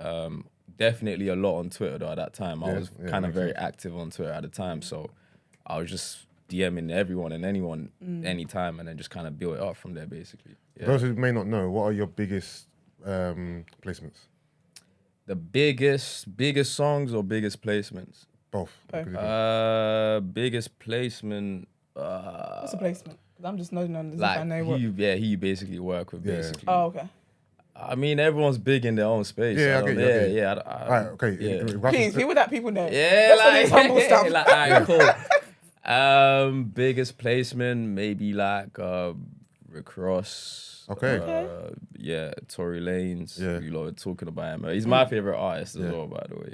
Definitely a lot on Twitter though at that time. I was kind of very active on Twitter at the time. So I was just DMing everyone and anyone anytime, and then just kind of build it up from there basically. Yeah. Those who may not know, what are your biggest placements? The biggest songs or biggest placements? Both. Biggest placement. What's the placement? 'Cause I'm just nodding on this. Like I know what. who you basically work with basically. Oh, okay. I mean, everyone's big in their own space. Yeah, I get you, I get you. yeah. Alright, okay. Yeah. Please, people that people know. Yeah, Let's not do humble stuff. like, alright, cool. Biggest placement, maybe like Rick Ross. Okay. Yeah, Tory Lanez. Yeah. You lot are talking about him. He's my favorite artist as well, by the way.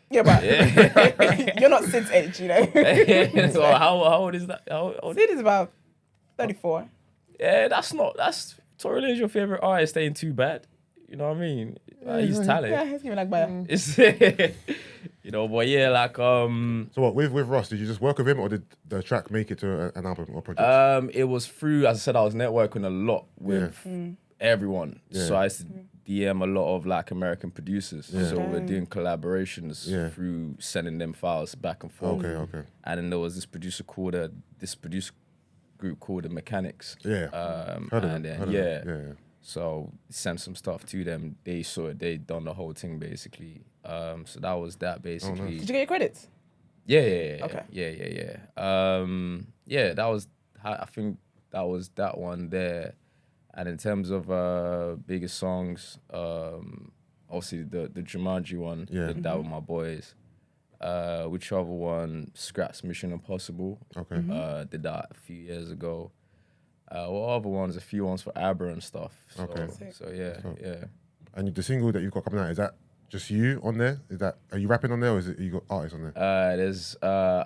Yeah, but you're not Sid's age, you know. So how old is that? How old? Sid is about 34. Yeah, that's Tory Lanez your favorite artist ain't too bad. You know what I mean? Like, he's talented. Yeah, he's giving like by. It's you know, but yeah, like So what, with Ross, did you just work with him, or did the track make it to an album or project? it was through, as I said, I was networking a lot with everyone. Yeah. So I used to DM a lot of like American producers. So we're doing collaborations through sending them files back and forth. Okay. And then there was this producer group called the Mechanics. Yeah. Heard of it. Yeah. So sent some stuff to them. They saw it. They done the whole thing basically. So that was that basically. Did you get your credits? Yeah. Okay. Yeah. That was. I think that was that one there. And in terms of biggest songs, obviously the Jumanji one. Did that with my boys. Which other one? Scraps Mission Impossible. Okay. Did that a few years ago. What other ones? A few ones for ABBA and stuff. So, Okay. So yeah. And the single that you've got coming out, is that just you on there? Are you rapping on there, or is it you got artists on there? There's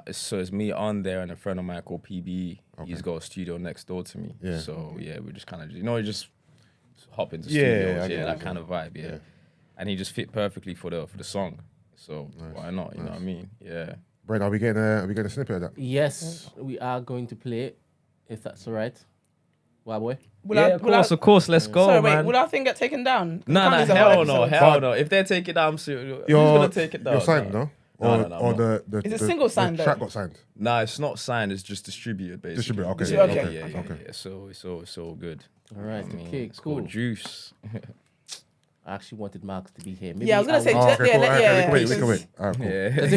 it's me on there and a friend of mine called PB. He's got a studio next door to me. Yeah. So yeah, we just kind of you just hop into Yeah, studios, that kind of vibe. Yeah. And he just fit perfectly for the song. So why not? You know what I mean? Yeah. Brent, are we getting a snippet of that? Yes, we are going to play it, if that's all right. Why, boy? Of course. Let's go, Sorry, man. wait, will our thing get taken down? No, Can't use a whole hell episode. no. If they take it down, who's gonna take it down? You're signed, no? No, Or the Is it single signed, the track though? got signed. Nah, it's not signed. It's just distributed, basically. Distributed, okay. Yeah. So it's all good. All right, I mean, okay, it's cool. called Juice. I actually wanted Marks to be here. Yeah, I was gonna say, Oh, okay, cool. yeah. We can wait. All right, cool. Yeah. 'Cause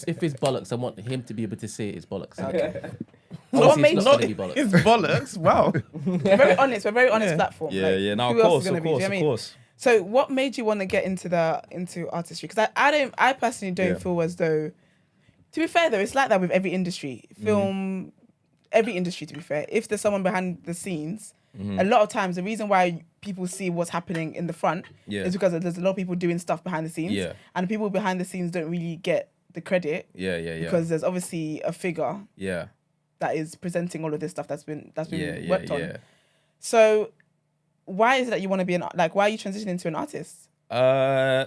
if it's bollocks, I want him to be able to say it's bollocks. Okay. Obviously, What made it's not going to be bollocks. It's bollocks. Wow. We're very honest. We're a very honest platform. Yeah, Like, yeah. No, who of else course, is gonna of be? Do you course, know of what I mean? course. So, what made you want to get into artistry? Because I personally don't feel as though. To be fair, though, it's like that with every industry. Film, every industry. To be fair, if there's someone behind the scenes, a lot of times the reason why people see what's happening in the front is because there's a lot of people doing stuff behind the scenes, and the people behind the scenes don't really get the credit. Yeah. Because there's obviously a figure Yeah. that is presenting all of this stuff that's been worked on. Yeah. So, why is it that you want to be why are you transitioning to an artist?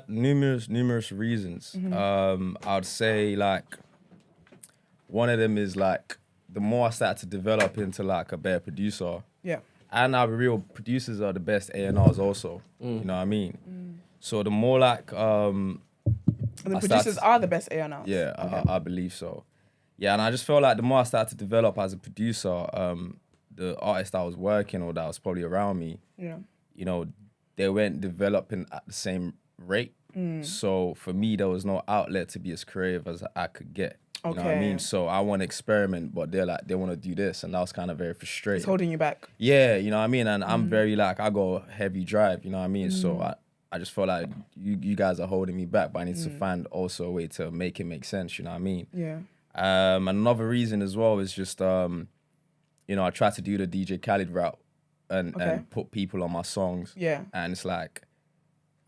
Numerous reasons. I'd say like one of them is like the more I started to develop into like a better producer, and our real producers are the best A&Rs also. You know what I mean? So the more like And the producers are the best A&Rs. Yeah, I believe so. Yeah, and I just felt like the more I started to develop as a producer, the artists I was working or that was probably around me, you know, they weren't developing at the same rate. So for me, there was no outlet to be as creative as I could get. You know what I mean? So I want to experiment, but they're like, they want to do this. And that was kind of very frustrating. It's holding you back. Yeah, you know what I mean? And I'm very like, I go heavy drive, you know what I mean? So I just felt like you guys are holding me back, but I need to find also a way to make it make sense, you know what I mean? Yeah. Another reason as well is just, you know, I try to do the DJ Khaled route and put people on my songs. Yeah. And it's like,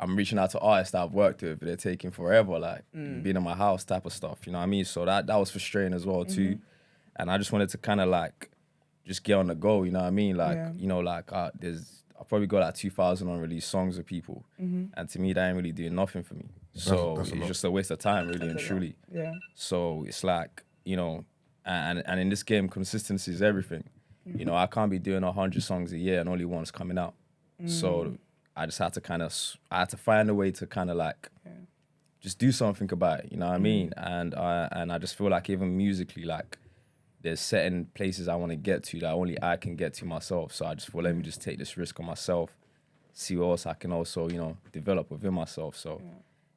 I'm reaching out to artists that I've worked with, but they're taking forever, like being in my house type of stuff. You know what I mean? So that was frustrating as well too. And I just wanted to kind of like just get on the go. You know what I mean? Like you know, like I've probably got like 2,000 unreleased songs with people, and to me that ain't really doing nothing for me. So That's it's just a waste of time, really and truly. Yeah. So it's like, you know, and in this game, consistency is everything. You know, I can't be doing 100 songs a year and only one's coming out. So I just had to I had to find a way to kind of like just do something about it. You know what I mean? And I just feel like even musically, like there's certain places I want to get to that only I can get to myself. So I just thought, let me just take this risk on myself, see what else I can also, you know, develop within myself. So.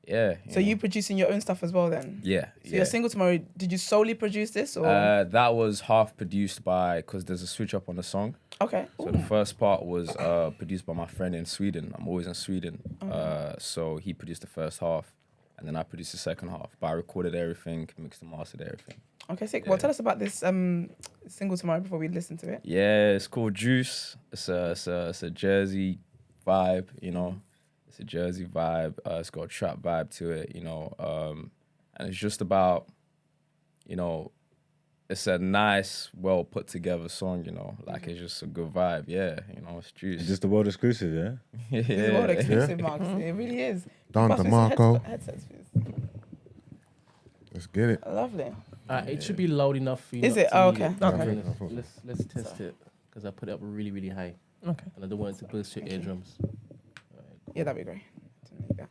Yeah. So you producing your own stuff as well then? Yeah. So your single tomorrow, did you solely produce this or? That was half produced by, because there's a switch up on the song. Okay. So the first part was produced by my friend in Sweden. I'm always in Sweden. So he produced the first half and then I produced the second half. But I recorded everything, mixed and mastered everything. Okay, sick. Yeah. Well, tell us about this single tomorrow before we listen to it. Yeah, it's called Juice. It's a Jersey vibe, you know. It's a Jersey vibe. It's got a trap vibe to it, you know. And it's just about, you know, it's a nice, well put together song, you know. Like it's just a good vibe, yeah. You know, it's Juice. It's just the world exclusive, yeah. It's the world exclusive, Marks. It really is. Don DeMarco. Headsets, please. Let's get it. Lovely. It should be loud enough for you. Is not it? to Oh, need okay. it. Okay. Let's test it because I put it up really, really high. Okay. And I don't want it to burst your eardrums. Yeah, that'd be great. Yeah.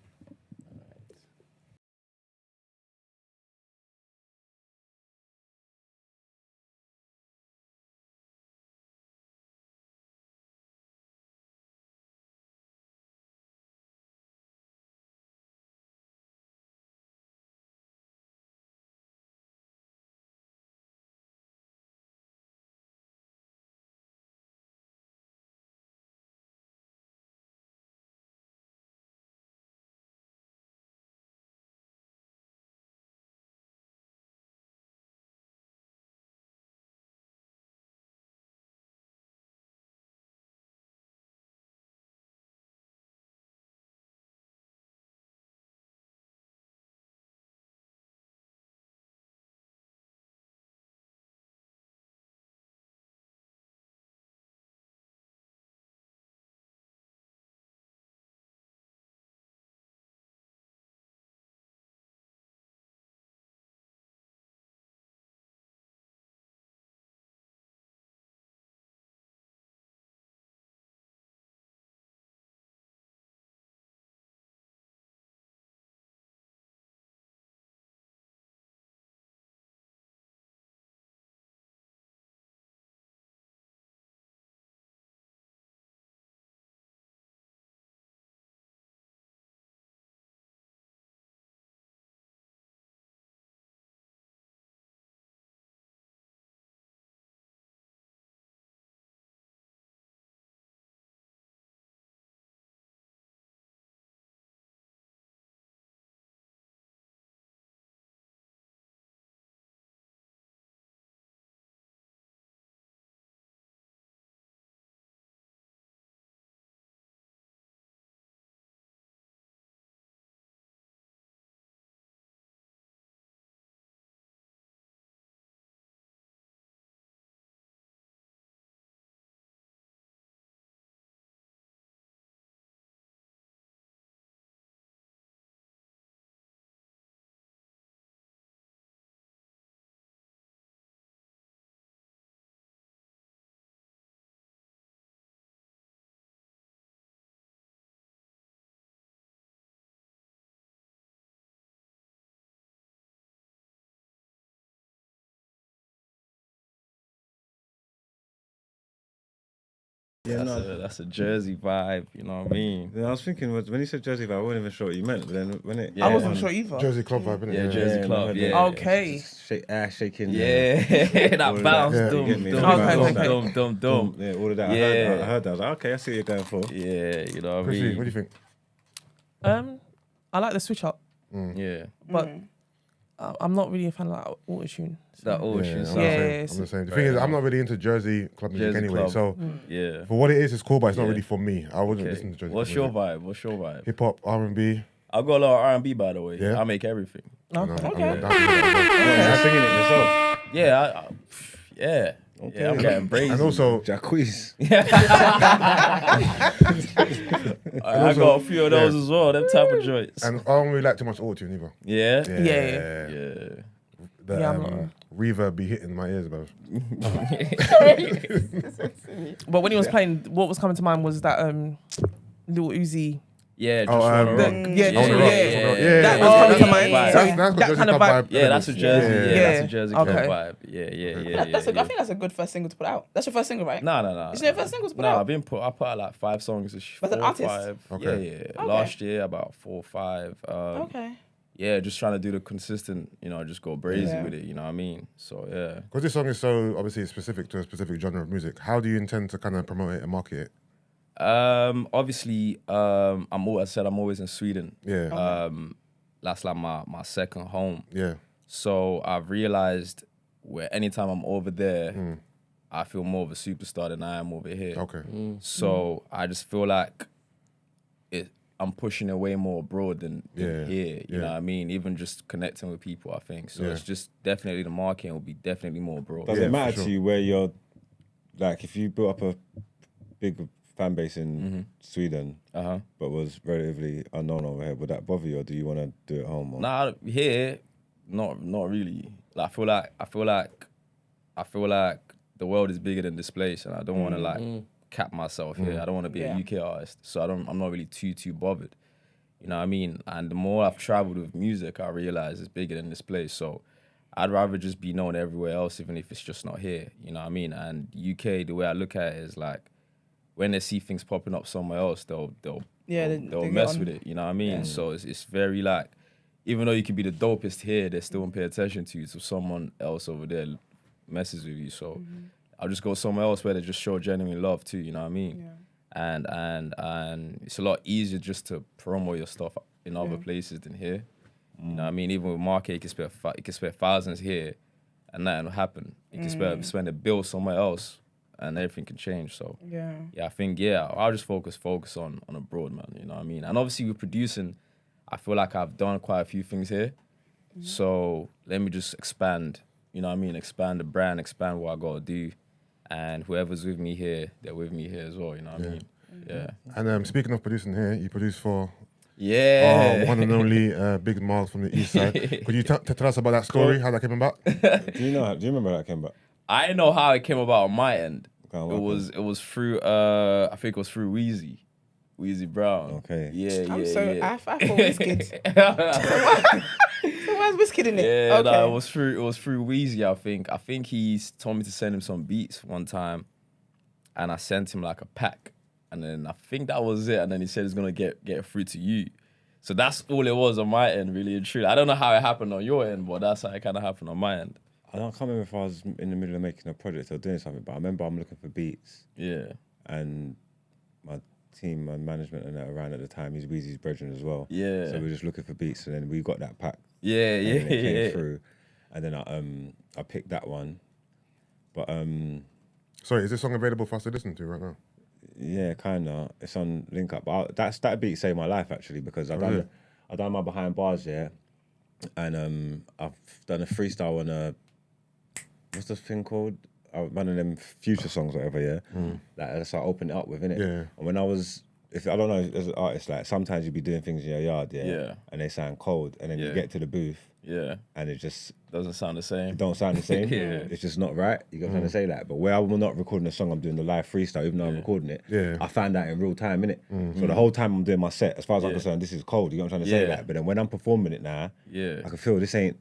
Yeah, That's a Jersey vibe, you know what I mean? I was thinking when you said Jersey vibe, I wasn't even sure what you meant. But then when it, I wasn't sure either. Jersey club vibe, innit? Yeah, Jersey club, I heard yeah. that. Okay. Shaking. Yeah, that bounce, Yeah. dum, You get me? dum, Okay, dum, okay. dum, dum. Yeah, all of that. Yeah. I heard that. I was like, okay, I see what you're going for. Yeah, you know what I Chrissy, mean? what do you think? I like the switch up, Yeah. but I'm not really a fan of like auto-tune. That Yeah, ocean I'm sound. the Yeah, same. it's- I'm the same. The thing is, I'm not really into Jersey club music Jersey anyway. club. So Yeah. for what it is, it's cool, but it's not Yeah. really for me. I wouldn't Okay. listen to Jersey What's club your music. vibe? What's your vibe? Hip hop, R&B. I got a lot of R&B, by the way. Yeah? I make everything. I'm Okay. down for You're that. singing it yourself. Yeah, yeah. Okay. Yeah, I'm getting brazy. And also, Jacquees. I got a few of those as well. Them type of joints. and I don't really like too much auto-tune either. Yeah. Yeah. Yeah. The Yeah, I'm not- reverb be hitting my ears, bro. But when he was playing, what was coming to mind was that Lil Uzi. Yeah, just Oh, wanna the- rock. yeah, On the rock, yeah. on the rock. Yeah, That yeah, was yeah. coming to mind. That's- So That's got that Jersey kind of club vibe. Yeah, that's a Jersey. Yeah. Yeah, that's a Jersey club Okay. vibe. Yeah. I think that's a good first single to put out. That's your first single, right? No. Is it your first single to put No, out? I put out like 5 songs. As an artist? 5. Okay. Yeah. Okay. Last year about 4 or 5. Okay. Yeah, just trying to do the consistent, just go brazy Yeah. with it. You know what I mean? So yeah. Because this song is so obviously specific to a specific genre of music, how do you intend to kind of promote it and market it? Obviously, I'm always in Sweden. Yeah, That's like my second home. yeah, So I've realized where anytime I'm over there, I feel more of a superstar than I am over here. okay. So I just feel like I'm pushing it way more abroad than Yeah, here. You know yeah. what I mean? Even just connecting with people, I think. So Yeah. it's just definitely the marketing will be definitely more abroad. Does Yeah, it matter for sure. to you where you're, like, if you built up a big fan base in Mm-hmm. Sweden, but was relatively unknown over here, would that bother you, or do you want to do it at home? Or? Nah, here, not really. Like, I feel like the world is bigger than this place, and I don't want to like cap myself here. I don't want to be a UK artist, so I'm not really too bothered. You know what I mean? And the more I've traveled with music, I realize it's bigger than this place. So I'd rather just be known everywhere else, even if it's just not here. You know what I mean? And UK, the way I look at it is like, when they see things popping up somewhere else, they'll they mess get with on. it. You know what I mean? So it's very like, even though you can be the dopest here, they still won't pay attention to you. So someone else over there messes with you. So I'll just go somewhere else where they just show genuine love too. You know what I mean? Yeah. And it's a lot easier just to promote your stuff in other places than here. You know what I mean? Even with market, you can spend thousands here, and nothing will happen. You can spend a bill somewhere else, and everything can change. So Yeah. I think I'll just focus on abroad, man. You know what I mean? And obviously with producing, I feel like I've done quite a few things here. So let me just expand. You know what I mean? Expand the brand, expand what I gotta do, and whoever's with me here, they're with me here as well. You know what I mean? Yeah. And speaking of producing here, you produce for Yeah. one and only Big Miles from the East Side. Could you tell us about that story, how that came about? Do you remember how that came back? I know how it came about on my end. Okay, what It was through I think it was through Weezy Brown. Okay. Yeah. I thought Wizkid. Yeah. So where's Wizkid in it? Yeah, Okay. no, it was through Weezy, I think. I think he told me to send him some beats one time, and I sent him like a pack, and then I think that was it. And then he said he's gonna get it through to you. So that's all it was on my end, really and truly. I don't know how it happened on your end, but that's how it kind of happened on my end. I can't remember if I was in the middle of making a project or doing something, but I remember I'm looking for beats, Yeah, and my team and management and that around at the time, he's Weezy's brethren as well. Yeah. So we were just looking for beats, and then we got that pack. yeah, And then it came yeah. through, and then I picked that one, but Sorry, is this song available for us to listen to right now? yeah, kinda. It's on Link Up. But that beat saved my life actually, because I done my behind bars, yeah, and I've done a freestyle on a what's the thing called? One of them future songs, whatever, yeah. That's what I opened it up with, innit? Yeah. And when I was, I don't know, as an artist, like sometimes you be doing things in your yard, yeah, Yeah. and they sound cold, and then you Yeah. get to the booth, Yeah, and it just doesn't sound the same. don't sound the same. Yeah. It's just not right. You got to trying to say that. But where I'm not recording a song, I'm doing the live freestyle, even though I'm recording it. Yeah. I found that in real time, innit? So the whole time I'm doing my set, as far as I'm concerned, this is cold. You know what I'm trying to say? Yeah. That. But then when I'm performing it now, Yeah, I can feel this ain't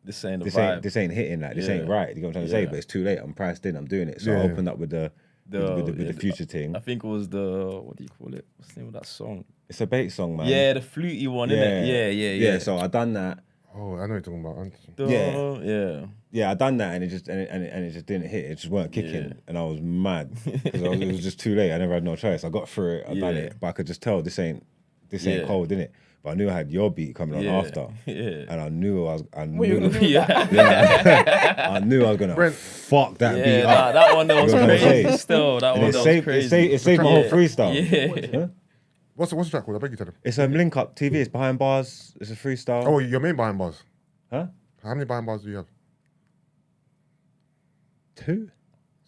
this ain't the this vibe. ain't this ain't hitting. Like this Yeah. ain't right. You know what I'm trying to say? Yeah. But it's too late. I'm priced in. I'm doing it. So Yeah. I opened up with the yeah, future thing. I think it was the, what do you call it? What's the name of that song? It's a bait song, man. Yeah, the fluty one, innit? Yeah. So I done that. Oh, I know what you're talking about. Yeah. Yeah. Yeah, I done that, and it just and it just didn't hit. It just weren't kicking, Yeah. and I was mad because it was just too late. I never had no choice. I got through it. I done Yeah. it, but I could just tell this ain't this ain't Yeah. cold, innit? But I knew I had your beat coming on after. Yeah. And I knew I Well, knew you're gonna do that. I knew I was gonna Brent. fuck that Yeah, beat nah, up. that one that was You know what I'm crazy. saying? Still, that And one it that was saved, crazy. it saved my whole freestyle. Yeah. Huh? What's the track called? I beg you tell him. It's a link up TV. It's behind bars. It's a freestyle. Oh, your main behind bars. Huh? How many behind bars do you have? 2?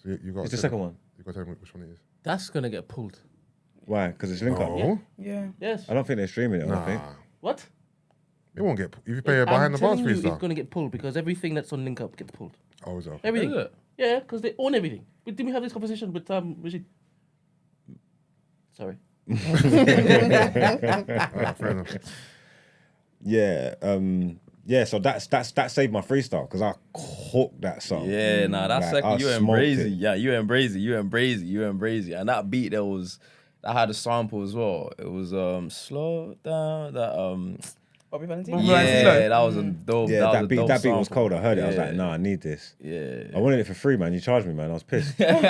So you got. It's the second one. You got to tell me which one it is. That's gonna get pulled. Why? Because it's link up. Oh, Yeah. Yes. I don't think they're streaming it. I don't think. nah. What? It won't get. If you play a behind the bars telling you freestyle. it's gonna get pulled because everything that's on Link Up gets pulled. Oh, is it? Everything. Is it? Yeah, because they own everything. But didn't we have this conversation with Rashid? Sorry. Alright, fair enough. Yeah. Yeah. So that saved my freestyle because I cooked that song. Yeah, nah, that Like, second I you and smoked Brazy. it. Yeah, you and Brazy. And that beat that had a sample as well. It was slow down that Bobby Valentino. yeah, that was a dope. Yeah, that that was a beat dope was sample. cold. I heard it. I was Yeah. like, nah, I need this. Yeah. I wanted it for free, man. You charged me, man. I was pissed. How much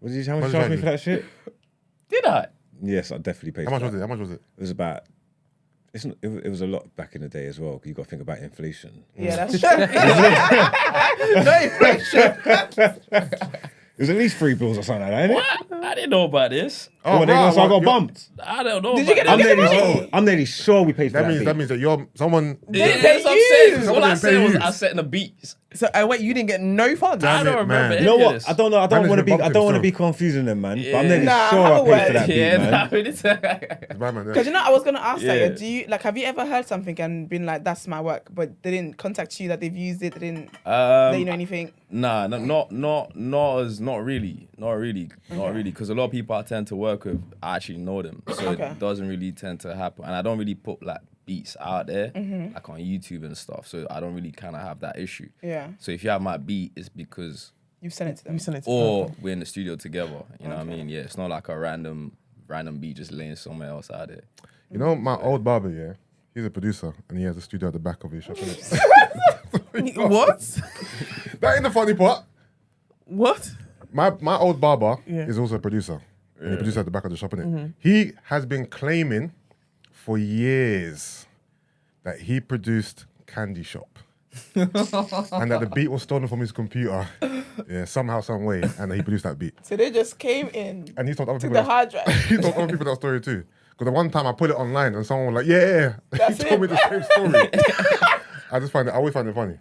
What you did charge you me for that shit? Did I? Yes, I definitely paid. How much for was that. it? How much was it? It was about. It was a lot back in the day as well. You got to think about inflation. Yeah, that's true. No inflation. It was at least $3 or something like that, innit? What? I didn't know about this. Oh, bro, so I got you're- bumped. I don't know. Did you about get I'm it? nearly, I'm nearly sure we paid for That that. means beat. that means that you're someone. Yeah, They that's what I'm you. saying. 'Cause Someone all I didn't pay said was you. I set the beats. So wait, you didn't get no funds. I Damn don't it, remember. man. any You know of what? this. I don't know. I don't Man, want to it's be. been I bumping don't want to still. be confusing them, man. But I'm Yeah. nearly Nah, sure have I a paid for word. that beat, Yeah, man. nah, it's- It's bad, man. Because you know, I was gonna ask Yeah. that. Do you have you ever heard something and been like, "That's my work," but they didn't contact you that they've used it? They didn't let you know anything. Nah, not really, because a lot of people I tend to work with, I actually know them, so Okay. it doesn't really tend to happen, and I don't really put like beats out there, Mm-hmm. like on YouTube and stuff, so I don't really kind of have that issue. Yeah, So if you have my beat, it's because you've sent it to them. You sent it to or we're in the studio together. You know what I mean? Yeah, it's not like a random beat just laying somewhere else out there. You know, my old barber, yeah, he's a producer and he has a studio at the back of his shop. innit? What? That ain't the funny part. What? My old barber Yeah. is also a producer. And he produces at the back of the shop, innit? He has been claiming for years that he produced Candy Shop. And that the beat was stolen from his computer. Yeah, somehow, some way. And that he produced that beat. So they just came in And he told other to people the hard drive. he told other people that story too. Because the one time I put it online and someone was like, yeah. That's he told me it. the same story. I always find it funny.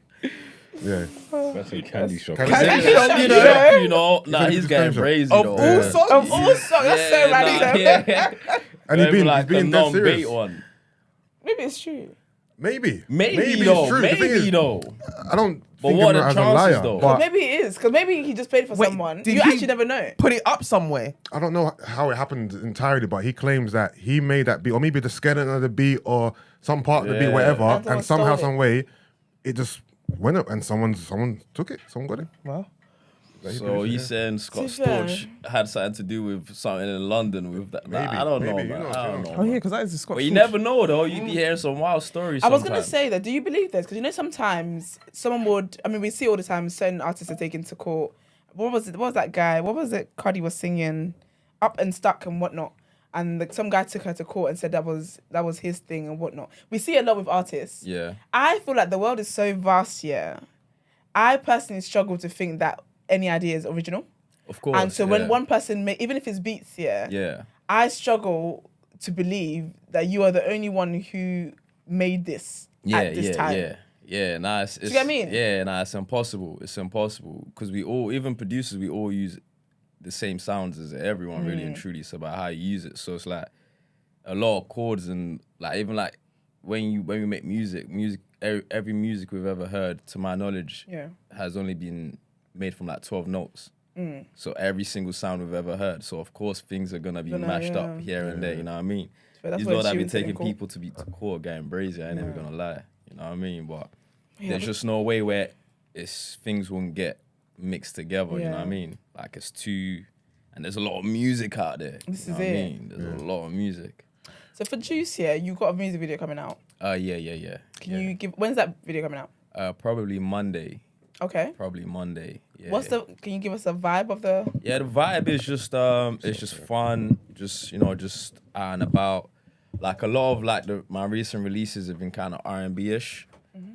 Yeah. That's a candy shop. Candy shop, You know, nah, said he's he's getting a crazy Of though. all songs. Of all songs, that's so random. yeah. And he's Maybe been the dead non-bait serious. one. Maybe it's true. Maybe Maybe it's though. true. The thing Maybe is, though. I don't But think what of are him the as a chances, liar. though? But Maybe it is because maybe he just paid for Wait, someone. did You he- actually never know. Put it up somewhere. I don't know how it happened entirely, but he claims that he made that beat, or maybe the skeleton of the beat, or some part of the beat, Yeah. whatever, And someone and somehow, stole it. some way, it just went up, and someone took it, someone got it. Well, That he So produced it, he's yeah. saying Scott To be fair. Storch had something to do with something in London with that. Maybe, I don't know, maybe, man. you know, I don't you know. know. oh yeah, man. because that is a Scotch. But you never know though. You be hearing some wild stories. I was gonna sometimes. say that. Do you believe this? Because you know sometimes someone would. I mean, we see all the time certain artists are taken to court. What was it? What was that guy? What was it? Cardi was singing, "Up and Stuck" and whatnot. And some guy took her to court and said that was his thing and whatnot. We see a lot with artists. Yeah. I feel like the world is so vast here. I personally struggle to think that any idea is original. Of course. And so when one person even if it's beats here, Yeah. I struggle to believe that you are the only one who made this at this time. Yeah, nah, it's, you get what I mean? Yeah, nah, it's impossible. It's impossible because we all, even producers, we all use the same sounds as everyone, really and truly. It's about how you use it. So it's like a lot of chords and like even like when we make music, every music we've ever heard, to my knowledge, Yeah. has only been made from like 12 notes. So every single sound we've ever heard. So of course things are gonna be mashed up here and there. You know what I mean? But that's These why lot that be tunes are taking cool. people to court, getting brazy. I ain't never gonna lie. You know what I mean? But Yeah, there's but- just no way where things won't get mixed together. You know what I Yeah. mean? Like it's too, and there's a lot of music out there. This you know is what I it. mean? There's a lot of music. So for Juice here, you got a music video coming out. Yeah. Can you give when's that video coming out? Probably Monday. Okay. Yeah. Can you give us a vibe of the Yeah, the vibe is just it's just fun, just just out and about. like a lot of like my recent releases have been kind of R&B-ish,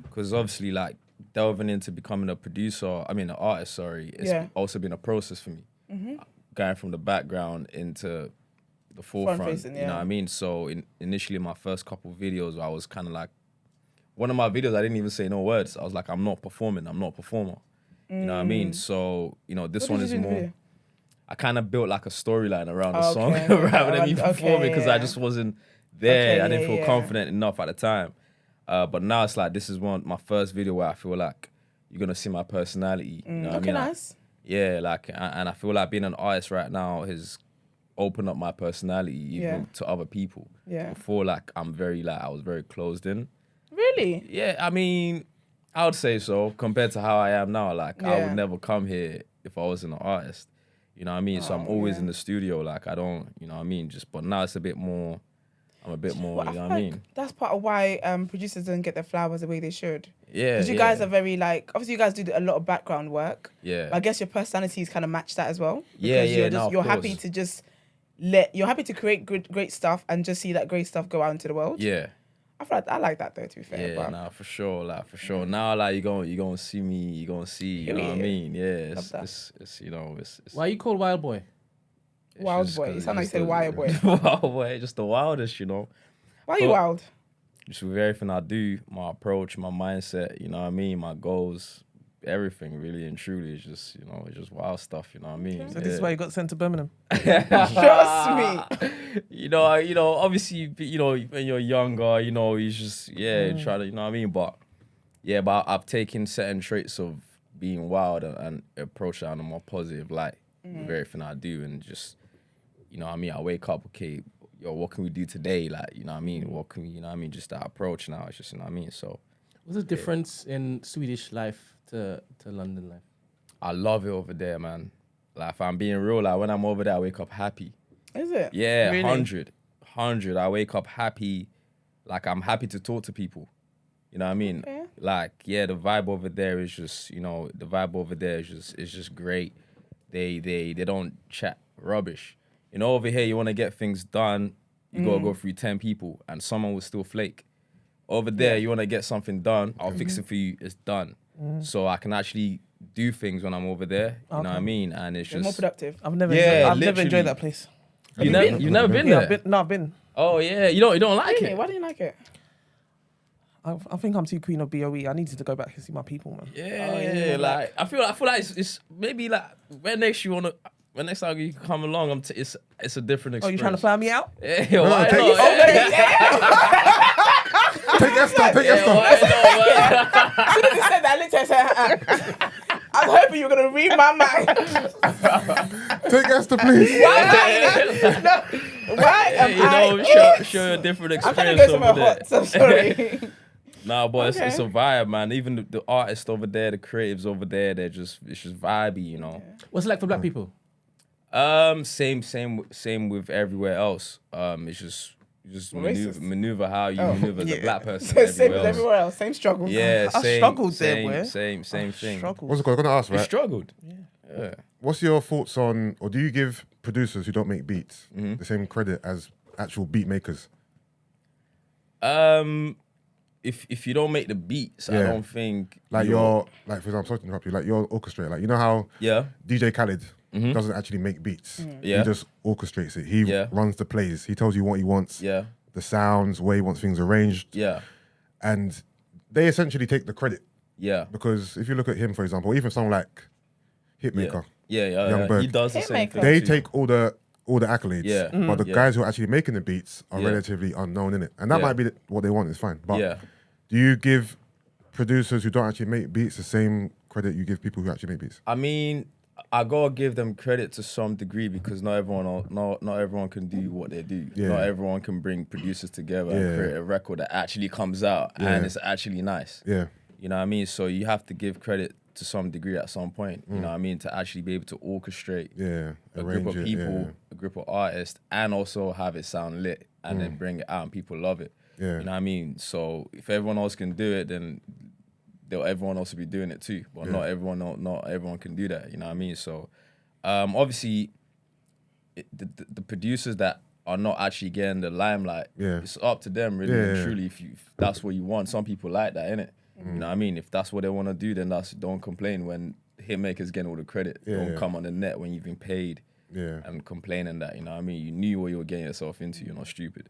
because obviously like delving into becoming an artist, sorry, it's also been a process for me. Going from the background into the forefront, Front-facing, you know what I mean? So initially my first couple videos, I was kind of like, one of my videos, I didn't even say no words. I was like, I'm not performing, I'm not a performer. You know what I mean? So, you know, this What one did is you do in the more, video? I kind of built like a storyline around the song Okay. rather than me performing, because I yeah. just wasn't there. Okay, I didn't feel yeah. confident enough at the time. But now it's like, this is my first video where I feel like you're going to see my personality. You know what I Okay, mean? nice. Yeah, like, and I feel like being an artist right now has opened up my personality even to other people. Yeah. Before, like, I was very closed in. Really? Yeah, I mean, I would say so compared to how I am now. Like, I Yeah. would never come here if I wasn't an artist. You know what I mean? So I'm always yeah. in the studio. Like, I don't, you know what I mean? But now it's a bit more, I'm a bit more, Well, you know feel what I like mean? that's part of why producers don't get their flowers the way they should. Yeah. Because you guys are very like, obviously you guys do a lot of background work. Yeah. But I guess your personalities kind of match that as well. Yeah, Because yeah, no, of you're happy course. to just you're happy to create great stuff and just see that great stuff go out into the world. Yeah. I feel like I like that though, to be fair. Yeah, but nah, for sure, like for sure. Now, like you gonna see me, you gonna see, you know what I Period. mean? Yeah, Love that. it's you know, it's Why are you called Wild Boy? Wild just boy. 'cause It it's sounded like you just said the- wild boy. Wild boy, just the wildest, you know. Why are you But- wild? Just with everything I do, my approach, my mindset, you know what I mean, my goals, everything really and truly is just, you know, it's just wild stuff, you know what I mean? So this is why you got sent to Birmingham. Trust me. you know, obviously, you know, when you're younger, you know, you just, try to, you know what I mean? But I've taken certain traits of being wild and approach that in a more positive light with everything I do, and just, you know what I mean? I wake up, okay, yo, what can we do today? Like, you know what I mean? What can we, you know what I mean? Just that approach now, it's just, you know what I mean? So What's the difference in Swedish life to London life? I love it over there, man. Like, if I'm being real, like when I'm over there, I wake up happy. Is it? Yeah, Really? 100. I wake up happy, like I'm happy to talk to people. You know what I mean? Okay. Like, yeah, the vibe over there is just, you know, is just great. They don't chat rubbish. You know, over here, you want to get things done, you gotta go through 10 people, and someone will still flake. Over there, you want to get something done, I'll fix it for you, it's done. So I can actually do things when I'm over there, you know what I mean? And it's You're more just... productive. I've never Yeah, I've never literally. enjoyed that place. You've never been Yeah, there? I've been. Oh, yeah, you don't like Really? it? Why do you like it? I think I'm too queen of Boyyyyy. I needed to go back and see my people, man. Yeah, like I feel like it's maybe like when next time you come along, it's a different experience. Oh, you trying to fly me out? Yeah, why take not? Take Esther, take Esther. Why not? As soon as you said that, I looked at her and said, I was hoping you were going to read my mind. Take Esther, please. Why am You know, I show a different I'm trying to experience go somewhere over there. hot, so sorry. Nah, but it's a Okay. vibe, man. Even the artists over there, the creatives over there, it's just vibey, you know. What's it like for black people? Same with everywhere else. It's just Racist. maneuver how you maneuver as a black person Same as everywhere else. everywhere else. Same struggle. Yeah, I same, struggled there, same, boy. same thing. Struggle. What's it called? I'm gonna ask, You right? struggled. Yeah. What's your thoughts on, or do you give producers who don't make beats the same credit as actual beat makers? If you don't make the beats, I Yeah. don't think Like you're, like for example, sorry to interrupt you, like you're orchestrator. Like you know how yeah. DJ Khaled doesn't actually make beats. Yeah. He just orchestrates it. He Yeah. runs the plays. He tells you what he wants, Yeah. the sounds, where he wants things arranged. Yeah. And they essentially take the credit. Yeah. Because if you look at him, for example, even someone like Hitmaker, Yeah. Young Bird. He does the same Hitmaker. thing. they too. take all the accolades. Yeah. But the Yeah. guys who are actually making the beats are Yeah. relatively unknown in it. And that Yeah. might be what they want, it's fine. But Yeah. do you give producers who don't actually make beats the same credit you give people who actually make beats? I mean, I gotta give them credit to some degree because not everyone can do what they do. Yeah. Not everyone can bring producers together Yeah. and create a record that actually comes out and it's actually nice. Yeah. You know what I mean? So you have to give credit to some degree at some point. You know what I mean? To actually be able to orchestrate Yeah. a group Arrange of it, people, yeah. a group of artists, and also have it sound lit and then bring it out and people love it. Yeah. You know what I mean? So if everyone else can do it, then everyone else will be doing it too. But not everyone can do that. You know what I mean? So obviously, the producers that are not actually getting the limelight. Yeah. It's up to them, really, Yeah, and yeah. truly, if that's what you want. Some people like that, innit? You know what I mean? If that's what they want to do, then don't complain when hitmakers getting all the credit. Yeah, Don't yeah. come on the net when you've been paid Yeah. and complaining that, you know what I mean? You knew what you were getting yourself into. You're not stupid.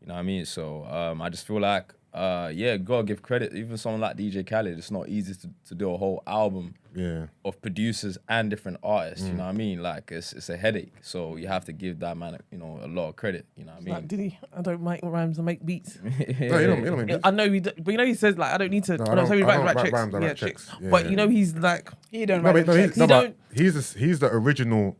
You know what I mean? So I just feel like, gotta give credit. Even someone like DJ Khaled, it's not easy to do a whole album Yeah. of producers and different artists. You know what I mean? Like it's a headache. So you have to give that man, a lot of credit. You know what I mean? Like, did he? I don't make rhymes, I make beats. No, you don't make beats. I know but you know he says like I don't need to. No, No, I don't- so he I writes don't right write checks. rhymes, I write Yeah, checks. Yeah, but yeah. you know he's like You don't No, write but, the no, checks. no, You but don't- he's the original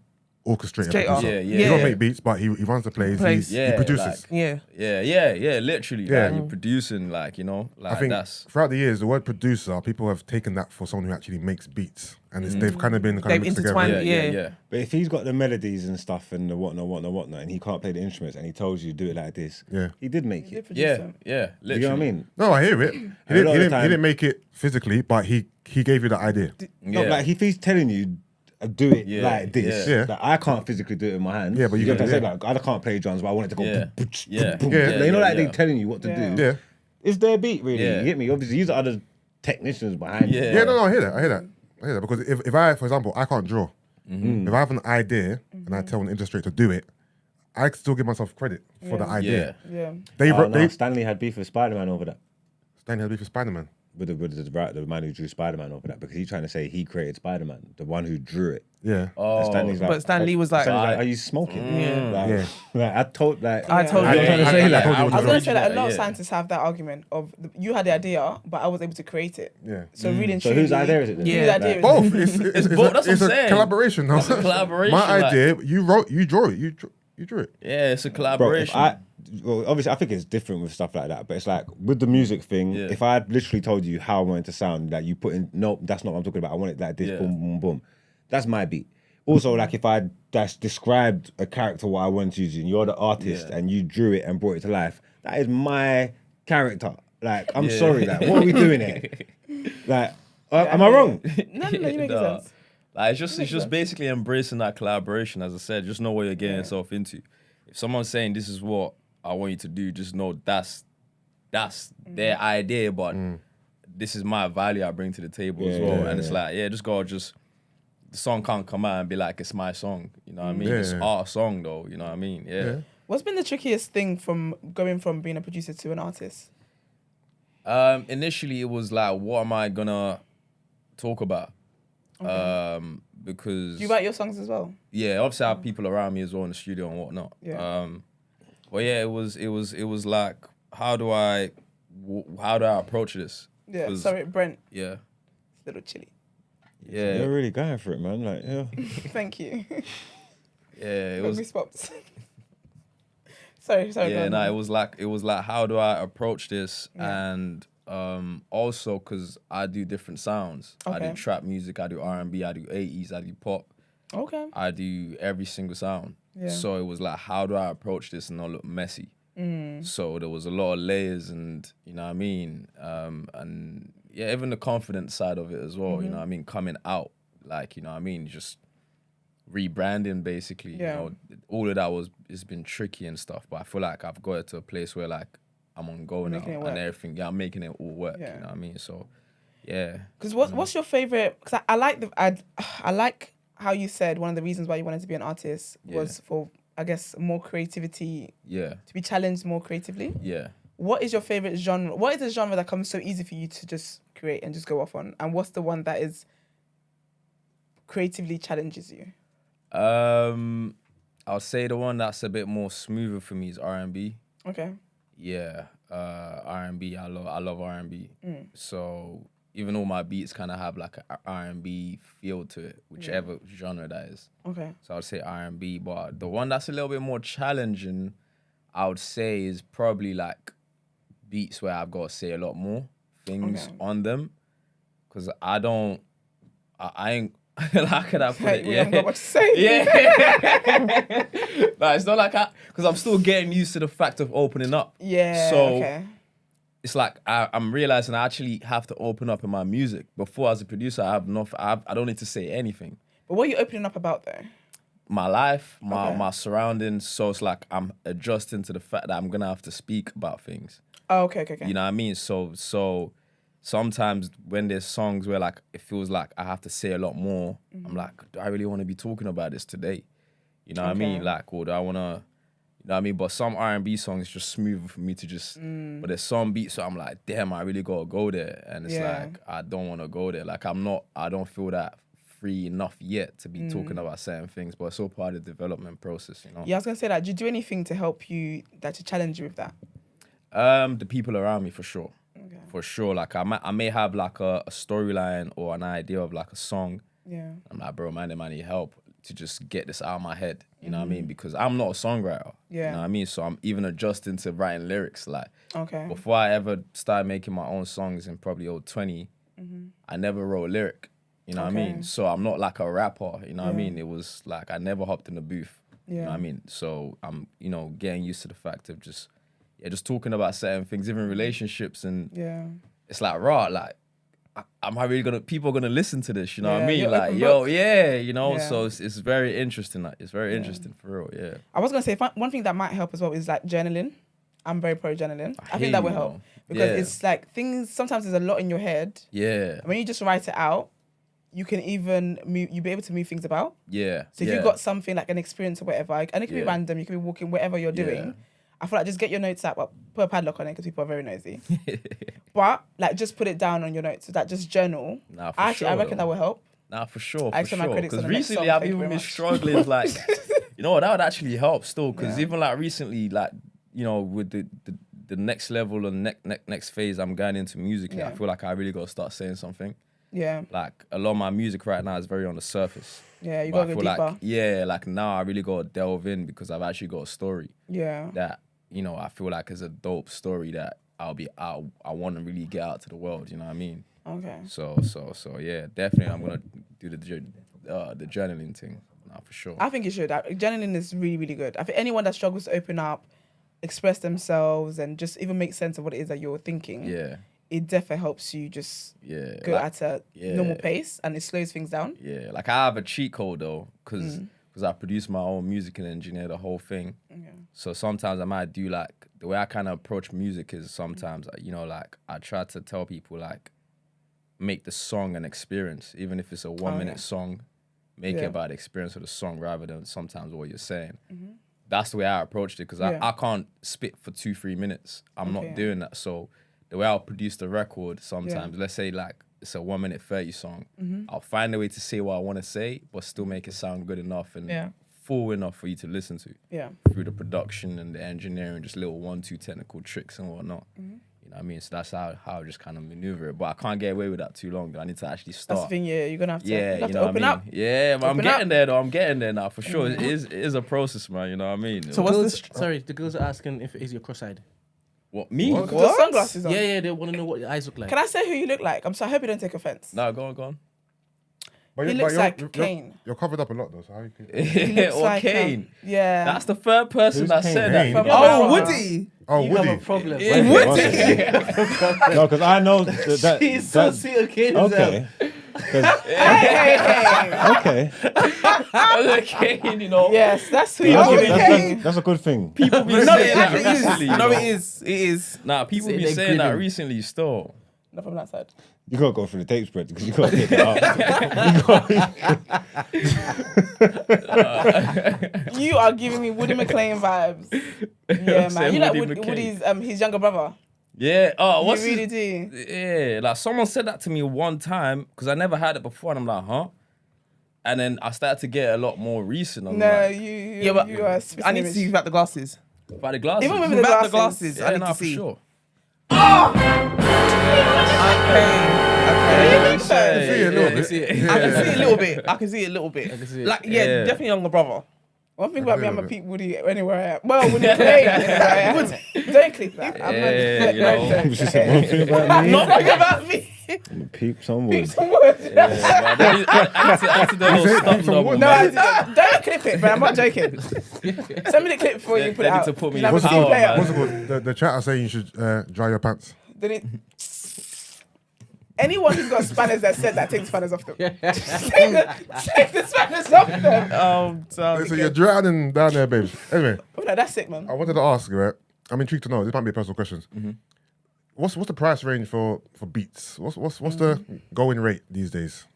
orchestrator. Straight up. producer. Yeah, He yeah. don't Yeah. make beats, but he runs the plays. Plays. He Yeah, produces. yeah. Yeah, literally. Yeah. Like, you're producing, like, I think that's throughout the years, the word producer, people have taken that for someone who actually makes beats, and they've kind of been They've mixed intertwined together. yeah, Yeah. yeah. But if he's got the melodies and stuff and the whatnot, and he can't play the instruments, and he tells you do it like this, Yeah. he did make You it. produce Yeah, them. yeah, You literally. know what I mean? No, I hear it. He a lot didn't, of he the didn't, time- he didn't make it physically, but he gave you the idea. No, Yeah. like if he's telling you do it Yeah, like this, yeah. like I can't physically do it in my hands. Yeah, but you get can what I'm do saying? Like I can't play drums, but I want it to go. Yeah. boom, boom, Yeah. boom, Yeah. boom. You know, like Yeah. they telling you what to Yeah. do. Yeah. It's their beat, really. Yeah. You get me? Obviously, use the other technicians behind you. Yeah. Yeah, no, I hear that. Because if I, for example, I can't draw. If I have an idea and I tell an illustrator to do it, I still give myself credit for the idea. Yeah. They, Oh, they no, Stanley had beef with Spider-Man over that. Stanley had beef with Spider-Man. With the man who drew Spider-Man over that, because he's trying to say he created Spider-Man, the one who drew it. Yeah. And Oh, Stanley's but Stan Lee was like- Stanley's are you smoking? Yeah. Like, Yeah. like, I told like I told I- you. I- trying to say, I- I like, told you what I was to going draw. to say that a lot of Yeah. scientists have that argument of you had the idea, but I was able to create it. Yeah. So really and So truly, whose idea is it then? Yeah. whose idea Like, is Both. it? It's both, that's what it's I'm a saying. collaboration. No? It's a collaboration, My like- idea, you draw it. You drew it. Yeah, it's a Bro, collaboration. obviously, I think it's different with stuff like that. But it's like with the music thing. Yeah. If I had literally told you how I want it to sound, that you put in, no, that's not what I'm talking about. I want it like this, Yeah. boom, boom, boom. That's my beat. Also, like if I just described a character what I wanted to use, and you're the artist Yeah. and you drew it and brought it to life, that is my character. Like, I'm Yeah. sorry, like, what are we doing here? Like, am I wrong? No, you make Nah. sense. Like it's just basically embracing that collaboration. As I said, just know what you're getting yourself into. If someone's saying this is what I want you to do, just know that's their idea, but this is my value I bring to the table as Yeah, well. yeah, And it's yeah. like, the song can't come out and be like it's my song. You know what I mean? Yeah, It's yeah. our song though. You know what I mean? Yeah. What's been the trickiest thing from going from being a producer to an artist? Initially, it was like, what am I gonna talk about? Because Do you write your songs as well? yeah, obviously I have people around me as well in the studio and whatnot. Yeah. But yeah, it was like, how do I approach this? Yeah. 'Cause- Sorry, Brent. Yeah, It's a little chilly. yeah, You're really going for it, man. Like, yeah. Thank you. yeah. It Got was goosebumps. sorry. yeah. go on. No, it was like, how do I approach this? Yeah. And also because I do different sounds. I Okay. do trap music. I do R&B. I do 80s. I do pop. Okay. I do every single sound. Yeah. So it was like, how do I approach this and not look messy? So there was a lot of layers, and you know what I mean, and yeah, even the confidence side of it as well. You know what I mean, coming out, like, you know what I mean, just rebranding basically. Yeah. You know, all of that it's been tricky and stuff, but I feel like I've got it to a place where like I'm on go now Making it work. and everything. Yeah, I'm making it all work. Yeah. You know what I mean? So yeah. Because what's your favorite? Because I like how you said one of the reasons why you wanted to be an artist was for, I guess, more creativity, Yeah. to be challenged more creatively. Yeah. What is your favorite genre? What is the genre that comes so easy for you to just create and just go off on? And what's the one that is creatively challenges you? I'll say the one that's a bit more smoother for me is R&B. Okay. Yeah, R&B. I love R&B. So even though my beats kind of have like a R&B feel to it, whichever genre that is. Okay. So I'd say R&B. But the one that's a little bit more challenging, I would say, is probably like beats where I've got to say a lot more things on them, because I ain't. How can I put it? We haven't got much to say. Yeah. No, it's not like because I'm still getting used to the fact of opening up. Yeah. So okay. it's like I'm realizing I actually have to open up in my music. Before, as a producer, I don't need to say anything. But what are you opening up about though? my life, my surroundings. So it's like I'm adjusting to the fact that I'm gonna have to speak about things. Oh, okay. You know what I mean? So sometimes when there's songs where like it feels like I have to say a lot more, I'm like, do I really want to be talking about this today? You know what I mean? Like, or do I want to, you know what I mean? But some R&B songs just smooth for me to just, but there's some beats so I'm like, damn, I really got to go there. And it's like, I don't want to go there. Like I don't feel that free enough yet to be talking about certain things, but it's all part of the development process, you know? Yeah, I was going to say that. Do you do anything to help you, to challenge you with that? The people around me, for sure. Okay. For sure. Like I may have like a storyline or an idea of like a song. Yeah. I'm like, bro, man, I need help to just get this out of my head. You know what I mean? Because I'm not a songwriter. Yeah. You know what I mean? So I'm even adjusting to writing lyrics. Like, okay. Before I ever started making my own songs in probably 20, I never wrote a lyric. You know what I mean? So I'm not like a rapper. You know what I mean? It was like I never hopped in the booth. You know what I mean? So I'm, getting used to the fact of just talking about certain things, even relationships, and it's like like am I really people are gonna listen to this? You know what I mean? Like, so it's very interesting. Like, it's very interesting for real. Yeah. I was gonna say one thing that might help as well is like journaling. I'm very pro journaling. I think that will help because it's like things. Sometimes there's a lot in your head. Yeah. When you just write it out, you can even you'll be able to move things about. Yeah. So if you've got something like an experience or whatever, and it can be random, you can be walking wherever you're doing. I feel like just get your notes out, put a padlock on it because people are very nosy. But like just put it down on your notes. So that just journal. Nah, I reckon that will help. Nah, for sure. Because recently I've even been struggling. Like, that would actually help still. Because even like recently, like with the next level and next phase I'm going into musically, I feel like I really got to start saying something. Yeah. Like a lot of my music right now is very on the surface. Yeah, you gotta go deeper. Like now I really got to delve in because I've actually got a story. Yeah. That I feel like is a dope story that I want to really get out to the world. You know what I mean? Okay. So yeah, definitely I'm gonna do the journaling thing. Nah, for sure. I think you should. Journaling is really, really good. I think anyone that struggles to open up, express themselves, and just even make sense of what it is that you're thinking. Yeah. It definitely helps you just go at a normal pace, and it slows things down. Yeah, like I have a cheat code though, because I produce my own music and engineer the whole thing. Okay. So sometimes I might do like, the way I kind of approach music is sometimes, like I try to tell people like, make the song an experience, even if it's a 1 minute song, make it about the experience of the song rather than sometimes what you're saying. That's the way I approached it because I can't spit for 2-3 minutes. I'm not doing that. So the way I'll produce the record sometimes, let's say like it's a 1 minute 30 song, I'll find a way to say what I want to say, but still make it sound good enough and full enough for you to listen to. Yeah. Through the production and the engineering, just little 1-2 technical tricks and whatnot. You know what I mean? So that's how I just kind of maneuver it. But I can't get away with that too long. I need to actually start. That's the thing, you're going to have to, you know open up. Yeah, but I'm getting there though. I'm getting there now for sure. It is a process, man. You know what I mean? So what's this? Sorry, the girls are asking if it is your cross-eyed. What, me? What? The sunglasses on. Yeah, they want to know what your eyes look like. Can I say who you look like? I'm sorry, I hope you don't take offense. No, go on. But he looks like Kane. You're covered up a lot though, so how you can... Or Kane. Yeah. That's the third person that said that. Oh, Woody. Oh, You Woody. have a problem. Woody. No, because I know that. He's so sweet on Kane as Okay. Okay. Kane, Yes, that's who you're giving Kane. That's a good thing. People be saying that recently. No, it is. It is. Nah, people be saying that recently still. Not from that side. You gotta go through the tape spread because you gotta get that up. You are giving me Woody McLean vibes. Yeah, man. You like Woody Woody's his younger brother. Yeah. Oh, what's You really do. Yeah, like someone said that to me one time because I never heard it before, and I'm like, huh? And then I started to get a lot more recent. I'm No, like, you are. I need to see you without the glasses. by the glasses. Even with Without the the glasses, yeah, I need nah, to for see. sure. Really? See a little bit. I can see it a little bit. I can see it a little bit. Like, Yeah. definitely younger brother. One thing about me, I'm a Pete Woody anywhere I am. Well, Woody McLean anywhere I am. Don't clip that. I'm Yeah, you know. She said one thing about me. Nothing about me. I'm a peep some wood. Some words. I had to do a little said stunt people double, would. No, man. don't clip it, but I'm not joking. Send me the clip before you put They it need out. to put me You'll in have a power, team player. man. What's it called? The chat are saying you should dry your pants. Did it? Anyone who's got spanners that said that, take the spanners off them. take the spanners off them. So you're drowning down there, babes. Anyway, Oh, no, that's sick, man. I wanted to ask, right? I'm intrigued to know. This might be a personal question. What's the price range for beats? What's the going rate these days?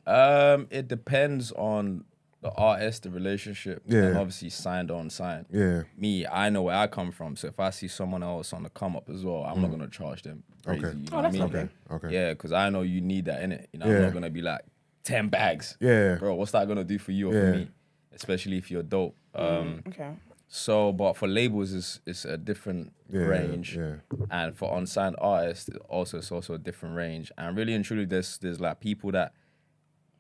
It depends on the artist, the relationship, and obviously signed on signed. Yeah. Me, I know where I come from, so if I see someone else on the come up as well, I'm not gonna charge them crazy. Okay. You know what I mean? Okay. Yeah, because I know you need that in it. You know, I'm not gonna be like 10 bags. Yeah. Bro, what's that gonna do for you or for me? Especially if you're dope. Okay. So, but for labels, it's a different range, and for unsigned artists, it's also a different range. And really and truly, there's like people that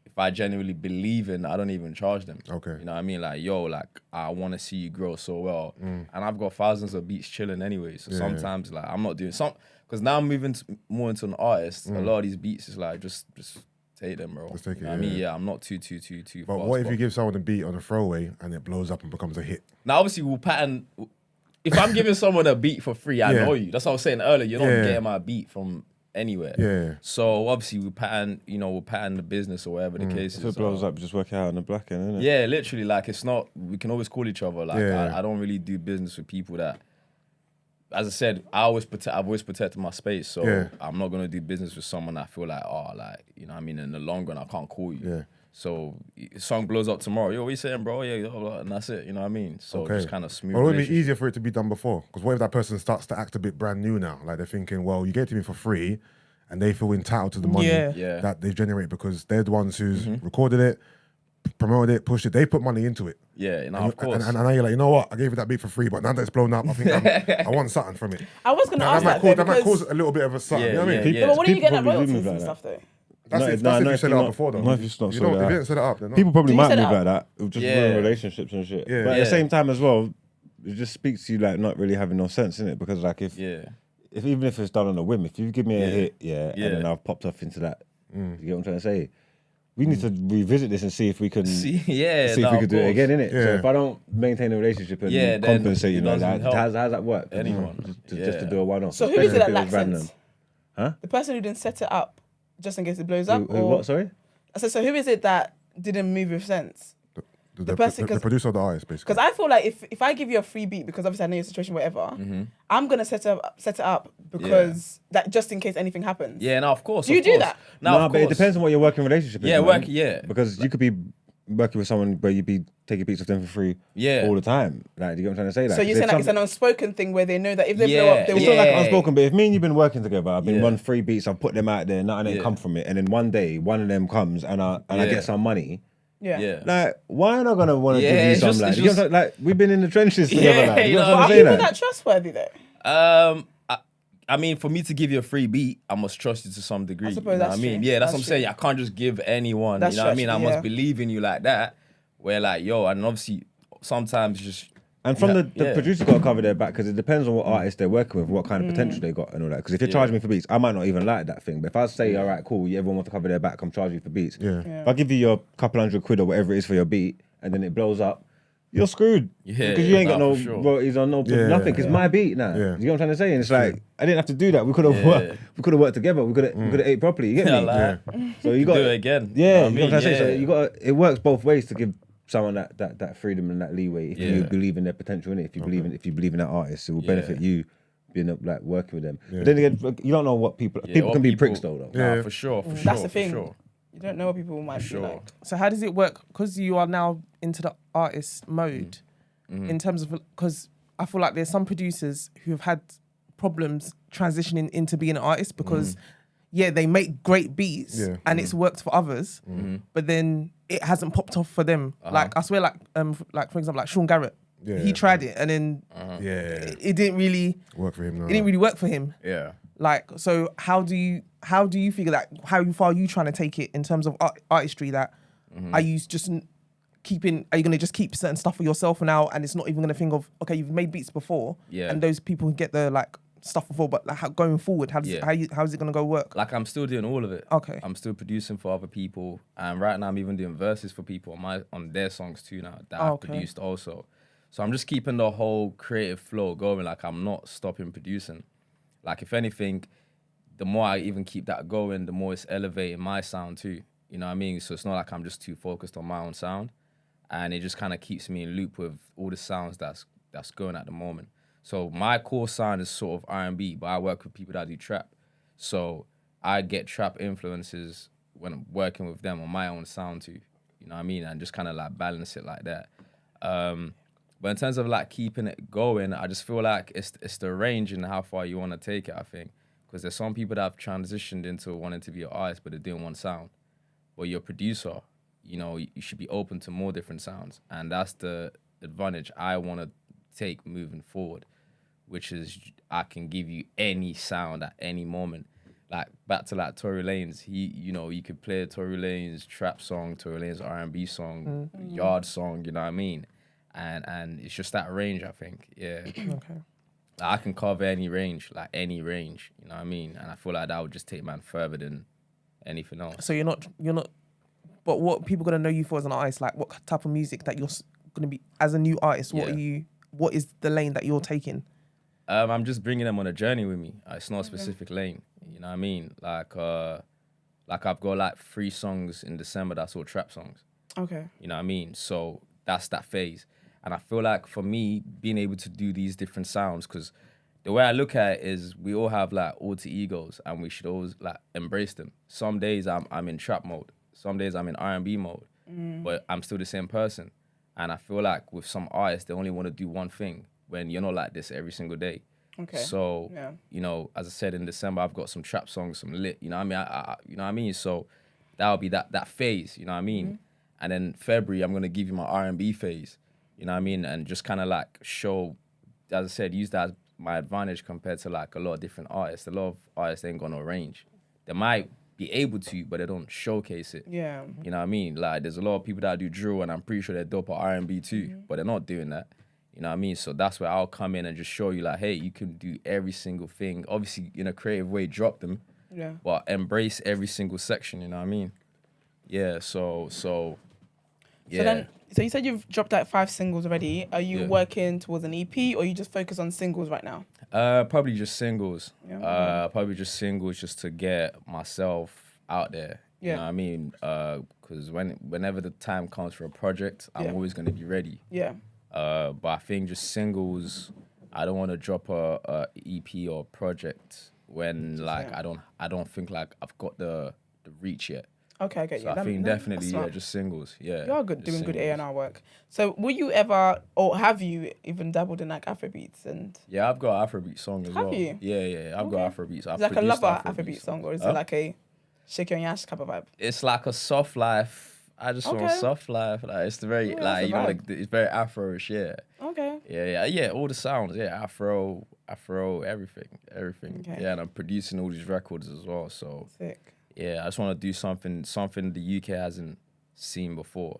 if I genuinely believe in, I don't even charge them. Okay. You know what I mean? Like, yo, like I want to see you grow so well, and I've got thousands of beats chilling anyway. So sometimes like I'm not doing some because now I'm moving more into an artist. A lot of these beats is like just take them, bro. Just take You know it, what I mean? yeah. Yeah, I'm not too But fast. what if you give someone a beat on a throwaway and it blows up and becomes a hit? Now, obviously, we'll pattern. If I'm giving someone a beat for free, I know you. That's what I was saying earlier. You're not getting my beat from anywhere. Yeah. So obviously, we'll pattern the business or whatever the case If is. it blows up, just work it out on the black end, innit? Yeah, literally. Like it's not. We can always call each other. Like Yeah. I don't really do business with people that. As I said, I've always protected my space. So I'm not gonna do business with someone I feel like, you know what I mean, in the long run, I can't call you. Yeah. So if song blows up tomorrow, yo, what you saying, bro? Yeah, and that's it. You know what I mean? So just kind of smooth. Well, it would be relationship. easier for it to be done before. Because what if that person starts to act a bit brand new now? Like they're thinking, well, you get it to me for free, and they feel entitled to the money that they generate because they're the ones who's recorded it, promoted it, pushed it. They put money into it. Yeah, no, And of course. And now you're like, you know what? I gave you that beat for free, but now that it's blown up, I think I want something from it. I was going to ask That that might cause a little bit of a something. You know what I mean? Yeah. But what do you get at People probably do royalties move and like stuff, though? That's if you set it up before, though. Not if it's not If sorted you out. didn't set it up, then not. People probably Do you might set it move up? like that. It would just ruin relationships and shit. Yeah. But at the same time as well, it just speaks to you like not really having no sense in it because like if even if it's done on a whim, if you give me a hit, and then I've popped off into that, you get what I'm trying to say? We need to revisit this and see if we can see if we could do it again, innit? So if I don't maintain a relationship and compensate, you know, like, how's that work? Anyone. Just to do a one-off. So who is it that Especially if lacks random. sense? Huh? The person who didn't set it up just in case it blows up? Who, or what, sorry? I said, so who is it that didn't move with sense? The person- the producer of the artist, basically. Because I feel like if I give you a free beat, because obviously I know your situation, whatever, I'm gonna set it up because that just in case anything happens. Yeah, no, of course. Do you of do course. that? No, No, of but it course. depends on what your working relationship is. Yeah, man. Because you could be working with someone where you'd be taking beats of them for free all the time. Like, do you get what I'm trying to say? Like, So you're saying like it's an unspoken thing where they know that if they blow up, they It's will. not like unspoken, but if me and you've been working together, I've been Yeah. run free beats, I've put them out there, nothing ain't come from it, and then one day one of them comes and I get some money. Yeah. Like, why am I gonna want to give you it's some? just- Like, it's you know what I'm saying? Like, we've been in the trenches together. Yeah, Like, you know you what know, I'm Are trying to say? people Like, that trustworthy though? I mean, for me to give you a free beat, I must trust you to some degree. I suppose you know that's what I mean? true. Yeah, that's what I'm That's saying. true. I can't just give anyone. That's you know what I mean? I true, must yeah. believe in you like that. Where like, yo, and obviously sometimes just and from the yeah. producer got to cover their back because it depends on what artist they're working with, what kind of potential they got and all that. Because if you're charging me for beats, I might not even like that thing. But if I say, all right, cool, everyone wants to cover their back, I'm charging you for beats. If I give you your couple £100 or whatever it is for your beat and then it blows up, you're screwed. Yeah, because you ain't got nah, no for sure. royalties on nothing. It's my beat now. Yeah. You know what I'm trying to say? And it's like I didn't have to do that. We could have worked. We could have worked together. We could have ate properly. You get me? like, So you got do it again. Yeah, You you know know what I'm what I trying to say. So mean? you got it works both ways to give someone that freedom and that leeway if you believe in their potential in it. If you believe in that artist, it will benefit you being like working with them. But then again, you don't know what people what can be people- pricks though. Nah, for sure, for sure. That's the for thing. Sure. You don't know what people might be Sure. like. So how does it work? Because you are now into the artist mode in terms of, because I feel like there's some producers who have had problems transitioning into being an artist because they make great beats and it's worked for others, but then it hasn't popped off for them. Like I swear, like for example, like Sean Garrett, he tried it and then it didn't really Work for him now. It didn't really work for him. Yeah. Like, so how do you figure that? How far are you trying to take it in terms of artistry? That are you just keeping? Are you gonna just keep certain stuff for yourself now, and it's not even gonna think of you've made beats before, and those people can get the like stuff before, but like going forward, how's it gonna go work? Like I'm still doing all of it. Okay. I'm still producing for other people, and right now I'm even doing verses for people on their songs too now that I've produced also. So I'm just keeping the whole creative flow going. Like I'm not stopping producing. Like if anything, the more I even keep that going, the more it's elevating my sound too. You know what I mean? So it's not like I'm just too focused on my own sound, and it just kind of keeps me in loop with all the sounds that's going at the moment. So my core sound is sort of R&B, but I work with people that do trap. So I get trap influences when I'm working with them on my own sound too. You know what I mean? And just kind of like balance it like that. But in terms of like keeping it going, I just feel like it's the range and how far you want to take it, I think. Because there's some people that have transitioned into wanting to be an artist, but they're doing one sound. But you're a producer, you know, you should be open to more different sounds. And that's the advantage I want to take moving forward, which is I can give you any sound at any moment. Like back to like Tory Lanez, you could play Tory Lanez trap song, Tory Lanez R&B song, yard song, you know what I mean? And it's just that range, I think. Yeah. Okay. I can cover any range, like any range, you know what I mean? And I feel like that would just take man further than anything else. So you're not. But what people gonna know you for as an artist? Like what type of music that you're gonna be as a new artist? What Yeah. are you? What is the lane that you're taking? I'm just bringing them on a journey with me. It's not a specific lane, you know what I mean? Like I've got like 3 songs in December that's all trap songs. Okay. You know what I mean? So that's that phase. And I feel like for me, being able to do these different sounds, because the way I look at it is we all have like alter egos and we should always like embrace them. Some days I'm in trap mode. Some days I'm in R&B mode, but I'm still the same person. And I feel like with some artists, they only want to do one thing when you're not like this every single day. Okay. So, Yeah. you know, as I said, in December, I've got some trap songs, some lit, you know what I mean? You know what I mean? So that'll be that phase, you know what I mean? And then February, I'm going to give you my R&B phase, you know what I mean? And just kind of like show, as I said, use that as my advantage compared to like a lot of different artists. A lot of artists ain't got no range. They might be able to, but they don't showcase it. Yeah. You know what I mean? Like there's a lot of people that do drill and I'm pretty sure they're dope at R&B too, but they're not doing that. You know what I mean? So that's where I'll come in and just show you like, hey, you can do every single thing. Obviously, in a creative way, drop them, Yeah. but embrace every single section, you know what I mean? Yeah, so yeah. So you said you've dropped like 5 singles already. Are you Yeah. working towards an EP or you just focus on singles right now? Probably just singles. Yeah. Probably just singles just to get myself out there. You Yeah. know what I mean? Because whenever the time comes for a project, I'm Yeah. always going to be ready. Yeah. But I think just singles, I don't want to drop a EP or project when like yeah. I don't think like I've got the reach yet. Okay, I get So you. I think definitely that's smart. just singles. Yeah. You are good, just doing good singles. A&R work. So will you ever, or have you even dabbled in like Afrobeats and... Yeah, I've got an Afrobeat song as Have well. you? Yeah, I've got Afrobeats. I've Is it like a produced lover Afrobeat Afrobeat song songs. or is Huh? it like a shake your ass type of vibe? It's like a soft life. I just want Okay. soft life. Like it's the very Yeah, that's like a you know vibe. like it's very Afro-ish. Yeah. Okay. Yeah. All the sounds. Yeah, Afro, everything. Okay. Yeah, and I'm producing all these records as well. So Sick. yeah, I just want to do something the UK hasn't seen before.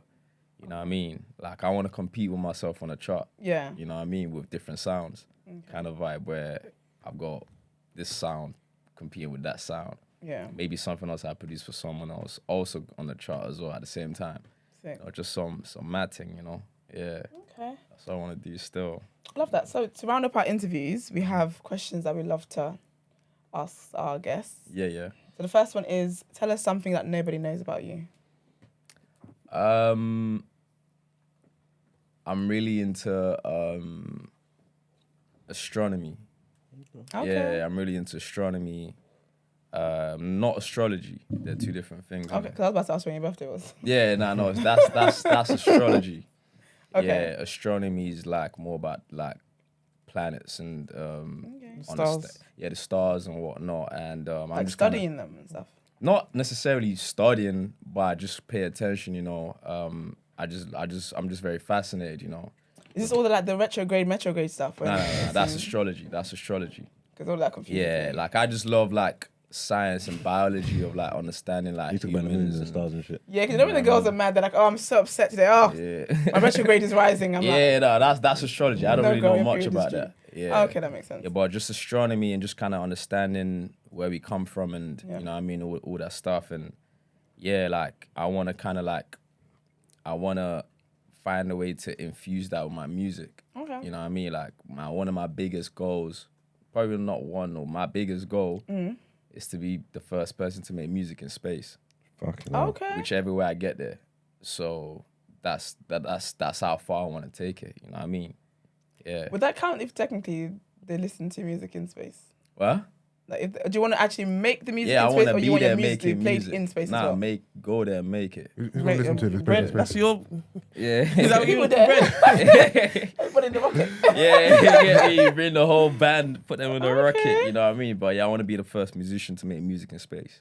You know what I mean? Like I want to compete with myself on a chart. Yeah. You know what I mean? With different sounds, kind of vibe where I've got this sound competing with that sound. Yeah. Maybe something else I produce for someone else also on the chart as well at the same time. Sick. Or just some matting, you know? Yeah. Okay. That's what I want to do still. Love that. So to round up our interviews, we have questions that we love to ask our guests. Yeah. So the first one is, tell us something that nobody knows about you. I'm really into astronomy. Okay. Yeah, I'm really into astronomy. Not astrology. They're 2 different things. Okay, because I was about to ask when your birthday was. Yeah, no, that's astrology. Okay. Yeah, astronomy is like more about like planets and on the Stars. the stars and whatnot. And I'm Like just kinda- studying them and stuff. not necessarily studying, but I just pay attention. You know, I'm just very fascinated. You know, Is this all the like the retrograde stuff? no, that's astrology. That's astrology. Because all that confusion. Yeah, like I just love like science and biology of like understanding like You talk about the moons humans and stars and shit. Yeah, because when the girls are mad, they're like, oh, I'm so upset today. Oh, Yeah. my retrograde is rising. I'm Yeah, no, that's astrology. I don't No really know going much period is about true. that. Yeah. like, okay, that makes sense. Yeah, but just astronomy and just kind of understanding where we come from and Yeah. you know what I mean, all that stuff. And yeah, like I want to find a way to infuse that with my music. Okay. You know what I mean? Like one of my biggest goals, probably not one, or my biggest goal is to be the first person to make music in space, Fucking hell. Okay. which everywhere I get there. So that's how far I want to take it. You know what I mean? Yeah. Would that count if technically they listen to music in space? What? Like, do you want to actually make the music Yeah, I in want space, to or be you want there your music to be making played music. in space Nah, as well? go there and make it. Who's gonna listen to this? Brent, that's your. Yeah. Is that what you People would there. Everybody in the rocket. Yeah, you get me. Bring the whole band, put them in the rocket. You know what I mean? But yeah, I want to be the first musician to make music in space,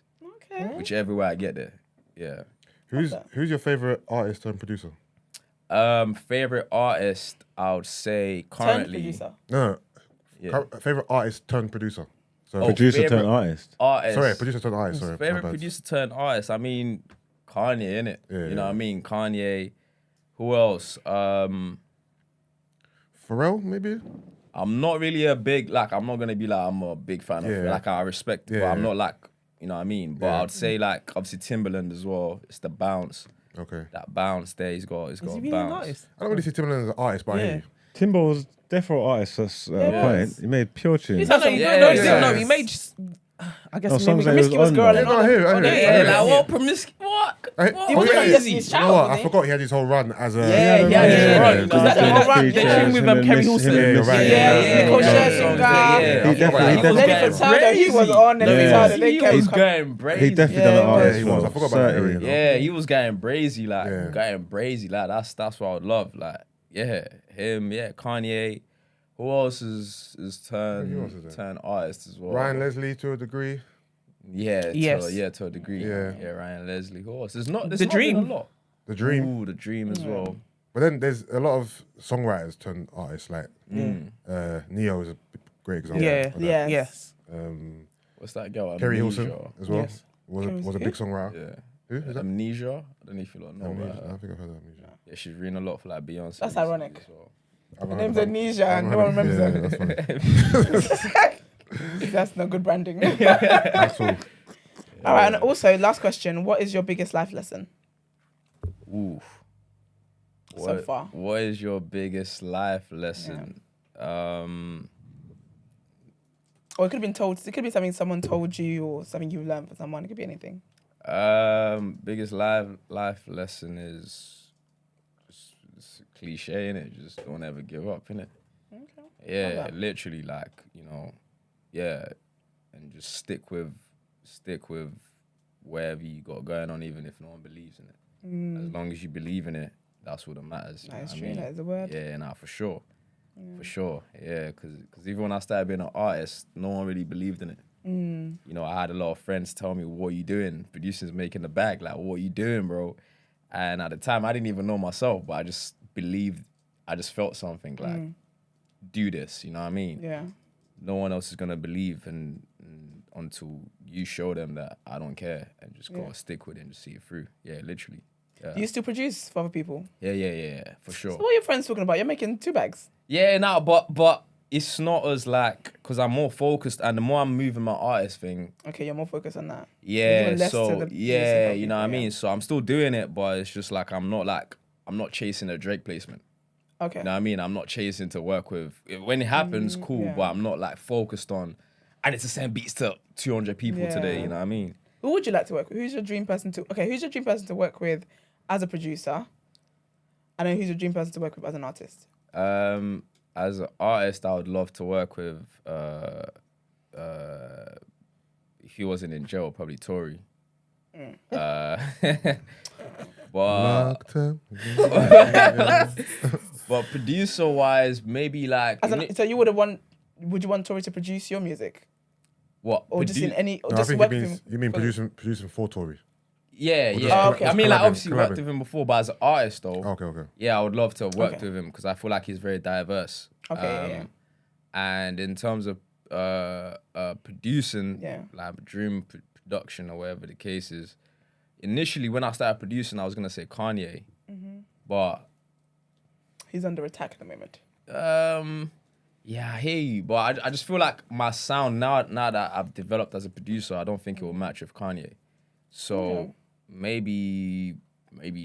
Okay. which everywhere I get there. Yeah. Who's your favorite artist and producer? Favorite artist, I would say Turn currently. producer. No, Yeah. favorite artist turned producer. So Oh, Producer favorite turned artist. Artist. sorry, producer turned artist. Sorry, my Favorite bad. producer turned artist. I mean, Kanye, innit? Yeah, you yeah. know what I mean? Kanye. Who else? Pharrell, maybe. I'm not really a big I'm not gonna be like I'm a big fan of Yeah. like I respect it, Yeah, but I'm yeah. not like you know what I mean. But Yeah. I'd say like obviously Timberland as well. It's the bounce. Okay. That bounce there, he's got Is a he really an bounce. artist? I don't really see Timberland as an artist, but I hear Yeah. you. Timbo was definitely an artist at a Yes. point. He made pure tunes. No, no, Yeah, no, he yeah. didn't. No, he made. I guess No, maybe songs that he was Promiscuous on, girl though. and No, I hear it, I hear it. Yeah, Yeah. like what promiscuous? What? I- What? He was Oh, on yeah. Destiny's You know Child, what? wasn't I he? forgot he had his whole run as a. Yeah, yeah, yeah. yeah. Was that the whole run? The tune with Kerry Hilson. Yeah, you're right. Yeah, Nicole Scherzinger. He definitely- Lenny Furtado, he was on Lenny Yeah. Furtado. They He kept was coming. going brazy. He definitely Yeah, done an he was. artist. Yeah, he was. I for forgot about that certain. area, though. Yeah, he was going brazy, Yeah. going brazy, that's what I would love, yeah, him, yeah, Kanye. Who else is Who else is there? turned artist as well? Ryan Leslie to a degree. Yeah, Yes. to a degree. Yeah. Yeah, Ryan Leslie. Who else? There's not The been Dream. a lot. The Dream. Ooh, the Dream as well. But then there's a lot of songwriters turned artists. Like Neo is a great example. Yeah. of that. Yes. Yes. What's that girl? Kerry Amnesia. Hilson as well. Yes. Was a big songwriter. Yeah. Who is that? Amnesia. I don't know if you lot know Amnesia. about I her. think I've heard of Amnesia. Yeah, she's written a lot for like Beyonce. That's recently ironic. as well. I've Her heard name's of- Amnesia and I've no one heard of- remembers her. Yeah, that's funny. That's not good branding. That's all. All right, and also, last question. What is your biggest life lesson Ooh. so far? What is your biggest life lesson? Or it could have been told, it could be something someone told you or something you learned from someone. It could be anything. Biggest life lesson is it's cliche, innit? Just don't ever give up, innit? Okay. Yeah, that. literally, yeah, and just stick with wherever you got going on, even if no one believes in it. As long as you believe in it, that's what matters. You know That's what I true. mean? That is a word. Yeah, nah, for sure. For sure, yeah, because even when I started being an artist, no one really believed in it. You know, I had a lot of friends tell me, what are you doing? Producers making the bag, like, what are you doing, bro? And at the time, I didn't even know myself, but I just believed, I just felt something, like, do this, you know what I mean? Yeah. No one else is going to believe and until you show them that I don't care and just go stick with it and just see it through. Yeah, literally. Yeah. Do you still produce for other people? Yeah, for sure. So what are your friends talking about? You're making 2 bags. Yeah, no, but it's not as like, because I'm more focused and the more I'm moving my artist thing, Okay, you're more focused on that. yeah, doing less to so the music yeah, of you know what I people, yeah. mean? So I'm still doing it, but it's just like I'm not chasing a Drake placement. Okay. You know what I mean? I'm not chasing to work with, when it happens, cool, yeah. but I'm not like focused on, I need to send beats to 200 people today, Yeah. you know what I mean? Who would you like to work with? Who's your dream person to work with as a producer? And then who's your dream person to work with as an artist? As an artist, I would love to work with, if he wasn't in jail, probably Tory. But Locked up. but producer wise, maybe like So you would you want Tori to produce your music? what? Or just in any, or No, I just think work you with mean, him? you mean for- producing for Tory. Yeah, just yeah. Oh, okay. I mean, like collabing, obviously worked collabing. with him before, but as an artist though, Okay. yeah, I would love to have worked Okay. with him because I feel like he's very diverse. Okay, yeah. And in terms of producing, Yeah. like dream production or whatever the case is, initially when I started producing, I was gonna say Kanye, but He's under attack at the moment. yeah, I hear you, but I just feel like my sound now that I've developed as a producer, I don't think it will match with Kanye. So maybe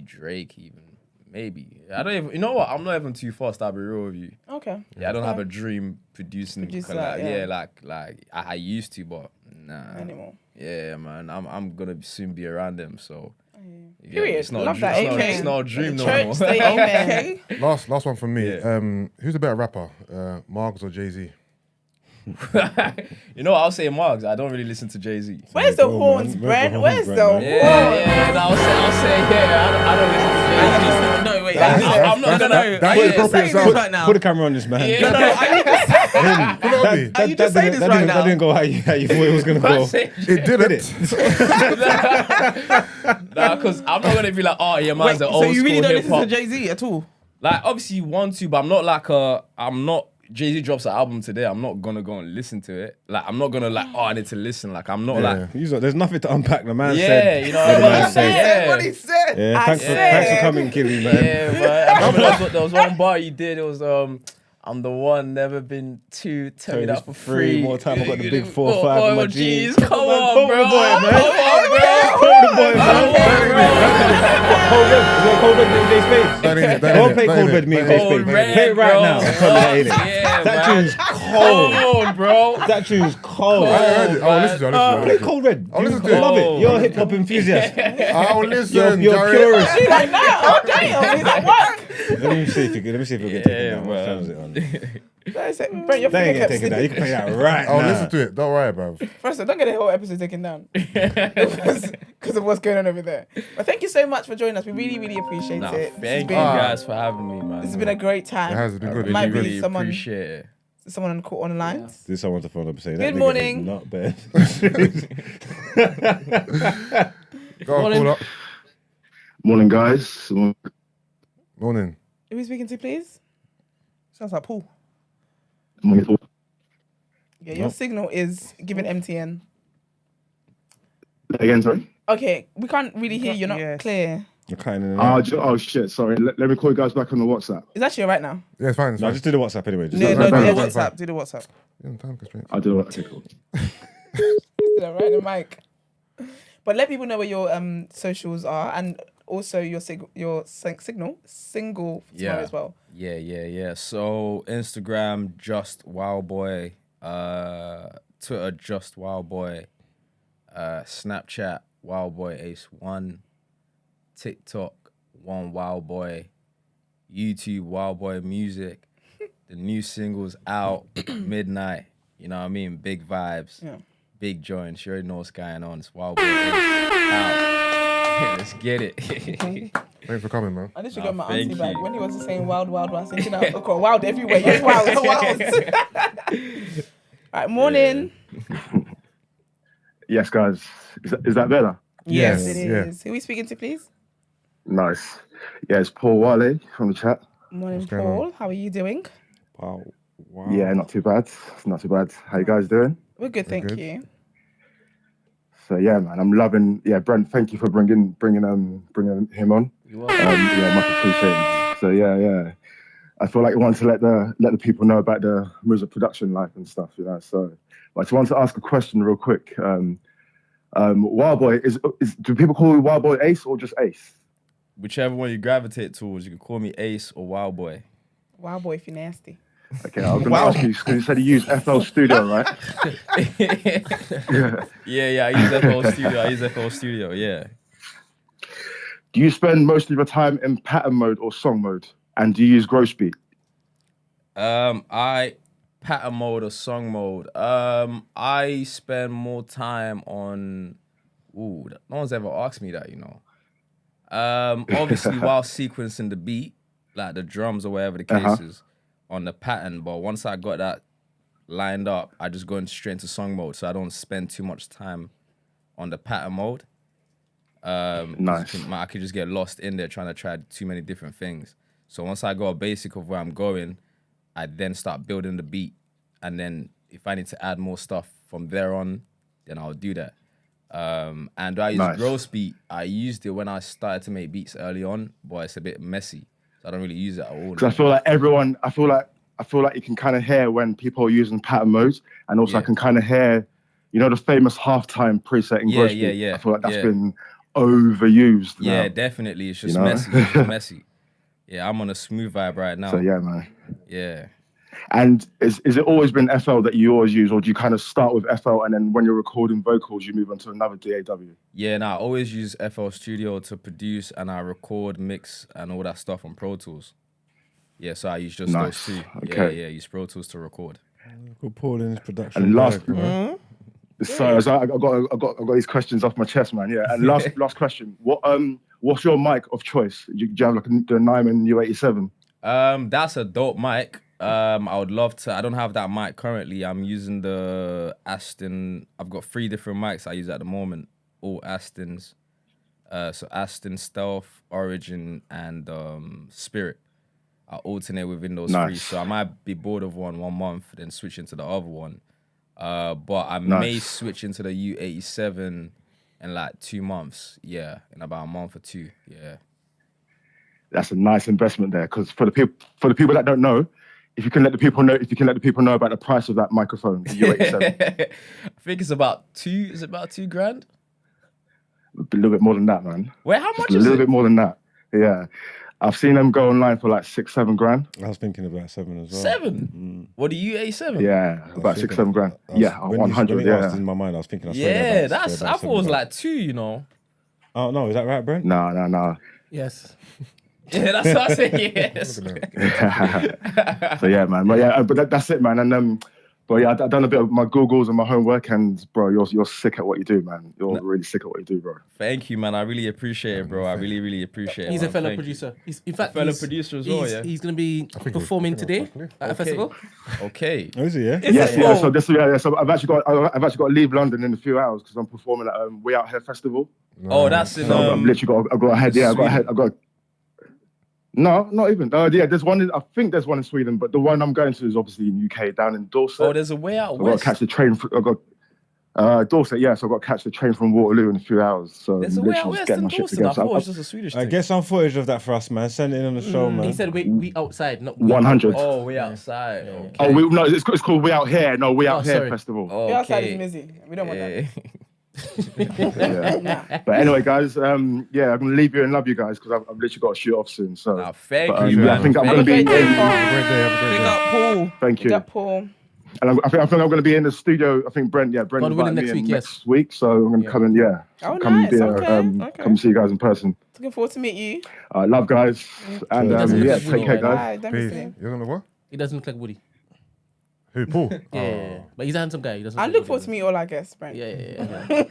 Drake even. Maybe. I don't even, you know what? I'm not even too fast, I'll be real with you. Okay. Yeah, I don't have a dream producing Producer, collab. yeah. Yeah, like I used to, but Nah. anymore. Yeah, man. I'm gonna soon be around them. So. You get me? Period. It's not Love a, that. it's not, Amen. it's not a dream no Church, more. say amen. Last one from me. Yeah. Who's a better rapper, Margs or Jay-Z? You know, I'll say Margs. I don't really listen to Jay-Z. Where's the Go, horns, man. Brent? Where's Where's the the horns, horns? Brent? Yeah. I'll say yeah. I don't listen to Jay-Z. No, wait. I'm not gonna. That's Are you the just appropriate saying this sound. right now? Put the camera on this man. Yeah. No, are you just You know what I mean? Are you just saying this right now? That didn't go how you thought it was gonna go. It didn't. Nah, because I'm not gonna be like, oh yeah, man's wait, an so old you really school don't hip listen to hop. Jay-Z at all? Like, obviously you want to, but I'm not like I'm not. Jay-Z drops an album today. I'm not gonna go and listen to it. Like, I'm not gonna like, oh, I need to listen. Like, I'm not like. There's nothing to unpack. The man Yeah, said. you know what what the I man mean? said. Yeah. What he said. Yeah, I thanks for said. coming, Killy, man. Yeah, but I remember there was one bar you did. It was I'm the one, never been two. Tell me that for free. More time. I got the big 4-5 Oh, in my jeez, jeans. come on, bro. the boy, man. Come on, bro. Hold the boy, man. Cold red. Is there cold red in Jay's face? Don't play cold red me in Jay's Cold face. red, Play it right bro. now. Tell me that ain't it. Yeah, That man. tune's cold. Come on, bro. That tune's cold. I heard it. Oh, listen to it. Play cold red. I'll listen to I it. love it. You're a hip hop enthusiast. I'll listen. You're Jared. purist. She's like, no, oh damn. He's like, what? Let me see if you can get taken down. What channel is it on? Brent, you're They ain't kept get taken down. You can play snipping. that right I'll now. listen to it. Don't worry, bro. First of all, don't get the whole episode taken down because of what's going on over there. But thank you so much for joining us. We really, really appreciate Nah, it. thank you guys for having me, man. This has been a great time. It has been good. Might really, be really someone appreciate it. on the lines. There's someone to phone up and say that Good nigga morning. is not bad. Go on, call up. Morning, guys. Morning. Who are we speaking to, please? Sounds like Paul. Morning. Yeah, your signal is giving MTN. Again, sorry. Okay, we can't really hear you. You're not Yes. clear. You're kind of. Oh shit, sorry. Let me call you guys back on the WhatsApp. Is that you right now? Yeah, it's fine. It's No, fine. just do the WhatsApp anyway. Just No, do no, the fine, do the fine, WhatsApp. fine. Do the WhatsApp. Yeah, time constraints. I'll do it. Okay, cool. Right, the mic. But let people know where your socials are and also your single for tomorrow as well. Yeah. So Instagram, JustWildBoy. Twitter, JustWildBoy. Snapchat, WildBoyAce1. TikTok, OneWildBoy. YouTube, WildBoy Music. The new single's out midnight. You know what I mean? Big vibes. Yeah. Big joints. You already know what's going on. It's WildBoy Ace out. Let's get it. Thanks for coming, man. I literally Nah, got my thank auntie back you. when he was saying wild, I was thinking, okay, wild everywhere. Yes, wild. All right, morning. Yes, guys. Is that better? Yes, Yes, it yeah. is. Who are we speaking to, please? Nice. Yeah, it's Paul Wiley from the chat. Morning, What's going Paul. How are you doing? Wow. Yeah, not too bad. Not too bad. How you guys doing? We're good, thank good. you. So yeah, man, I'm loving. Yeah, Brent, thank you for bringing him on. You welcome. Yeah, much appreciated. So yeah, I feel like I want to let the people know about the music production life and stuff, you know. So I just want to ask a question real quick. Wild Boy is do people call you Wild Boy Ace or just Ace? Whichever one you gravitate towards, you can call me Ace or Wild Boy. Wild boy, if you're nasty. Okay, I was going to ask you because you said you use FL Studio, right? Yeah, I use FL Studio, yeah. Do you spend most of your time in pattern mode or song mode? And do you use gross beat? I pattern mode or song mode. I spend more time on. Ooh, no one's ever asked me that, you know. Obviously while sequencing the beat, like the drums or whatever the case is, on the pattern. But once I got that lined up, I just go straight into song mode, so I don't spend too much time on the pattern mode. Nice. I could just get lost in there trying to try too many different things. So once I got a basic of where I'm going, I then start building the beat. And then if I need to add more stuff from there on, then I'll do that. And do I use gross beat? I used it when I started to make beats early on, but it's a bit messy. So I don't really use it at all. Because I feel like you can kind of hear when people are using pattern modes, and also I can kind of hear, you know, the famous halftime preset in gross beat. Yeah. I feel like that's been overused. Yeah, now. definitely. It's just You know? messy. It's just messy. Yeah, I'm on a smooth vibe right now. So yeah, man. Yeah. And is it always been FL that you always use, or do you kind of start with FL and then when you're recording vocals, you move on to another DAW? Yeah, I always use FL Studio to produce, and I record, mix, and all that stuff on Pro Tools. Yeah, so I use just those two. Okay. Yeah, I use Pro Tools to record. Good Paul in his production. And last, bag, so I got these questions off my chest, man. Yeah, and last question. What's your mic of choice? Do you have like the Nyman U87? That's a dope mic. I would love to. I don't have that mic currently. I'm using the Aston. I've got 3 different mics I use at the moment. All Astons. So Aston, Stealth, Origin, and Spirit. I alternate within those 3. So I might be bored of one month, then switch into the other one. But I may switch into the U87 in like 2 months. Yeah, in about a month or 2. Yeah. That's a nice investment there, because for the people that don't know, if you can let the people know about the price of that microphone, the U87. I think it's about 2. Is it about $2,000? A little bit more than that, man. Wait, how much is it? A little bit more than that. Yeah. I've seen them go online for like 6-7 grand. I was thinking about 7 as well. 7? What, the U87? Yeah, about 6-7 grand. Yeah, 100. Yeah. In my mind, I was thinking. Yeah, I thought it was like 2. You know. Oh no, is that right, Brent? No. Yes. Yeah, that's what I said. Yes. So yeah, man. But that's it, man. And but yeah, I've done a bit of my Googles and my homework, and bro, you're sick at what you do, man. You're really sick at what you do, bro. Thank you, man. I really appreciate it, bro. I really appreciate it. He's man. a fellow Thank producer. You. In fact, fellow producer as well. Yeah. He's going to be performing today at a festival. Okay. Oh, is he? Yeah. Yeah. So this, So I've actually got to leave London in a few hours because I'm performing at We Out Here Festival. Oh, that's in. So I've literally got a head. Yeah, I've got. No, not even. Yeah, there's one. I think there's one in Sweden, but the one I'm going to is obviously in UK, down in Dorset. Oh, there's a way out so west. I've got to catch the train. Dorset, yeah. So I've got to catch the train from Waterloo in a few hours. So there's a way out west in Dorset. I thought it was just a Swedish thing. Get some footage of that for us, man. Send it in on the show, man. He said we outside, not 100. Oh, we outside. Okay. Oh, no, it's called We Out Here. No, We Out Here Festival. We outside is busy. We don't want that. Yeah. But anyway, guys, I'm gonna leave you and love you guys because I've literally got to shoot off soon. So thank you, man. I think I'm gonna be. Big up Paul. Thank you. Big up Paul. And I think I'm going to be in the studio. I think Brent invited me next week, so I'm going to come in. Come see you guys in person. Looking forward to meet you. Love guys, and take care, guys. You don't know what? He doesn't look like Woody. Who, Paul? Yeah, but he's a handsome guy. He doesn't. I look forward to meet all our guests, Brent. Yeah.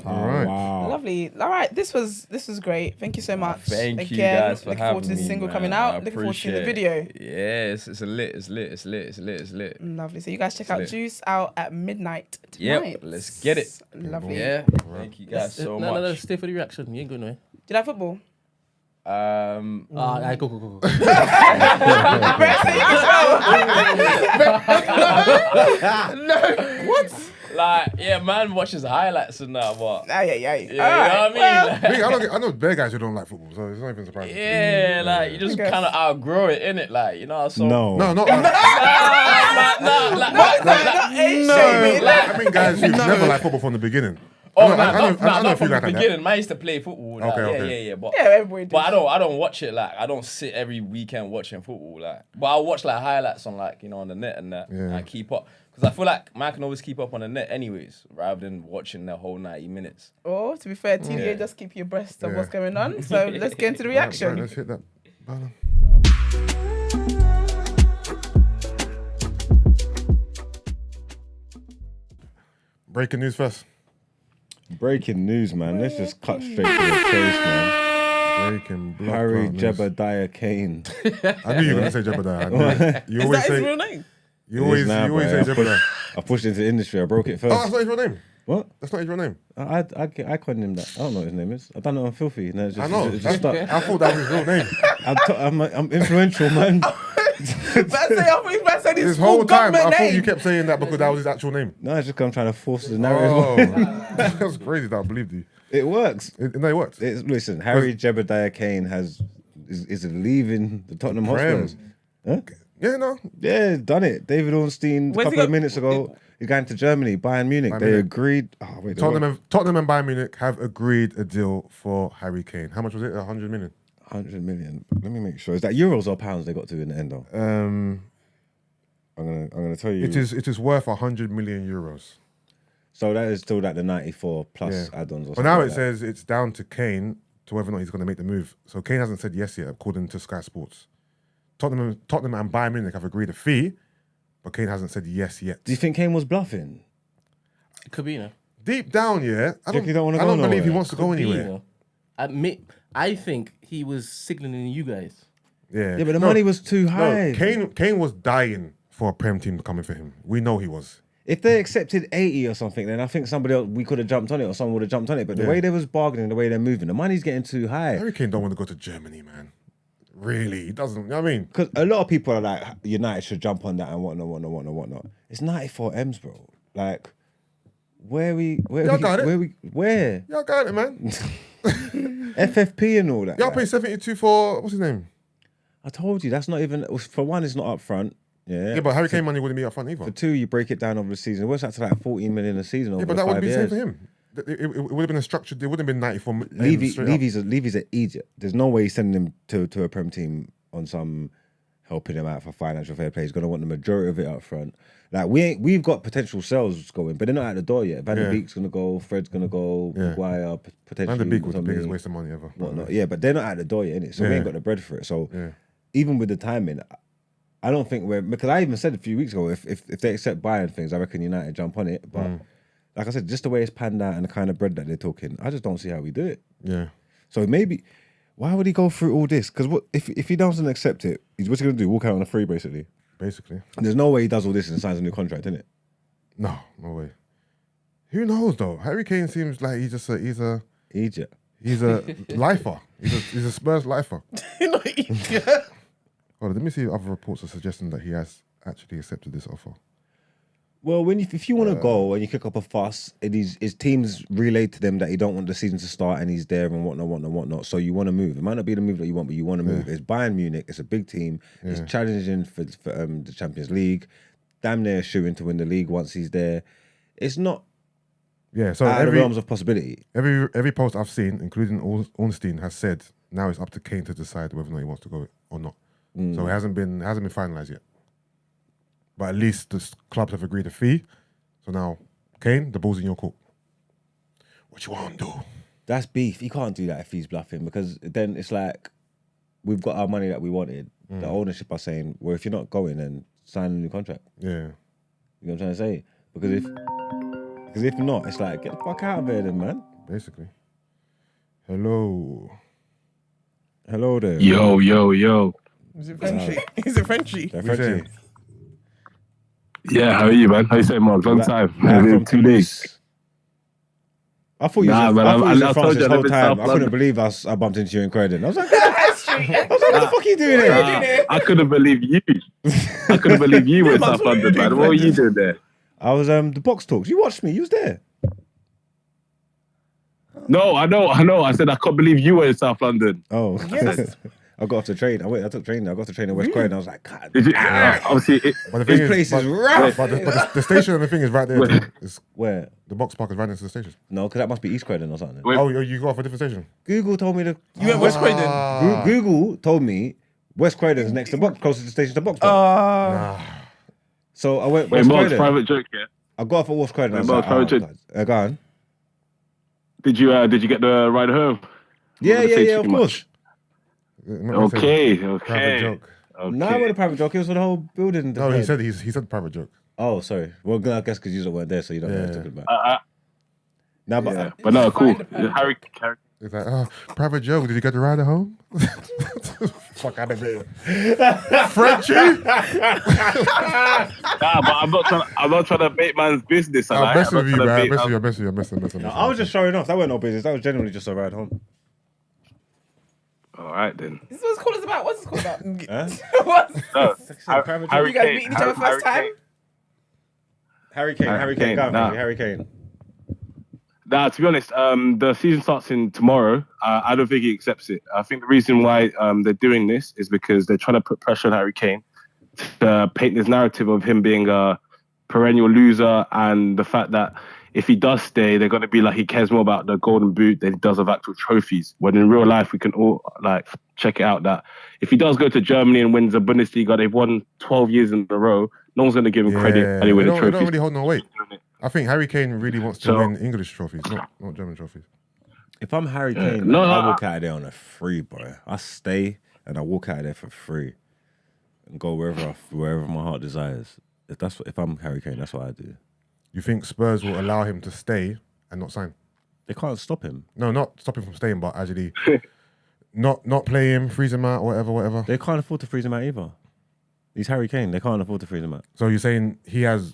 All right. Wow. Lovely. All right, this was great. Thank you so much. Thank you guys for looking forward to having this me, single man. coming out. Looking forward to seeing the video. Yes, it's lit. Lovely. So you guys check out Juice out at midnight tonight. Yep, let's get it. Lovely. Yeah. Thank you guys so much. No, stay for the reaction. You ain't going nowhere. Did I have football? Go. What? Like, yeah, man watches highlights and that, but Yeah. you know what I mean? I know bare guys who don't like football, so it's not even surprising. Yeah, like you just kind of outgrow it, innit? Like, you know, so No. Not. I mean, guys who never liked football from the beginning. Oh, I know not a few from the guys like that. beginning. Man used to play football. Like, Okay. Yeah. But everybody did. But I don't watch it. Like, I don't sit every weekend watching football. Like, but I watch like highlights on like on the net and that. Yeah. I keep up because I feel like man can always keep up on the net anyways, rather than watching the whole 90 minutes. Oh, to be fair, TDA just keep you abreast of what's going on. So let's get into the reaction. Right, let's hit that. Breaking news first. Breaking news, man. Let's just cut straight to the chase, man. Breaking blood. Harry Jebediah Kane. I knew you were going to say Jebediah. You always Is that his say. real name? You always say Jebediah. I pushed into the industry. I broke it first. Oh, that's not his real name. What? That's not his real name. I coined him that. I don't know what his name is. I done it on Filthy. No, it's just, I know. It just stuck. I thought that was his real name. I'm influential, man. This whole time, I thought you kept saying that because that was his actual name. No, it's just because I'm trying to force the narrative. That's crazy that I believed you. It works. No, it works. Listen, Harry Jebediah Kane is leaving the Tottenham Hotspurs. Huh? Yeah, no. Yeah, done it. David Ornstein, a couple of minutes ago, he's going to Germany, Bayern Munich. They agreed. Oh, wait, Tottenham and Bayern Munich have agreed a deal for Harry Kane. How much was it? 100 million? 100 million. Let me make sure. Is that euros or pounds they got to in the end, though? I'm gonna tell you. It is worth 100 million euros. So that is still like the 94 plus add-ons. But now it says it's down to Kane to whether or not he's going to make the move. So Kane hasn't said yes yet, according to Sky Sports. Tottenham and Bayern Munich have agreed a fee, but Kane hasn't said yes yet. Do you think Kane was bluffing? It could be, you know. Deep down, yeah. I You don't wanna I go don't believe he nowhere. wants to go Could be, anywhere. you know. I think he was signaling you guys. Yeah, Yeah, but the money was too high. No, Kane was dying for a Prem team coming for him. We know he was. If they accepted 80 or something, then I think somebody else, we could have jumped on it or someone would have jumped on it. But the way they was bargaining, the way they're moving, the money's getting too high. Harry Kane don't want to go to Germany, man. Really, he doesn't. You know what I mean? Because a lot of people are like, United should jump on that and whatnot. It's 94 M's, bro. Like, where? Y'all got it. Where? Y'all got it, man. FFP and all that. Y'all like. pay 72 for, what's his name? I told you, that's not even, for one, it's not up front. Yeah, but Harry Kane money wouldn't be up front either. For two, you break it down over the season. It works out to like 14 million a season over Yeah, but the that would 5 be the same years. for him. It would have been a structured, it wouldn't have been 94 Levy's an idiot. There's no way he's sending him to a Prem team on some helping him out for financial fair play. He's going to want the majority of it up front. Like, we've got potential sales going, but they're not at the door yet. Van der Beek's going to go, Fred's going to go, Maguire, potentially. Van der Beek was the Tommy, biggest waste of money ever. Whatnot. Yeah, but they're not at the door yet, innit? So we ain't got the bread for it. So even with the timing, I don't think because I even said a few weeks ago, if they accept buying things, I reckon United jump on it. But like I said, just the way it's panned out and the kind of bread that they're talking, I just don't see how we do it. Yeah. So maybe, why would he go through all this? Because what if he doesn't accept it, what's he going to do? Walk out on a free, basically? Basically. There's no way he does all this and signs a new contract, innit? No way. Who knows though? Harry Kane seems like he's a Egypt. He's a lifer. He's a Spurs lifer. Not idiot. Hold on, let me see if other reports are suggesting that he has actually accepted this offer. Well, if you want to go and you kick up a fuss, his teams relayed to them that he don't want the season to start and he's there and whatnot. So you want to move. It might not be the move that you want, but you want to move. It's Bayern Munich. It's a big team. It's challenging for the Champions League. Damn near shooing to win the league once he's there. It's not So out of the realms of possibility. Every post I've seen, including Ornstein, has said now it's up to Kane to decide whether or not he wants to go or not. So it hasn't been finalised yet. But at least the clubs have agreed a fee. So now, Kane, the ball's in your court. What you want to do? That's beef. He can't do that if he's bluffing because then it's like we've got our money that we wanted. The ownership are saying, well, if you're not going, then sign a new contract. Yeah. You know what I'm trying to say? Because if not, it's like, get the fuck out of there then, man. Basically. Hello there. Yo. Is it Frenchy? Is it Frenchy? They're Who's Frenchy. there? Yeah, how are you, man? How you saying, Mark? Long time. From 2 days. I thought you Nah, was man, I I France told you this I whole live in time. South I couldn't London. believe I bumped into you in Croydon. I was like, what the fuck are you doing here? I couldn't believe you. I couldn't believe you were in South London, man. What were you doing there? I was the box talks. You watched me. You was there. No, I know. I said I can't believe you were in South London. Oh, I got off the train. I took train. I got off the train in West Croydon. I was like, God, Did you? Obviously, But the this thing place is but rough. the station and the thing is right there. Wait. too. It's, Where? the box park is right next to the station. No, because that must be East Croydon or something. Wait. Oh, you go off a different station? Google told me You went West Croydon. Google told me West Croydon's next to box, closest to the station to box. Park. So I went wait, West Mark's Croydon. private joke, yeah? I got off at West Croydon. I was Mark's like, private oh, joke. God. Go on. Did you get the ride home? Yeah, Wanna say of too course. I'm not gonna say Okay. Private joke. No, it was a private joke. It was for the whole building. No, he said private joke. Oh, sorry. Well, I guess because you weren't there, so you don't know what I'm talking about. No, but Yeah, but no, cool. Harry. It's like, private joke. Did you get the ride home? Fuck out of here. Frenchie? Nah, but I'm not trying to make man's business. I'm messing with you, man. I'm man. messing with you. No, I was just showing off. That wasn't no business. That was genuinely just a ride home. All right then. This is what this call is about. What's this call about? Huh? What? No, You guys meeting each other first time? Harry Kane. Nah. Harry Kane. Nah, to be honest, the season starts in tomorrow. I don't think he accepts it. I think the reason why they're doing this is because they're trying to put pressure on Harry Kane to paint this narrative of him being a perennial loser, and the fact that if he does stay, they're going to be like he cares more about the golden boot than he does of actual trophies. When in real life, we can all check it out that if he does go to Germany and wins the Bundesliga, they've won 12 years in a row. No one's going to give him credit anyway. They The don't trophies. really hold no weight. I think Harry Kane really wants to win English trophies, not German trophies. If I'm Harry Kane, No, man, I walk out of there on a free, bro. I stay and I walk out of there for free and go wherever my heart desires. If I'm Harry Kane, that's what I do. You think Spurs will allow him to stay and not sign? They can't stop him. No, not stop him from staying, but actually not play him, freeze him out, whatever. They can't afford to freeze him out either. He's Harry Kane. They can't afford to freeze him out. So you're saying he has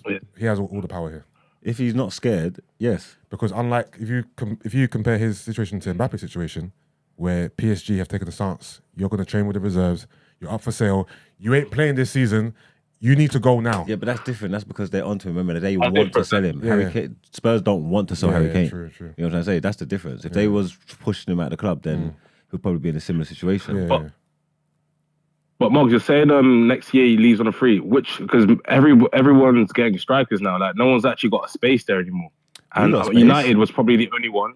all the power here? If he's not scared, yes. Because unlike if you compare his situation to Mbappe's situation, where PSG have taken the stance, you're going to train with the reserves, you're up for sale, you ain't playing this season, you need to go now. Yeah, but that's different. That's because they're onto him. Remember, they want to sell him. Harry Kane, Spurs don't want to sell Harry Kane. True. You know what I'm trying to say? That's the difference. If they was pushing him out of the club, then he'll probably be in a similar situation. But Moggs, you're saying next year he leaves on a free, because everyone's getting strikers now. Like no one's actually got a space there anymore. And United was probably the only one.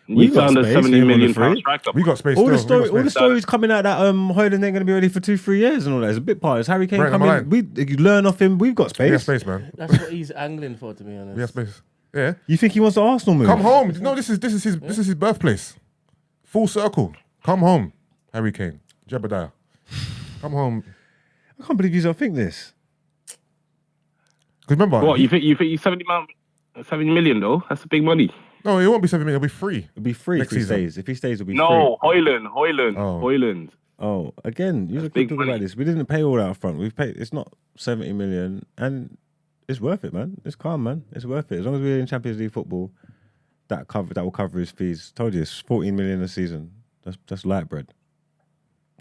We got found a space, 70 million free. striker. We got space. All still. the stories coming out that Højlund ain't gonna be ready for 2-3 years and all that. It's a bit part. It's Harry Kane coming. You learn off him. We've got space. We have space, man. That's what he's angling for, to be honest. We have space. Yeah. You think he wants the Arsenal move? Come home. No, this is his birthplace. Full circle. Come home, Harry Kane. Jebediah. Come home. I can't believe you don't think this. Because remember, What you think? He's 70 million though? That's big money. No, it won't be 7 million. It'll be free. It'll be free Next if he season. stays. If he stays, it'll be No, free. Højlund. Oh, again, you keep big talking money. about this. We didn't pay all that up front. We've paid. It's not 70 million, and it's worth it, man. It's calm, man. It's worth it. As long as we're in Champions League football, that will cover his fees. Told you, it's 14 million a season. That's light bread.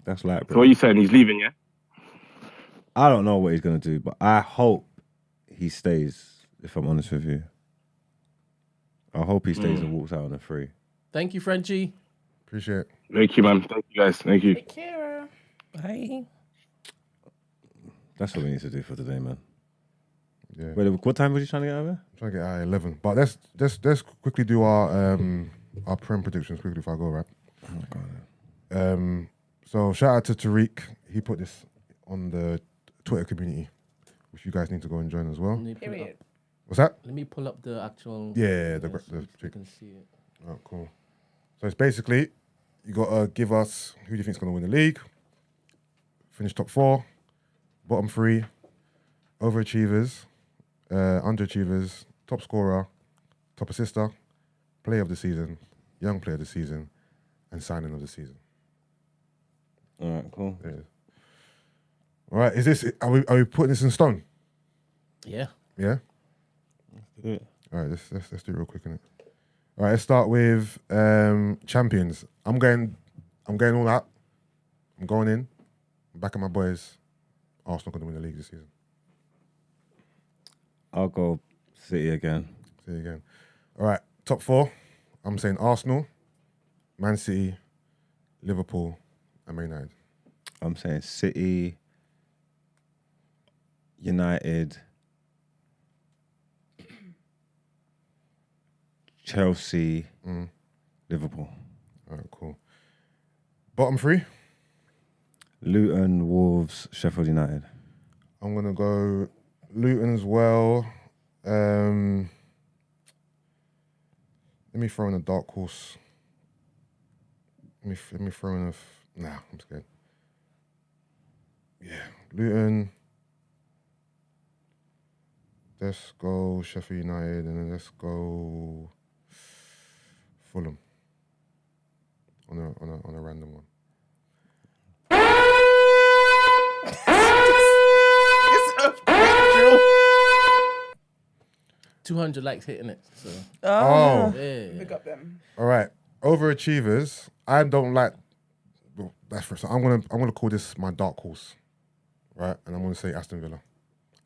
That's light bread. So what are you saying? He's leaving, yeah? I don't know what he's gonna do, but I hope he stays. If I'm honest with you, I hope he stays and walks out on a free. Thank you, Frenchie. Appreciate it. Thank you, man. Thank you, guys. Thank you. Take care. Bye. That's what we need to do for today, man. Yeah. Wait, what time was you trying to get out of there? Trying to get out at 11. But let's quickly do our Prem predictions quickly if I go, right? Oh, God. So shout out to Tariq. He put this on the Twitter community, which you guys need to go and join as well. Period. What's that? Let me pull up the actual. Yeah, the so you chick. can see it. Oh, cool. So it's basically, you got to give us who do you think is going to win the league, finish top 4, bottom 3, overachievers, underachievers, top scorer, top assister, player of the season, young player of the season, and signing of the season. All right, cool. Yeah. All right, are we putting this in stone? Yeah. Yeah? Do it. All right, let's do it real quick, innit? All right, let's start with champions. I'm going all out. I'm going in. I'm backing my boys. Arsenal going to win the league this season. I'll go City again. Say it again. All right, top 4. I'm saying Arsenal, Man City, Liverpool, and Man United. I'm saying City, United, Chelsea, Liverpool. All right, cool. Bottom 3. Luton, Wolves, Sheffield United. I'm going to go Luton as well. Let me throw in a dark horse. Let me throw in nah, I'm scared. Yeah, Luton. Let's go Sheffield United, and then let's go Fulham on a random one. 200 likes hitting it. So Oh. yeah. Pick up them. All right, overachievers. I don't like. Well, that's for. So I'm gonna call this my dark horse, right? And I'm gonna say Aston Villa.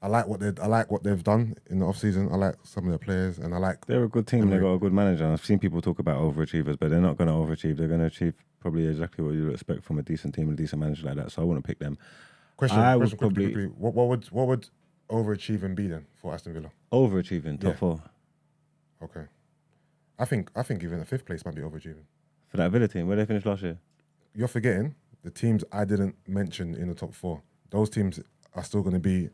I like what they've done in the off season. I like some of their players, and I like. They're a good team. They got a good manager. I've seen people talk about overachievers, but they're not going to overachieve. They're going to achieve probably exactly what you would expect from a decent team and a decent manager like that. So I want to pick them. Question would quickly. What would overachieving be then for Aston Villa? Overachieving, top 4. Okay. I think even a 5th place might be overachieving. For that Villa team, where they finished last year? You're forgetting the teams I didn't mention in the top 4. Those teams are still going to be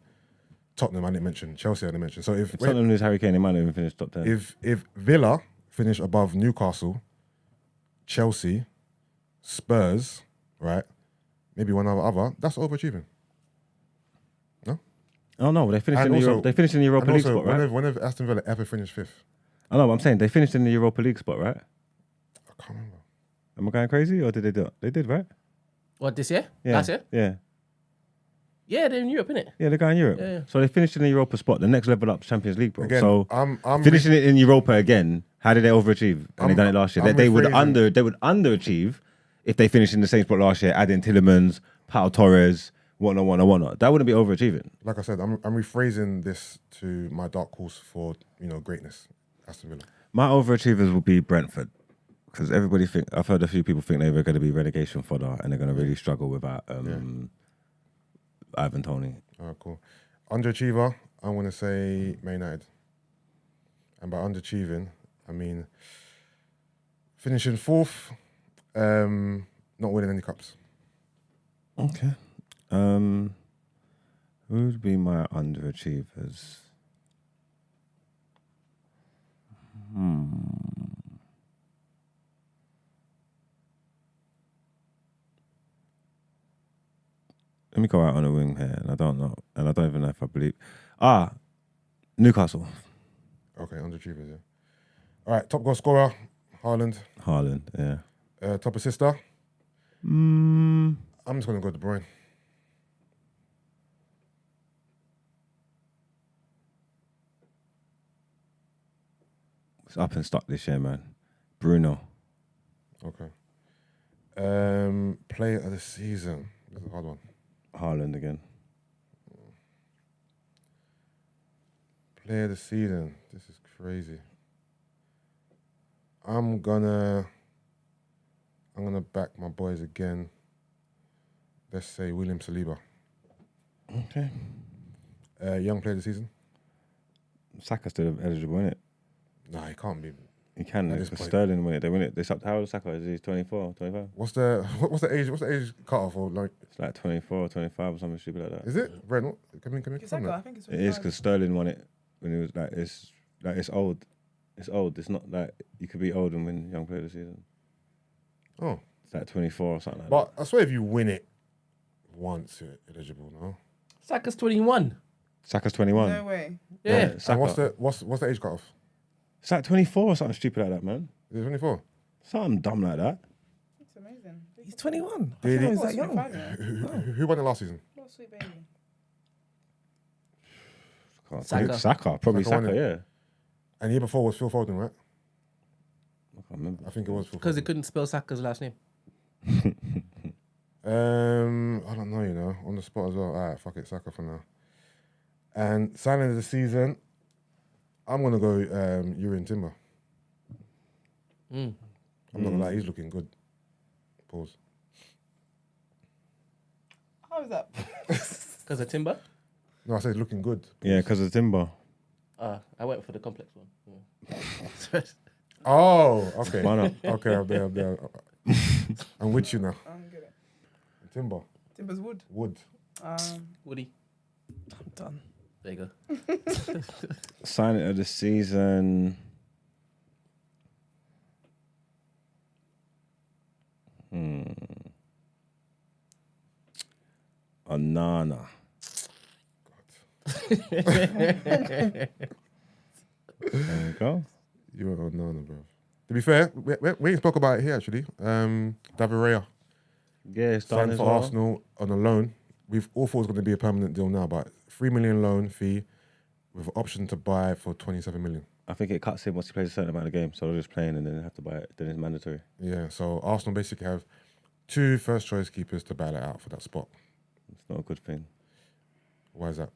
Tottenham, I didn't mention. Chelsea, I didn't mention. So if Tottenham lose Harry Kane, they might not even finish top 10. if Villa finish above Newcastle, Chelsea, Spurs, right? Maybe one other. That's overachieving. No. Oh no, they finished And in the also- They finished in the Europa And League also, spot, right? whenever Aston Villa ever finished fifth, I know, but I'm saying they finished in the Europa League spot, right? I can't remember. Am I going crazy, or did they do it? They did, right? What, this year? Yeah. Last year? Yeah. Yeah, they're in Europe, innit? Yeah, they're going Europe. Yeah. So they finished in the Europa spot. The next level up, Champions League, bro. Again, so I'm finishing it in Europa again. How did they overachieve? And they done it last year. I'm They would rephrasing. underachieve if they finished in the same spot last year, adding Tillemans, Pau Torres, whatnot. That wouldn't be overachieving. Like I said, I'm rephrasing this to my dark horse for greatness, Aston Villa. My overachievers will be Brentford. Because everybody I've heard a few people think they were going to be relegation fodder and they're going to really struggle without Ivan Toney. All right, cool. Underachiever, I'm going to say Man United. And by underachieving, I mean finishing fourth, not winning any cups. Okay. Who would be my underachievers? Let me go out on a wing here, and I don't know, and I don't even know if I believe. Newcastle. Okay, underachievers, yeah. All right, top goal scorer, Haaland. Haaland, yeah. Top assister, Mm, I'm just going to go De Bruyne. it's up and stuck this year, man. Bruno. Okay. Player of the season. This is a hard one. Haaland again. Player of the season. This is crazy. I'm gonna back my boys again. Let's say William Saliba. Okay. Young player of the season. Saka's still eligible, isn't it? Nah, he can't be. He can, At this because point. Sterling win it. They win it. They stopped how old is Saka? Is he 24, 25? What's the age? What's the age cutoff? Or like, It's like 24, 25 or something stupid like that. is it? Brent, can we confirm Saka, I that? think it's It is because Sterling won it when he was it's old. It's old. It's not like you could be old and win Young Player of the Season. Oh, It's like 24 or something like but I swear if you win it once, you're eligible. No. Saka's 21. that. Saka's 21. No way. Yeah. Saka. And what's the age cutoff? It's like 24 or something stupid like that, man. Is it 24? Something dumb like that. It's amazing. He's 21. I Did didn't know he- he was that young. Who won it last season? What a sweet baby. Can't Saka. think. Saka. Probably Saka won Saka, it. yeah. And the year before was Phil Foden, right? I can't remember. I think it was Phil Because he Foden. couldn't spell Saka's last name. I don't know, on the spot as well. All right, fuck it, Saka for now. And signing of the season, I'm gonna go Urian Timber. Mm. I'm not gonna lie, he's looking good. Pause. How is that? Because of Timber? No, I said he's looking good. Yeah, because of Timber. I went for the complex one. Oh, okay. Why not? Okay, I'm there. I'm with you now. I'm good. Timber, Timber's wood. wood. Woody. I'm done. There you go. Signing of the season. Onana. There you go. You went on Nana, bro. To be fair, we spoke about it here actually. David Raya Yeah, it's done signed as for well. Arsenal on a loan. We've all thought it was going to be a permanent deal now, but 3 million loan fee with an option to buy for 27 million. I think it cuts him once he plays a certain amount of games, so they're just playing and then they have to buy it. Then it's mandatory. Yeah, so Arsenal basically have 2 first choice keepers to battle it out for that spot. It's not a good thing. Why is that?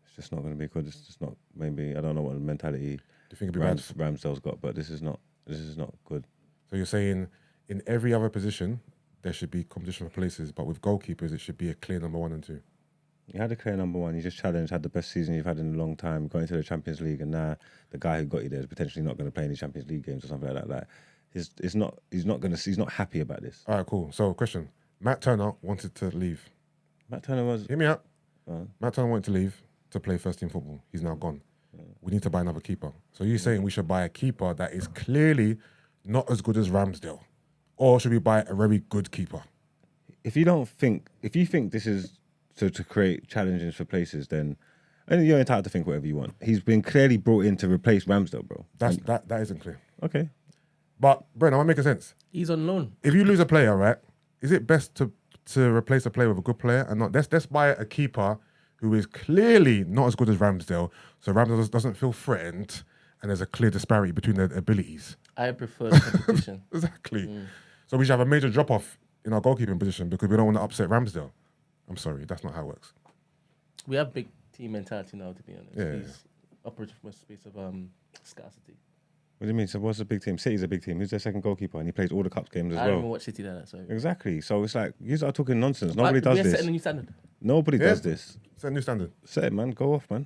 It's just not going to be good. It's just not. Maybe I don't know what the mentality Do you think it'd be bad? Ramsdale's got, but this is not. This is not good. So you're saying in every other position there should be competition for places, but with goalkeepers it should be a clear number 1 and 2. You had a clear number 1. You just challenged, had the best season you've had in a long time, going to the Champions League, and now the guy who got you there is potentially not going to play any Champions League games or something like that. Like, he's not happy about this. All right, cool. So question: Matt Turner wanted to leave. Matt Turner was. Hear me out. Uh, Matt Turner wanted to leave. to play first team football. He's now gone. We need to buy another keeper. So you're saying we should buy a keeper that is clearly not as good as Ramsdale, or should we buy a very good keeper? If you think this is to create challenges for places, then and you're entitled to think whatever you want. He's been clearly brought in to replace Ramsdale, bro. That isn't clear. Okay. But Brent, am I making sense? He's on loan. If you lose a player, right, is it best to replace a player with a good player and not let's buy a keeper who is clearly not as good as Ramsdale, so Ramsdale doesn't feel threatened and there's a clear disparity between their abilities. I prefer competition. Exactly. So we should have a major drop off in our goalkeeping position because we don't want to upset Ramsdale. I'm sorry, that's not how it works. We have big team mentality now, to be honest. Yeah. He's operating from a space of scarcity. What do you mean? So what's a big team? City's a big team. Who's their second goalkeeper? And he plays all the cup games as I don't well. even watch City like that, so. Exactly. So it's like, you are talking nonsense. Nobody does We're this. setting a new standard. Nobody does this. Set a new standard. Set it, man. Go off, man.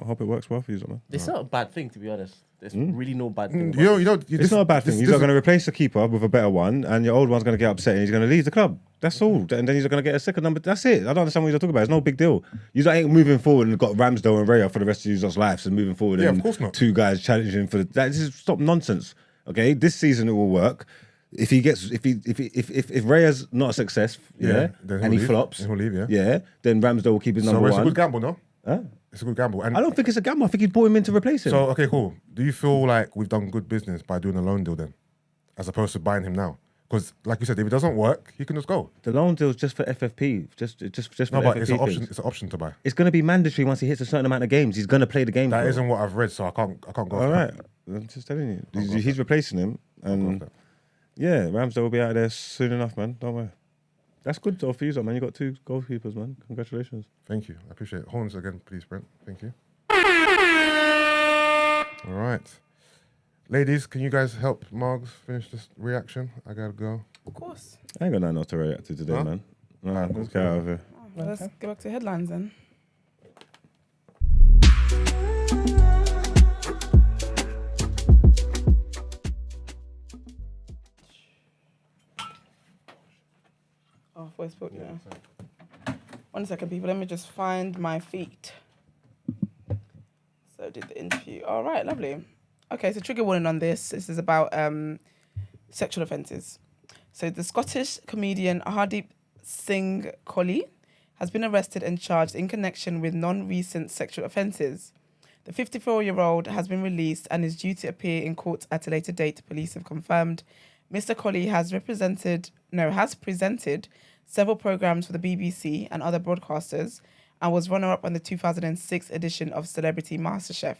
Hope it works well for you, man. It's not a bad thing, to be honest. There's really no bad thing. It's not a bad thing. You're going to replace the keeper with a better one, and your old one's going to get upset and he's going to leave the club. That's all. And then he's going to get a second number. That's it. I don't understand what you're talking about. It's no big deal. You ain't moving forward and got Ramsdale and Raya for the rest of your lives and moving forward. Yeah, and of course not. Two guys challenging for the. This is stop nonsense. Okay, this season it will work. If Raya's not a success, then and he leave. flops, Then he'll leave, then Ramsdale will keep his So number it's one. a good gamble, no? Huh? It's a good gamble. And I don't think it's a gamble. I think he brought him in to replace him. so, okay, cool. Do you feel like we've done good business by doing a loan deal then, as opposed to buying him now? Because, like you said, if it doesn't work, he can just go. The loan deal's just for FFP, just for No, but FFP it's an option. kids. It's an option to buy. It's going to be mandatory once he hits a certain amount of games. He's going to play the game. That bro. isn't what I've read, so I can't go. All right. I'm just telling you. He's replacing him. And yeah, Ramsdale will be out of there soon enough, man. Don't worry. That's good though for you, man. You got 2 goalkeepers, man. Congratulations. Thank you. I appreciate it. Horns again, please, Brent. Thank you. All right. Ladies, can you guys help Margs finish this reaction? I gotta go. Of course. I ain't got nothing else to react to today, Huh? man. Nah, let's get out of here. Well, let's go back to headlines then. Oh, voice book, yeah. 1 second, people. Let me just find my feet. So did the interview. All right, lovely. Okay, so trigger warning on this. This is about sexual offences. So the Scottish comedian Hardeep Singh Kohli has been arrested and charged in connection with non-recent sexual offences. The 54-year-old has been released and is due to appear in court at a later date, police have confirmed. Mr. Kohli has presented several programmes for the BBC and other broadcasters and was runner-up on the 2006 edition of Celebrity MasterChef.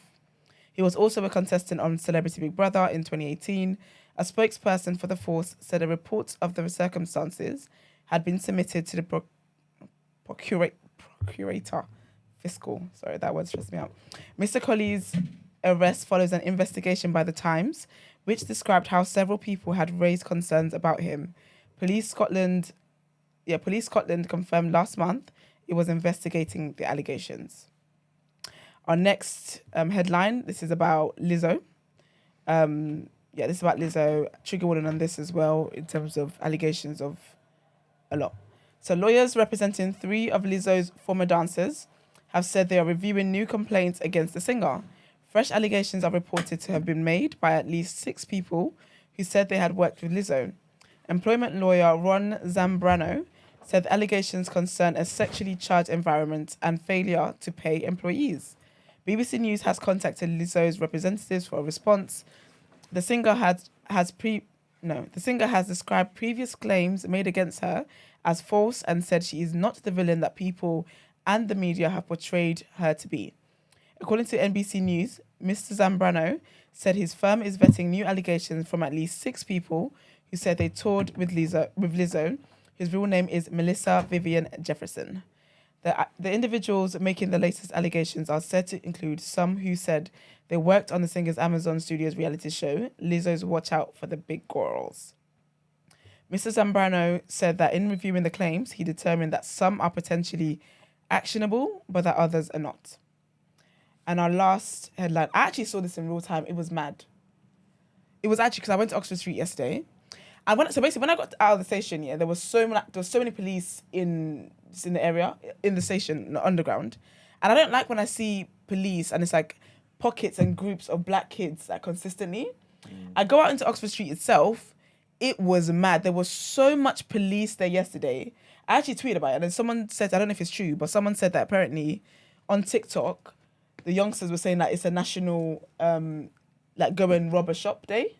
He was also a contestant on Celebrity Big Brother in 2018. A spokesperson for the force said a report of the circumstances had been submitted to the procurator fiscal. Sorry, that word stressed me out. Mr. Kohli's arrest follows an investigation by The Times, which described how several people had raised concerns about him. Police Scotland confirmed last month it was investigating the allegations. Our next headline, this is about Lizzo. This is about Lizzo. Trigger warning on this as well in terms of allegations of a lot. So lawyers representing 3 of Lizzo's former dancers have said they are reviewing new complaints against the singer. Fresh allegations are reported to have been made by at least 6 people who said they had worked with Lizzo. Employment lawyer Ron Zambrano said the allegations concern a sexually charged environment and failure to pay employees. BBC News has contacted Lizzo's representatives for a response. The singer has described previous claims made against her as false and said she is not the villain that people and the media have portrayed her to be. According to NBC News, Mr. Zambrano said his firm is vetting new allegations from at least 6 people who said they toured with Lizzo. His real name is Melissa Vivian Jefferson. The individuals making the latest allegations are said to include some who said they worked on the singer's Amazon Studios reality show, Lizzo's Watch Out for the Big Girls. Mr. Zambrano said that in reviewing the claims, he determined that some are potentially actionable, but that others are not. And our last headline, I actually saw this in real time. It was mad. It was actually because I went to Oxford Street yesterday. So basically, when I got out of the station, there was so many police in the area, in the station, underground. And I don't like when I see police and it's like pockets and groups of black kids like consistently. I go out into Oxford Street itself. It was mad. There was so much police there yesterday. I actually tweeted about it, and then someone said, I don't know if it's true, but someone said that apparently on TikTok, the youngsters were saying that it's a national, like, go and rob a shop day.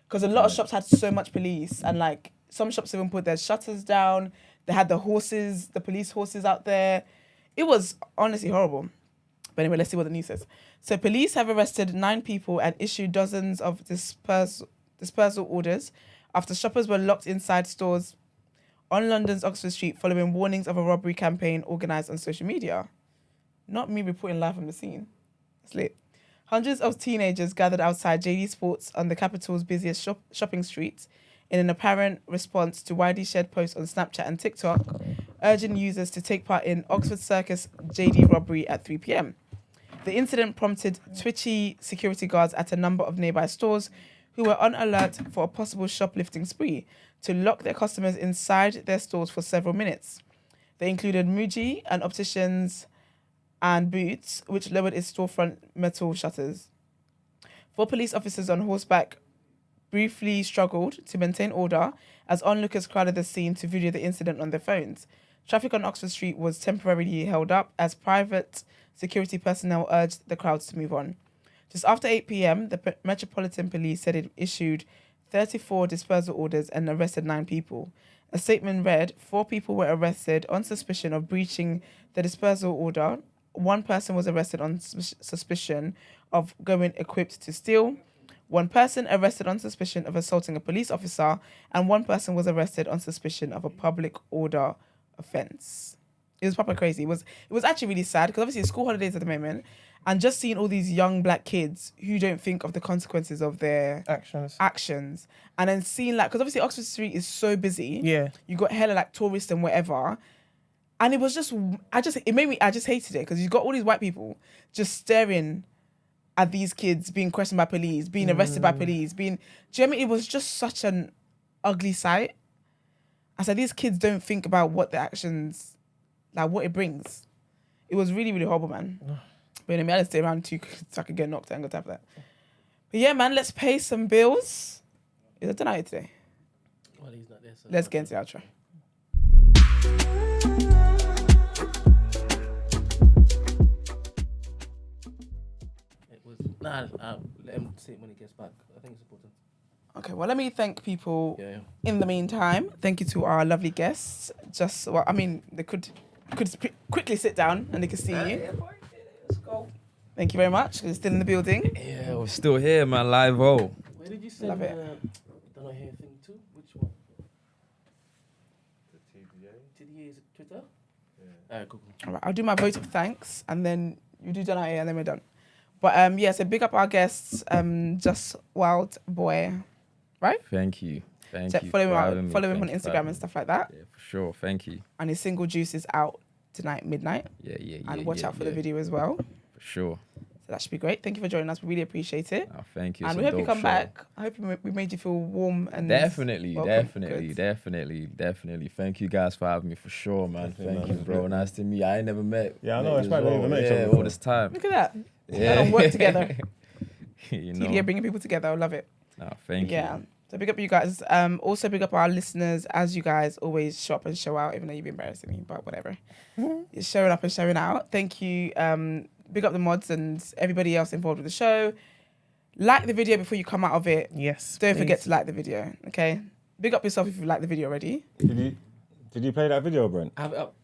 Because a lot of shops had so much police, and, like, some shops even put their shutters down. They had the horses, the police horses out there. It was honestly horrible. But anyway, let's see what the news says. So police have arrested 9 people and issued dozens of dispersal orders after shoppers were locked inside stores on London's Oxford Street following warnings of a robbery campaign organised on social media. Not me reporting live from the scene. It's lit. Hundreds of teenagers gathered outside JD Sports on the capital's busiest shopping street in an apparent response to widely shared posts on Snapchat and TikTok urging users to take part in Oxford Circus JD robbery at 3 p.m. The incident prompted twitchy security guards at a number of nearby stores who were on alert for a possible shoplifting spree to lock their customers inside their stores for several minutes. They included Muji and opticians and Boots, which lowered its storefront metal shutters. 4 police officers on horseback briefly struggled to maintain order as onlookers crowded the scene to video the incident on their phones. Traffic on Oxford Street was temporarily held up as private security personnel urged the crowds to move on. Just after 8 p.m, the Metropolitan Police said it issued 34 dispersal orders and arrested 9 people. A statement read, 4 people were arrested on suspicion of breaching the dispersal order. 1 person was arrested on suspicion of going equipped to steal. 1 person arrested on suspicion of assaulting a police officer, and 1 person was arrested on suspicion of a public order offence. It was proper crazy. It was actually really sad because obviously it's school holidays at the moment, and just seeing all these young black kids who don't think of the consequences of their actions, and then seeing like, because obviously Oxford Street is so busy. Yeah, you got hella like tourists and whatever. And it was just, I just hated it because you got all these white people just staring at these kids being questioned by police, being arrested by police, do you know what I mean? It was just such an ugly sight. I said, these kids don't think about what the actions, like what it brings. It was really, really horrible, man. But anyway, I had to stay around too so I could get knocked out and got time for that. But yeah, man, let's pay some bills. Is it tonight today? Well, he's not there, so Let's get into the outro. Let him say it when he gets back. I think it's important. Okay, well, let me thank people in the meantime. Thank you to our lovely guests. They could quickly sit down and they can see you. Let's go. Thank you very much. You're still in the building. Yeah, we're still here, man. Live. Where did you send Love it. don't know here thing to? Which one? The TDA is it Twitter? Yeah. Alright, cool. All right, I'll do my vote of thanks and then you do Janai and then we're done. But so big up our guests, JustWildBoy, right? Thank you. So follow him on Instagram and stuff like that. Yeah, for sure. Thank you. And his single Juice is out tonight, midnight. Yeah. And watch out for the video as well. For sure. So that should be great. Thank you for joining us. We really appreciate it. Oh, thank you. And we hope you come back. I hope we made you feel warm and definitely. welcome. Definitely. Thank you guys for having me for sure, man. Thank you, bro. Nice to meet you. I ain't never met. Yeah, I know. It's right. Never met each other all before. this time. Look at that. Yeah. Don't work together. You know. TDA bringing people together. I love it. Oh, thank you. Yeah. So big up you guys. Also big up our listeners, as you guys always show up and show out, even though you've been embarrassing me, but whatever. You're showing up and showing out. Thank you. Big up the mods and everybody else involved with the show. Like the video before you come out of it. Yes. Don't forget to like the video. Okay. Big up yourself if you like the video already. Did you play that video, Brent? Have it up.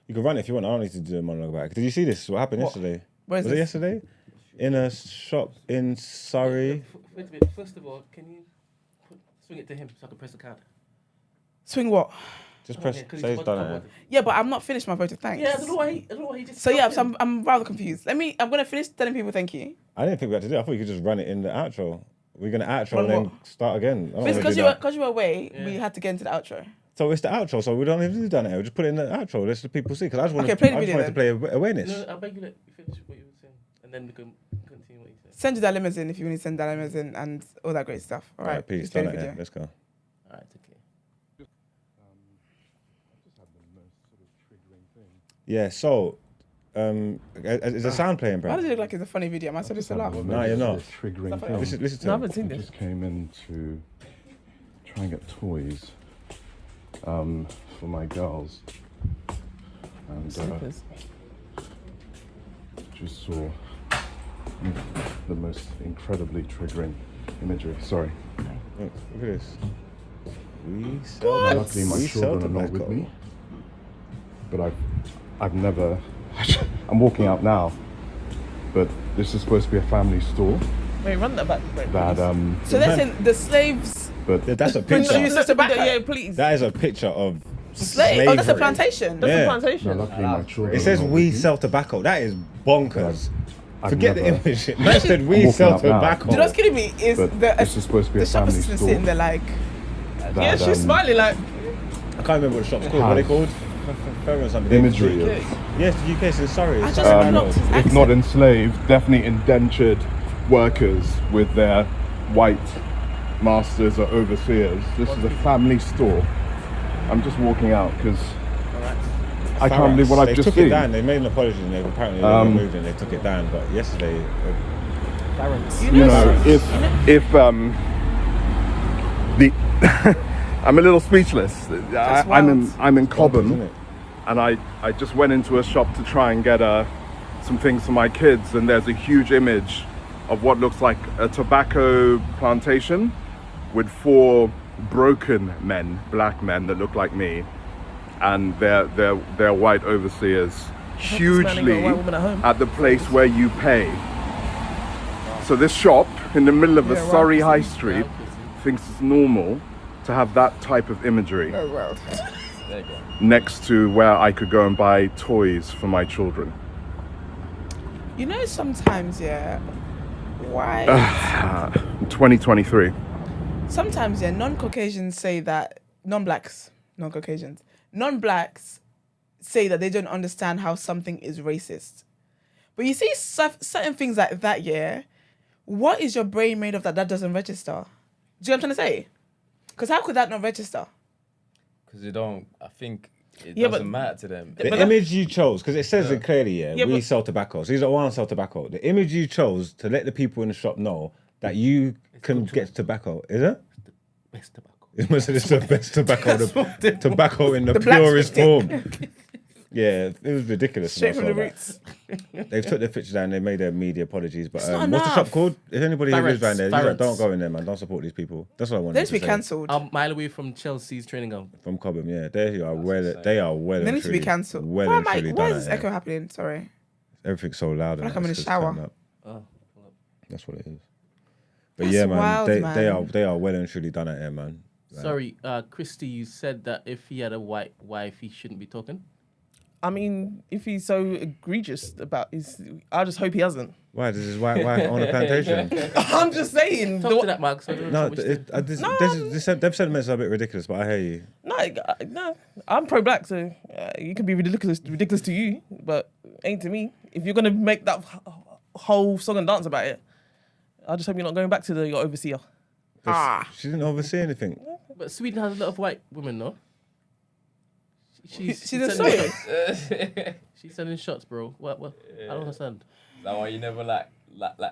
You can run it if you want. I don't need to do a monologue about it. Did you see this? What happened yesterday? Where is Was this? it yesterday? In a shop in Surrey. Wait a minute. First of all, can you swing it to him so I can press the card? Swing what? Just press. Okay, 'cause Say he's it's done. about to Yeah. come Yeah, but I'm not finished my vote of thanks. Yeah, I don't know why he just. So yeah, so I'm rather confused. I'm gonna finish telling people thank you. I didn't think we had to do it. I thought you could just run it in the outro. We're going to outro Run and then what? start again. I don't wanna Because do you that. were away, we had to get into the outro. So it's the outro, so we don't even do that now. We just put it in the outro. Let's the people see. Because I just wanted, Okay, play the I just video wanted to play awareness. No, I beg you let you finish what you were saying, and then we can continue what you said. Send you that limousine if you need to send that limousine and all that great stuff. All right, Peace. just play Done the it, yeah. video. Let's go. All right, okay. Yeah, so Is a sound playing, Why does bro? it look like it's a funny video? Am I supposed to laugh? No, you're not. Triggering thing. Listen to No, I him. haven't seen I this. just came in to try and get toys for my girls. And Slippers. just saw the most incredibly triggering imagery. Sorry. Look at this. We sell Luckily, my we sell children are not with tobacco. me. But I've never. I'm walking out now. But this is supposed to be a family store. Wait, run that back. That So they're saying the slaves But That's a picture. produce tobacco. Yeah, please. That is a picture of Slave. Oh, that's a slavery. plantation. That's Yeah. a no, plantation. luckily my children. It says are not we with me. sell tobacco. That is bonkers. I've Forget the never- image. Man said we walking sell up now. tobacco. Do you know what's kidding me? Is But the this is supposed to be the a shop family assistant store. sitting there like, Yeah, she's smiling like. I can't remember what the shop's called. What are they called? Ferro or something. Imagery of, Yes, the UK is in Surrey. I It's just Surrey clocked Road. his if not enslaved, definitely indentured workers with their white masters or overseers. This is a family store. I'm just walking out because I can't believe what I've They just took seen. it down. They made an apology and they apparently removed it and they took it down. But yesterday, You know, if the I'm a little speechless. I'm in Cobham, isn't it? and I just went into a shop to try and get some things for my kids, and there's a huge image of what looks like a tobacco plantation with 4 broken men, black men that look like me, and they're white overseers, man ain't got a hugely white woman at home. at the place where you pay. So this shop in the middle of a Surrey high street thinks it's normal to have that type of imagery oh well. next to where I could go and buy toys for my children. You know, sometimes, yeah, why? 2023. Sometimes, yeah, non-Caucasians say that non-blacks say that they don't understand how something is racist. But you see certain things like that, yeah, what is your brain made of that doesn't register? Do you know what I'm trying to say? Because how could that not register? Because I think it Yeah, doesn't but- matter to them. The image you chose, because it says it clearly, Yeah, we but- sell tobacco. So he's like, well, I sell tobacco. The image you chose to let the people in the shop know that you can get tobacco, is it? Best tobacco. It must have the best tobacco, the tobacco in the black purest stick. form. Yeah, it was ridiculous. when I Straight from saw the that. roots. They took their picture down. They made their media apologies. But not what's the shop enough. called? If anybody who lives around there, Farrants. don't go in there, man. Don't support these people. That's what I wanted They need to to be say. cancelled. A mile away from Chelsea's training ground. From Cobham, yeah, they are well. They are well. They and need to be truly- cancelled. Well Why and truly why done is at this it. echo happening? Sorry. Everything's so loud. like and I'm in it's a just turned shower. up. Oh. That's what it is. But That's yeah, man, wild, they are well and truly done at it, man. Sorry, Christy, you said that if he had a white wife, he shouldn't be talking. I mean, if he's so egregious about I just hope he hasn't. Why does his white wife own a plantation? I'm just saying. Talk to that, Mark. So I don't No, know which them sentiments are a bit ridiculous, but I hear you. No, I'm pro-black, so you can be ridiculous to you, but ain't to me. If you're gonna make that whole song and dance about it, I just hope you're not going back to your overseer. She didn't oversee anything. But Sweden has a lot of white women, no? She's a sending soy. shots. She's sending shots, bro. What? I don't understand. Is that why you never like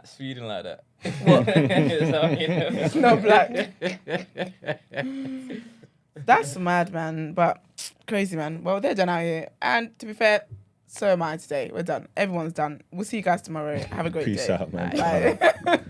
Sweden like that? What? Is that why you never- It's not black. That's mad, man. But crazy, man. Well, they're done out here. And to be fair, so am I today. We're done. Everyone's done. We'll see you guys tomorrow. Have a great day. Peace out, man. Bye.